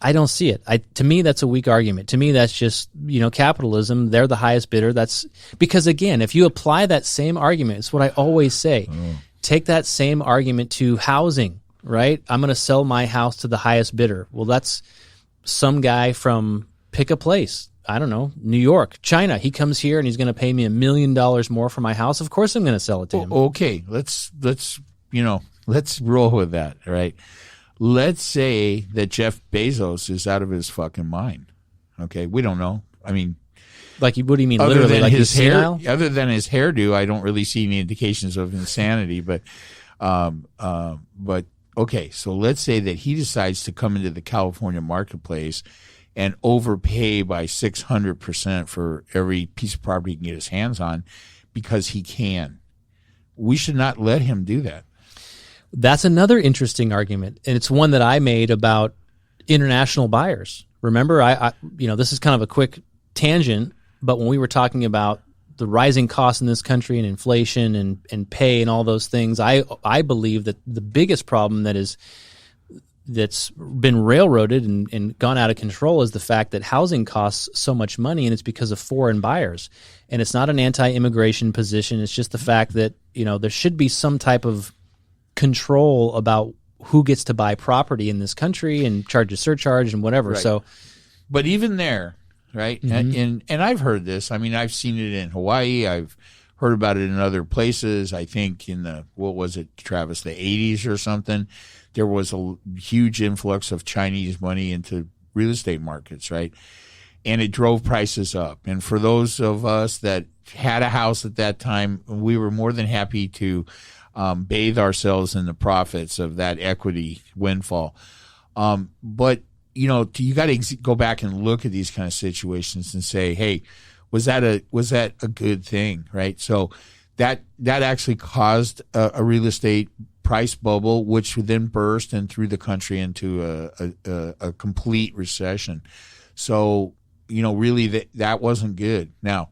I don't see it. To me, that's a weak argument. To me, that's just, capitalism. They're the highest bidder. That's because, again, if you apply that same argument, it's what I always say. Take that same argument to housing, right? I'm going to sell my house to the highest bidder. Well, that's some guy from pick a place. I don't know, New York, China. He comes here and he's going to pay me $1 million more for my house. Of course, I'm going to sell it to him. Okay, let's roll with that, right? Let's say that Jeff Bezos is out of his fucking mind. Okay, we don't know. I mean, like, what do you mean? Literally, like his hair? Other than his hairdo, I don't really see any indications of insanity. But okay, so let's say that he decides to come into the California marketplace and overpay by 600% for every piece of property he can get his hands on because he can. We should not let him do that. That's another interesting argument, and it's one that I made about international buyers. Remember, I this is kind of a quick tangent, but when we were talking about the rising costs in this country and inflation and pay and all those things, I believe that the biggest problem that's been railroaded and gone out of control is the fact that housing costs so much money, and it's because of foreign buyers. And it's not an anti-immigration position. It's just the fact that, there should be some type of control about who gets to buy property in this country and charge a surcharge and whatever. Right. So, but even there, right? Mm-hmm. And I've heard this. I mean, I've seen it in Hawaii. I've heard about it in other places. I think in the, what was it, Travis, the 80s or something, there was a huge influx of Chinese money into real estate markets, right? And it drove prices up. And for those of us that had a house at that time, we were more than happy to bathe ourselves in the profits of that equity windfall. But, you got to go back and look at these kind of situations and say, hey, was that a good thing, right? So that actually caused a real estate price bubble, which would then burst and threw the country into a complete recession. So, really that wasn't good. Now,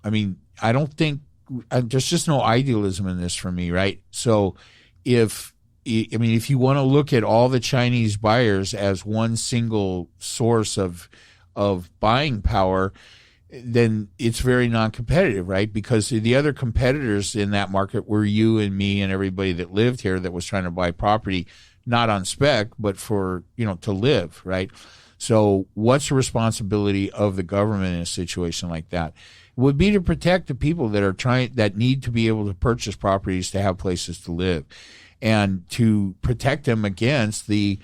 I mean, I don't think there's just no idealism in this for me, right? So if you want to look at all the Chinese buyers as one single source of of buying power, then it's very non-competitive, right? Because the other competitors in that market were you and me and everybody that lived here that was trying to buy property, not on spec, but for, to live, right? So what's the responsibility of the government in a situation like that? It would be to protect the people that need to be able to purchase properties to have places to live, and to protect them against the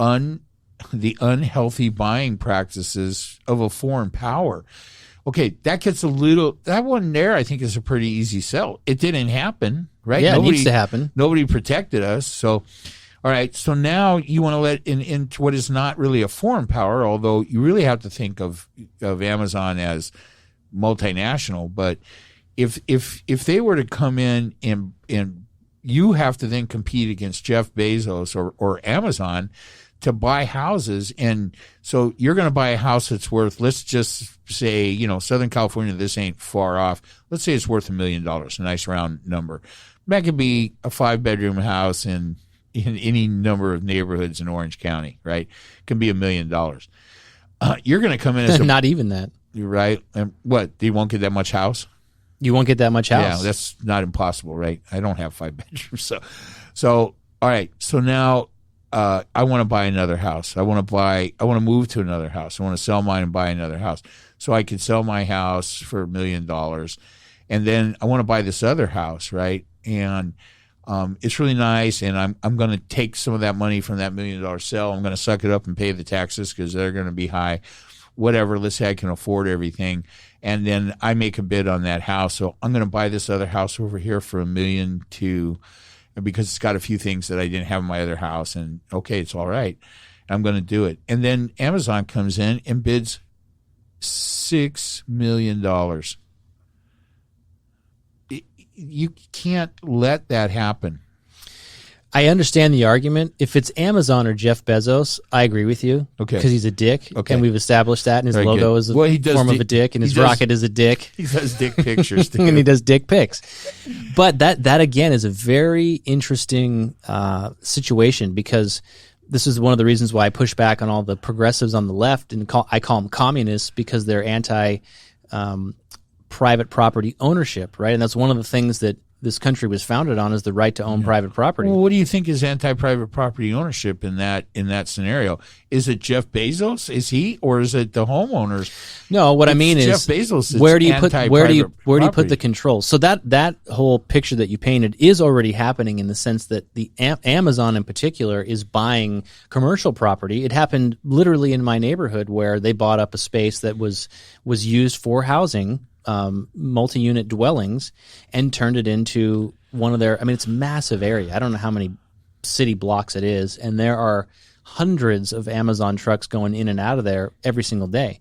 unhealthy buying practices of a foreign power. Okay, that one there I think is a pretty easy sell. It didn't happen, right? Yeah, it needs to happen. Nobody protected us. So, all right, so now you want to let into what is not really a foreign power, although you really have to think of Amazon as multinational. But if they were to come in and you have to then compete against Jeff Bezos or Amazon to buy houses. And so you're going to buy a house that's worth, let's just say, Southern California, this ain't far off. Let's say it's worth $1 million, a nice round number. That could be a 5-bedroom house in any number of neighborhoods in Orange County, right? It can be $1 million. You're going to come in as not even that. You're right. And what? You won't get that much house? You won't get that much house. Yeah, that's not impossible, right? I don't have 5 bedrooms. So all right. So now I want to buy another house. I want to move to another house. I want to sell mine and buy another house. So I could sell my house for $1 million. And then I want to buy this other house, right? And it's really nice, and I'm going to take some of that money from that $1 million sale. I'm going to suck it up and pay the taxes because they're going to be high. Whatever, let's say I can afford everything. And then I make a bid on that house. So I'm going to buy this other house over here for $1 million because it's got a few things that I didn't have in my other house. And okay, it's all right. I'm going to do it. And then Amazon comes in and bids $6 million. You can't let that happen. I understand the argument. If it's Amazon or Jeff Bezos, I agree with you. Okay. Because he's a dick. Okay. And we've established that. And his Very logo good. is a form of a dick. And his rocket is a dick. He does dick pictures, too. And he does dick pics. But that again, is a very interesting situation, because this is one of the reasons why I push back on all the progressives on the left. And I call them communists, because they're anti private property ownership, right? And that's one of the things that this country was founded on, is the right to own private property. Well, what do you think is anti-private property ownership in that scenario? Is it Jeff Bezos? Is he, or is it the homeowners? No, what I mean is Jeff Bezos. Where do you put the controls? So that whole picture that you painted is already happening, in the sense that the Amazon in particular is buying commercial property. It happened literally in my neighborhood, where they bought up a space that was used for housing, multi-unit dwellings, and turned it into one of their, it's a massive area. I don't know how many city blocks it is, and there are hundreds of Amazon trucks going in and out of there every single day.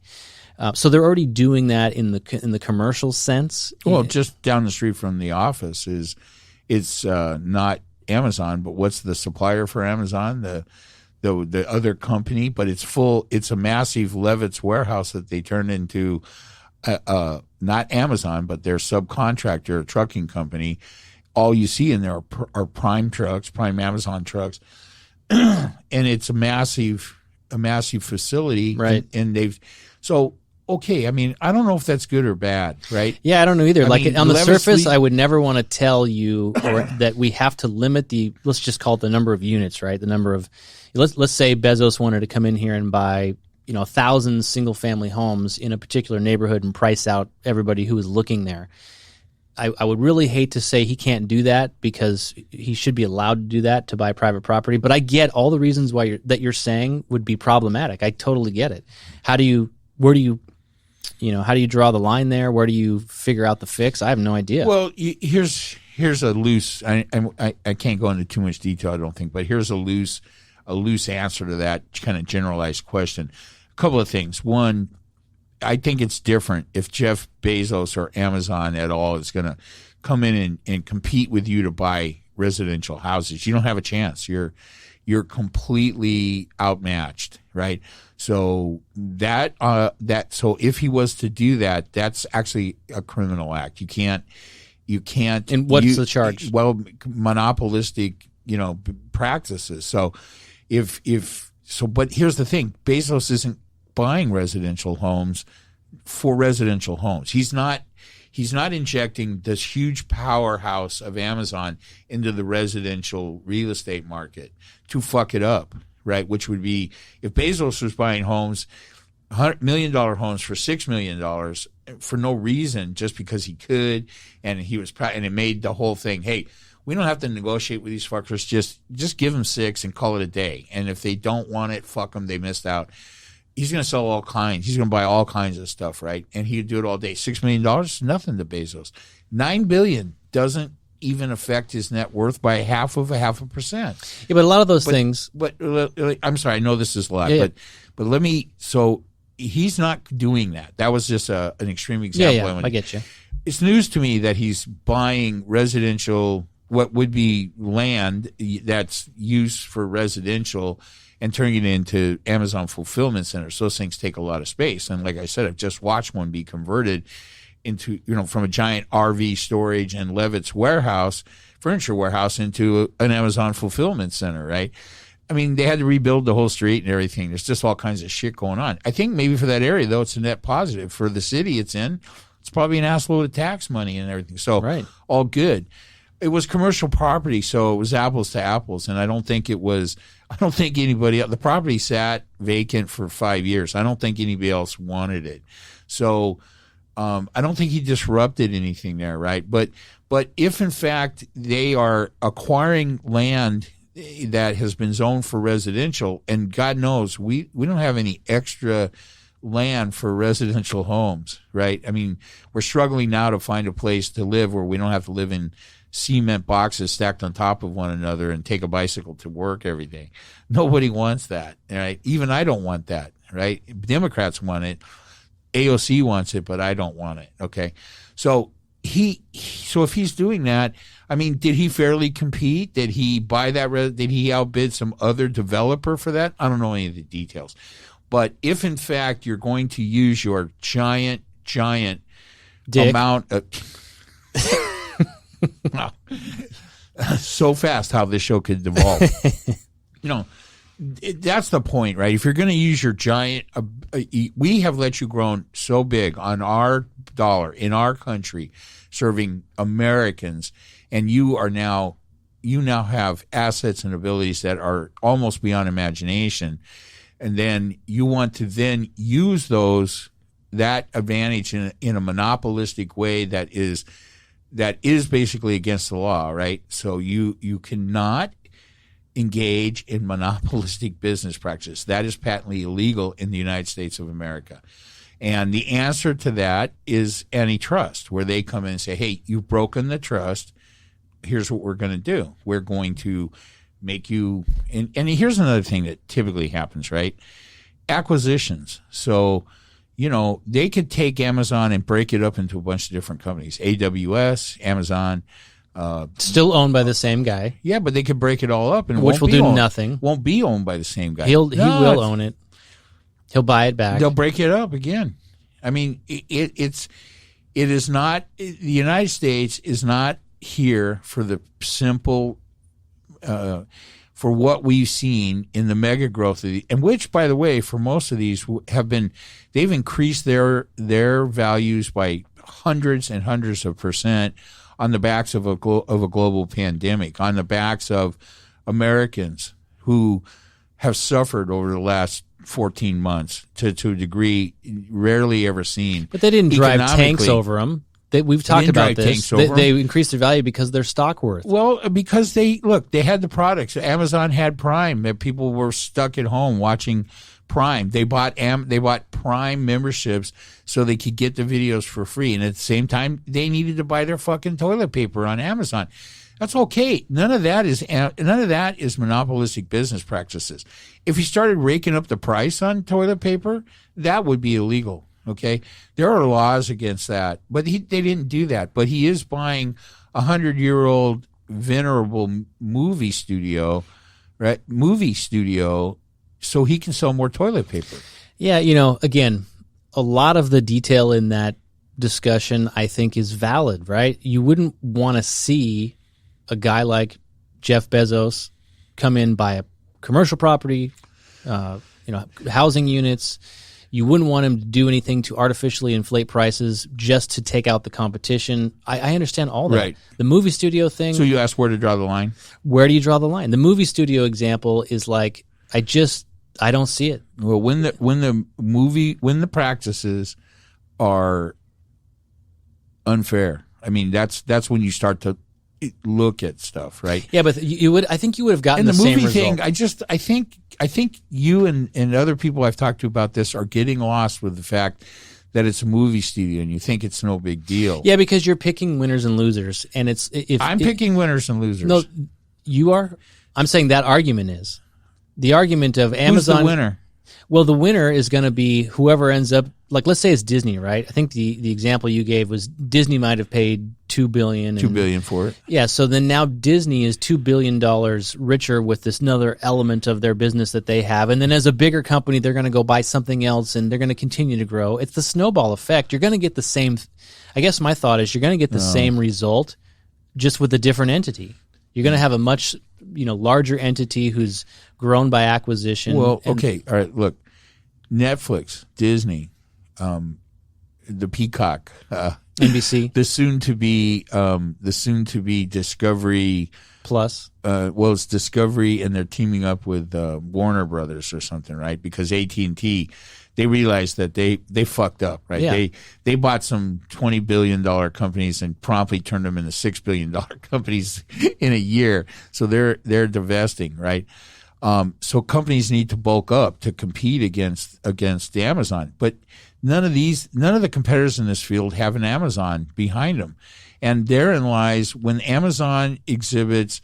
So they're already doing that in the commercial sense. Well, just down the street from the office it's not Amazon, but what's the supplier for Amazon? The other company, but it's a massive Levitt's warehouse that they turned into not Amazon, but their subcontractor, a trucking company. All you see in there are Prime trucks, Prime Amazon trucks, and it's a massive facility, right? And okay. I don't know if that's good or bad, right? Yeah, I don't know either. On the surface, I would never want to tell you that we have to limit let's just call it the number of units, right? The number of, let's say Bezos wanted to come in here and buy 1,000 single-family homes in a particular neighborhood and price out everybody who is looking there. I would really hate to say he can't do that, because he should be allowed to do that to buy private property. But I get all the reasons why you're saying would be problematic. I totally get it. How do you draw the line there? Where do you figure out the fix? I have no idea. Well, here's a loose. I can't go into too much detail, I don't think, but here's a loose answer to that kind of generalized question. A couple of things. One, I think it's different if Jeff Bezos or Amazon at all is going to come in and compete with you to buy residential houses. You don't have a chance. You're completely outmatched, right? So so if he was to do that, that's actually a criminal act. You can't. And what's the charge? Well, monopolistic, practices. So but here's the thing: Bezos isn't buying residential homes for residential homes. He's not injecting this huge powerhouse of Amazon into the residential real estate market to fuck it up, right? Which would be if Bezos was buying homes, $100 million homes for $6 million for no reason, just because he could, and he was and it made the whole thing, hey, we don't have to negotiate with these fuckers. Just give them 6 and call it a day. And if they don't want it, fuck them. They missed out. He's going to sell all kinds. He's going to buy all kinds of stuff, right? And he'd do it all day. $6 million, nothing to Bezos. $9 billion doesn't even affect his net worth by half of 0.5%. Yeah, but a lot of those things. But I'm sorry, I know this is a lot, yeah. but let me. So he's not doing that. That was just an extreme example. Yeah, I get you. It's news to me that he's buying residential, what would be land that's used for residential, and turning it into Amazon fulfillment centers. Those things take a lot of space. And like I said, I've just watched one be converted into, from a giant RV storage and Levitt's warehouse, furniture warehouse, into an Amazon fulfillment center, right? I mean, they had to rebuild the whole street and everything. There's just all kinds of shit going on. I think maybe for that area, though, it's a net positive. For the city it's in, it's probably an assload of tax money and everything. So right. All good. It was commercial property, so it was apples to apples, and I don't think anybody else. The property sat vacant for 5 years. I don't think anybody else wanted it. So I don't think he disrupted anything there, right? But if, in fact, they are acquiring land that has been zoned for residential, and God knows we don't have any extra land for residential homes, right? I mean, we're struggling now to find a place to live where we don't have to live in cement boxes stacked on top of one another and take a bicycle to work every day. Nobody wants that, right? Even I don't want that, right? Democrats want it. AOC wants it, but I don't want it, okay? So if he's doing that, I mean, did he fairly compete? Did he buy that? Did he outbid some other developer for that? I don't know any of the details. But if, in fact, you're going to use your giant Dick. amount of... So fast how this show could devolve. That's the point, right? If you're going to use your giant, we have let you grow so big on our dollar in our country, serving Americans, and you now have assets and abilities that are almost beyond imagination, and then you want to then use that advantage in a monopolistic way that is basically against the law, right? So you cannot engage in monopolistic business practice. That is patently illegal in the United States of America. And the answer to that is antitrust, where they come in and say, hey, you've broken the trust. Here's what we're going to do. We're going to make you – and here's another thing that typically happens, right? Acquisitions. So – they could take Amazon and break it up into a bunch of different companies. AWS, Amazon. Still owned by the same guy. Yeah, but they could break it all up. And which will do nothing. Won't be owned by the same guy. He will own it. He'll buy it back. They'll break it up again. I mean, it is not – the United States is not here for the simple for what we've seen in the mega growth of and which, by the way, for most of these they've increased their values by hundreds and hundreds of percent on the backs of a global pandemic, on the backs of Americans who have suffered over the last 14 months to a degree rarely ever seen. But they didn't drive tanks over them. We've talked about this. They increased their value because their stock worth. Well, because they had the products. Amazon had Prime. That people were stuck at home watching Prime. They bought Prime memberships so they could get the videos for free. And at the same time, they needed to buy their fucking toilet paper on Amazon. That's okay. None of that is monopolistic business practices. If he started raking up the price on toilet paper, that would be illegal. Okay, there are laws against that, but they didn't do that. But he is buying 100-year-old venerable movie studio, right? So he can sell more toilet paper. Yeah, again, a lot of the detail in that discussion I think is valid, right? You wouldn't want to see a guy like Jeff Bezos come in, buy a commercial property, housing units. You wouldn't want him to do anything to artificially inflate prices just to take out the competition. I understand all that. Right. The movie studio thing. So you asked where to draw the line? Where do you draw the line? The movie studio example is like, I don't see it. Well, when the practices are unfair, I mean that's when you start to look at stuff, right? Yeah, but I think you would have gotten and the movie same thing. result. I think you and other people I've talked to about this are getting lost with the fact that it's a movie studio and you think it's no big deal. Yeah, because you're picking winners and losers, and I'm picking winners and losers. No, you are. I'm saying that argument is the argument of Amazon. Who's the winner? Well, the winner is going to be whoever ends up. Like, let's say it's Disney, right? I think the example you gave was Disney might have paid $2 billion. $2 billion for it. Yeah, so then now Disney is $2 billion richer with this another element of their business that they have. And then as a bigger company, they're going to go buy something else and they're going to continue to grow. It's the snowball effect. You're going to get the same. I guess my thought is you're going to get the same result just with a different entity. You're going to have a much larger entity who's grown by acquisition. Well, okay. All right, look. Netflix, Disney, the Peacock, NBC, the soon to be Discovery Plus. It's Discovery, and they're teaming up with Warner Brothers or something, right? Because AT&T, they realized that they fucked up, right? Yeah. They bought some $20 billion companies and promptly turned them into $6 billion companies in a year. So they're divesting, right? So companies need to bulk up to compete against Amazon, but none of the competitors in this field have an Amazon behind them, and therein lies when Amazon exhibits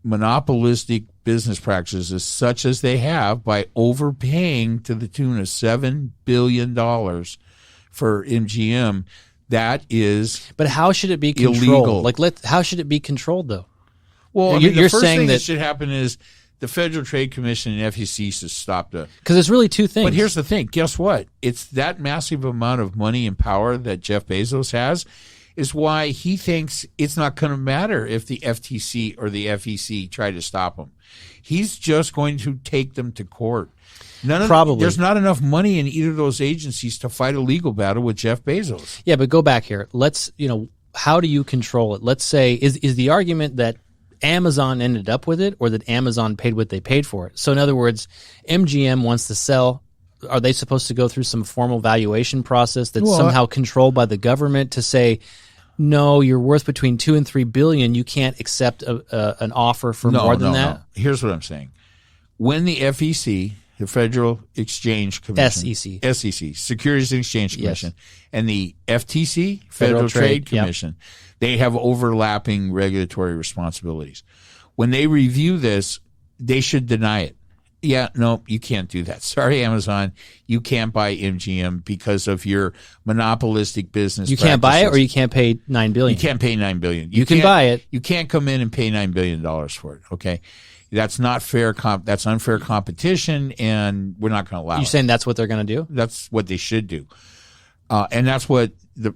monopolistic business practices such as they have by overpaying to the tune of $7 billion for MGM. That is, but how should it be controlled? illegal. How should it be controlled though? Well, you're the first saying thing that that should happen is the Federal Trade Commission and FEC should stop because it's really two things. But here's the thing. Guess what? It's that massive amount of money and power that Jeff Bezos has is why he thinks it's not going to matter if the FTC or the FEC try to stop him. He's just going to take them to court. Probably. There's not enough money in either of those agencies to fight a legal battle with Jeff Bezos. Yeah, but go back here. Let's, how do you control it? Let's say, is the argument that Amazon ended up with it or that Amazon paid what they paid for it? So in other words, MGM wants to sell. Are they supposed to go through some formal valuation process that's somehow controlled by the government to say, no, you're worth between $2 and $3 billion. You can't accept an offer for more than that? No. Here's what I'm saying. When the FEC, the Federal Exchange Commission, SEC, Securities and Exchange Commission, and the FTC, Federal Trade Commission, they have overlapping regulatory responsibilities. When they review this, they should deny it. Yeah, no, you can't do that. Sorry, Amazon, you can't buy MGM because of your monopolistic business. You can't buy it, or you can't pay $9 billion. You can't pay $9 billion. You can buy it. You can't come in and pay $9 billion for it. Okay, that's not fair. That's unfair competition, and we're not going to allow it. You're saying that's what they're going to do? That's what they should do, and that's what the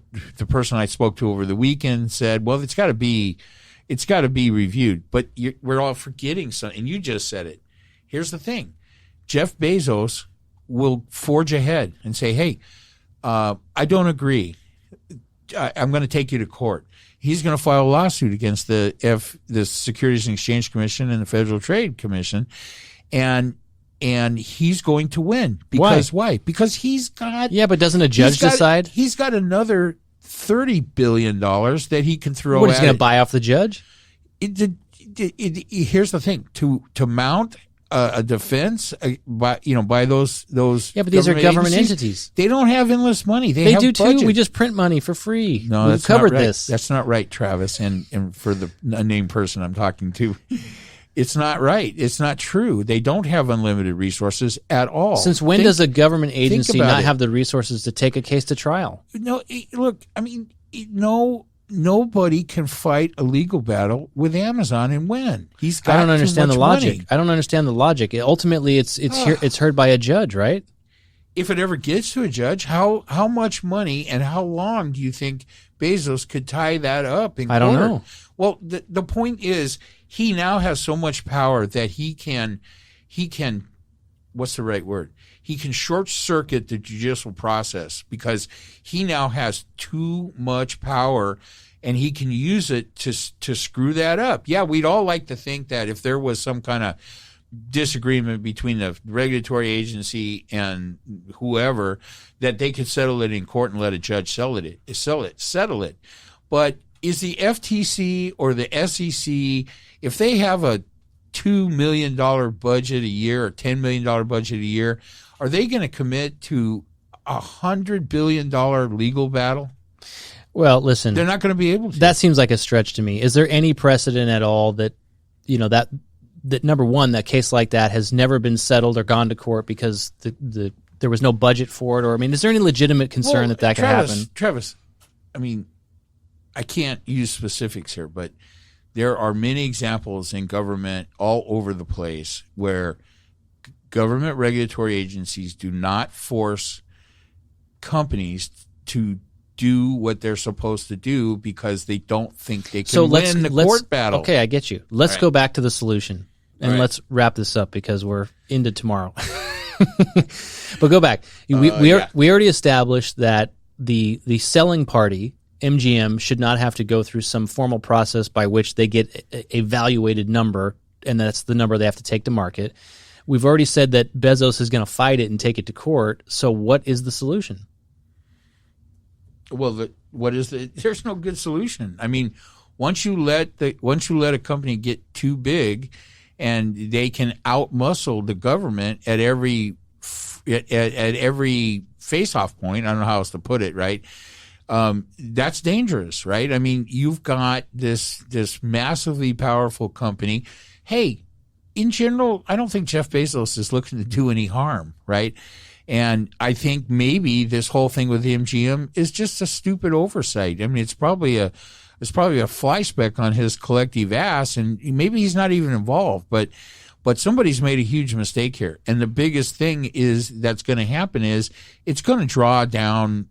person I spoke to over the weekend said. Well, it's got to be reviewed. But we're all forgetting something, and you just said it. Here's the thing. Jeff Bezos will forge ahead and say, hey, I don't agree. I'm going to take you to court. He's going to file a lawsuit against the Securities and Exchange Commission and the Federal Trade Commission, and he's going to win. Because why? Because he's got... Yeah, but doesn't a judge decide? He's got another $30 billion that he can throw What, at he's going to buy off the judge? Here's the thing. To mount a defense by those yeah, but these are government entities. They don't have endless money. They have do budget. too. We just print money for free. No, we've covered not right. this. That's not right, Travis. And for the unnamed person I'm talking to, it's not right. It's not true. They don't have unlimited resources at all. Since when does a government agency not have the resources to take a case to trial? No, look. I mean, nobody can fight a legal battle with Amazon and win. He's got I don't understand the logic. Money. I don't understand the logic. Ultimately, it's heard by a judge, right? If it ever gets to a judge, how much money and how long do you think Bezos could tie that up in court? I don't know. Well, the point is he now has so much power that he can what's the right word? He can short circuit the judicial process because he now has too much power and he can use it to screw that up. Yeah, we'd all like to think that if there was some kind of disagreement between the regulatory agency and whoever, that they could settle it in court and let a judge settle it. But is the FTC or the SEC, if they have a $2 million budget a year or $10 million budget a year, are they going to commit to a $100 billion legal battle? Well, listen, they're not going to be able to. That seems like a stretch to me. Is there any precedent at all that, that number one, that case like that has never been settled or gone to court because there was no budget for it? Or, I mean, is there any legitimate concern that could happen? Travis, I mean, I can't use specifics here, but there are many examples in government all over the place where government regulatory agencies do not force companies to do what they're supposed to do because they don't think they can win the court battle. Okay, I get you. Let's go back to the solution, and let's wrap this up because we're into tomorrow. But go back. We already established that the selling party, MGM, should not have to go through some formal process by which they get a valuated number, and that's the number they have to take to market. We've already said that Bezos is going to fight it and take it to court. So what is the solution? Well, there's no good solution. I mean, once you let a company get too big and they can outmuscle the government at every face-off point, I don't know how else to put it, right? That's dangerous, right? I mean, you've got this massively powerful company. Hey, in general, I don't think Jeff Bezos is looking to do any harm, right? And I think maybe this whole thing with the MGM is just a stupid oversight. I mean, it's probably a fly speck on his collective ass, and maybe he's not even involved, but somebody's made a huge mistake here. And the biggest thing that's going to happen is it's going to draw down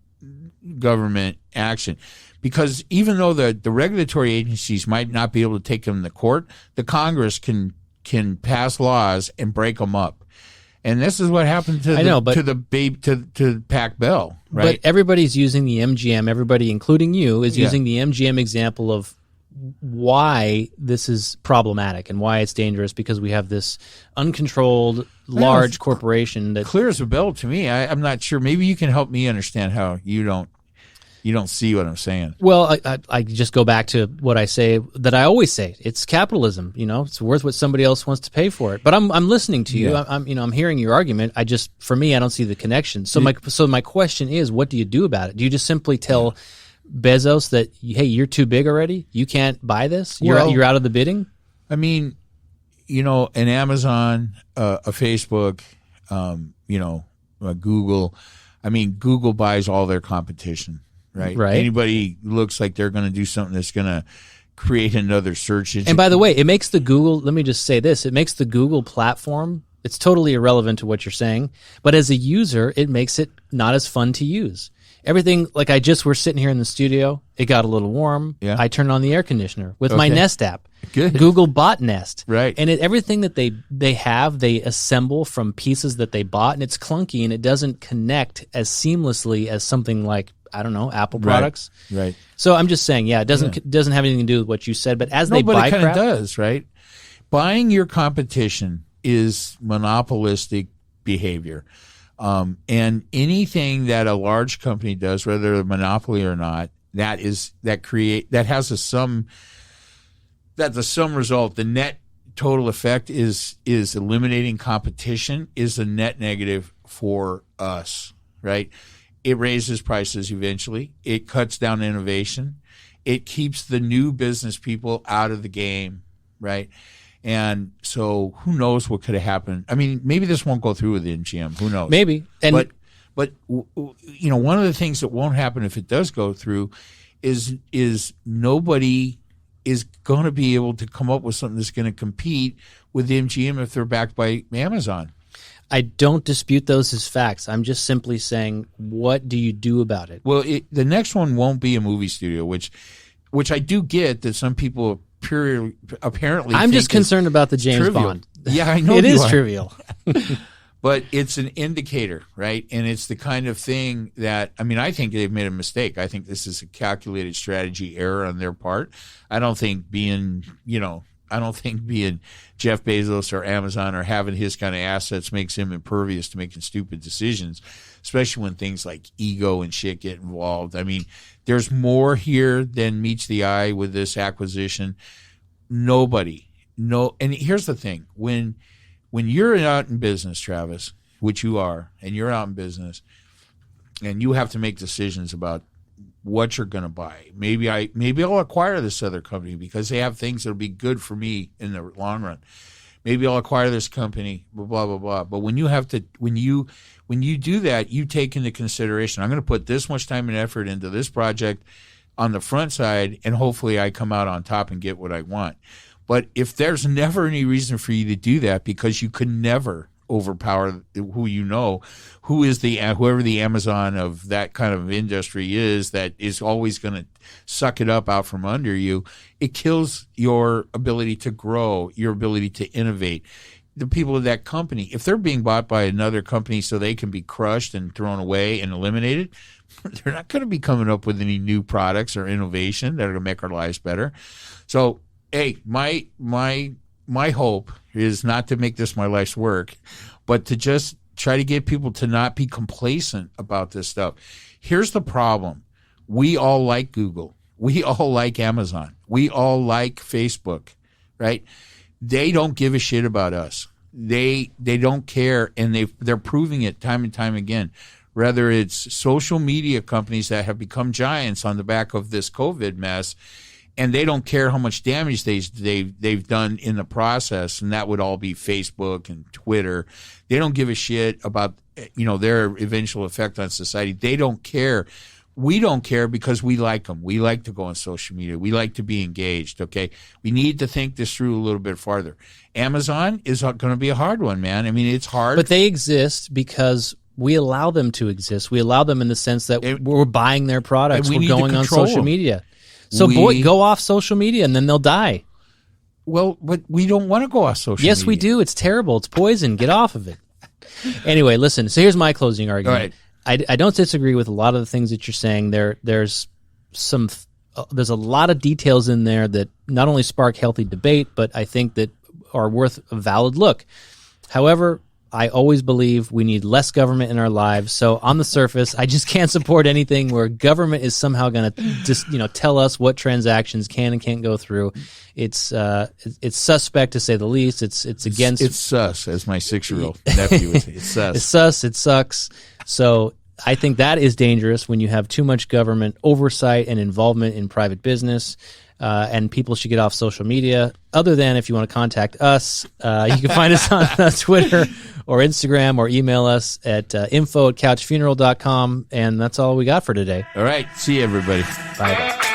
government action, because even though the regulatory agencies might not be able to take them to court, the Congress can pass laws and break them up. And this is what happened to Pac Bell, right? But everybody's using the MGM. Everybody, including you, is using the MGM example of why this is problematic and why it's dangerous, because we have this uncontrolled large corporation that clear as a bell to me. I'm not sure. Maybe you can help me understand how you don't see what I'm saying. Well, I just go back to what I say, that I always say. It's capitalism. It's worth what somebody else wants to pay for it. But I'm listening to you. Yeah. I'm hearing your argument. For me, I don't see the connection. So my question is, what do you do about it? Do you just simply tell Bezos that, hey, you're too big already? You can't buy this? You're out of the bidding? I mean, an Amazon, a Facebook, a Google. I mean, Google buys all their competition. Right. Anybody looks like they're going to do something that's going to create another search engine. And by the way, it makes the Google, let me just say this, it makes the Google platform, it's totally irrelevant to what you're saying, but as a user, it makes it not as fun to use. Everything, like we're sitting here in the studio, it got a little warm. Yeah. I turned on the air conditioner with my Nest app. Good. Google bought Nest. Right. And everything that they assemble from pieces that they bought, and it's clunky and it doesn't connect as seamlessly as something like, I don't know, Apple products. Right. So I'm just saying, it doesn't have anything to do with what you said, but they buy crap. It kind of does, right? Buying your competition is monopolistic behavior. And anything that a large company does, whether a monopoly or not, that's the sum result. The net total effect is eliminating competition is a net negative for us, right? It raises prices eventually. It cuts down innovation. It keeps the new business people out of the game, right? And so who knows what could have happened. I mean, maybe this won't go through with the MGM. Who knows? Maybe. But one of the things that won't happen if it does go through is nobody is going to be able to come up with something that's going to compete with the MGM if they're backed by Amazon. I don't dispute those as facts. I'm just simply saying, what do you do about it? Well, the next one won't be a movie studio, which I do get that some people apparently I'm just concerned about the James trivial. Bond. Yeah, I know it is trivial. But it's an indicator, right? And it's the kind of thing that, I mean, I think they've made a mistake. I think this is a calculated strategy error on their part. I don't think being Jeff Bezos or Amazon or having his kind of assets makes him impervious to making stupid decisions, especially when things like ego and shit get involved. I mean, there's more here than meets the eye with this acquisition. And here's the thing. When you're out in business, Travis, which you are, and you're out in business, and you have to make decisions about what you're going to buy. Maybe I'll acquire this other company because they have things that'll be good for me in the long run. Maybe I'll acquire this company, blah blah blah. But when you do that, you take into consideration, I'm going to put this much time and effort into this project on the front side, and hopefully I come out on top and get what I want. But if there's never any reason for you to do that, because you can never overpower whoever the Amazon of that kind of industry is, that is always going to suck it up out from under you, it kills your ability to grow, your ability to innovate. The people of that company, if they're being bought by another company so they can be crushed and thrown away and eliminated, they're not going to be coming up with any new products or innovation that are going to make our lives better. So, hey, my hope is not to make this my life's work, but to just try to get people to not be complacent about this stuff. Here's the problem. We all like Google. We all like Amazon. We all like Facebook, right? They don't give a shit about us. They don't care, and they're proving it time and time again. Whether it's social media companies that have become giants on the back of this COVID mess, and they don't care how much damage they've done in the process, and that would all be Facebook and Twitter. They don't give a shit about their eventual effect on society. They don't care. We don't care because we like them. We like to go on social media. We like to be engaged, okay? We need to think this through a little bit farther. Amazon is going to be a hard one, man. I mean, it's hard. But they exist because we allow them to exist. We allow them in the sense that we're buying their products. We're going on social media. So, go off social media, and then they'll die. Well, but we don't want to go off social media. Yes, we do. It's terrible. It's poison. Get off of it. Anyway, listen. So here's my closing argument. All right. I don't disagree with a lot of the things that you're saying. There's a lot of details in there that not only spark healthy debate, but I think that are worth a valid look. However, I always believe we need less government in our lives. So on the surface, I just can't support anything where government is somehow going to just tell us what transactions can and can't go through. It's suspect, to say the least. It's against. It's sus, as my 6-year-old nephew would say. It's sus. It's sus. It sucks. So I think that is dangerous when you have too much government oversight and involvement in private business. And people should get off social media. Other than if you want to contact us, you can find us on Twitter or Instagram, or email us at info@couchfuneral.com. And that's all we got for today. All right. See you, everybody. Bye.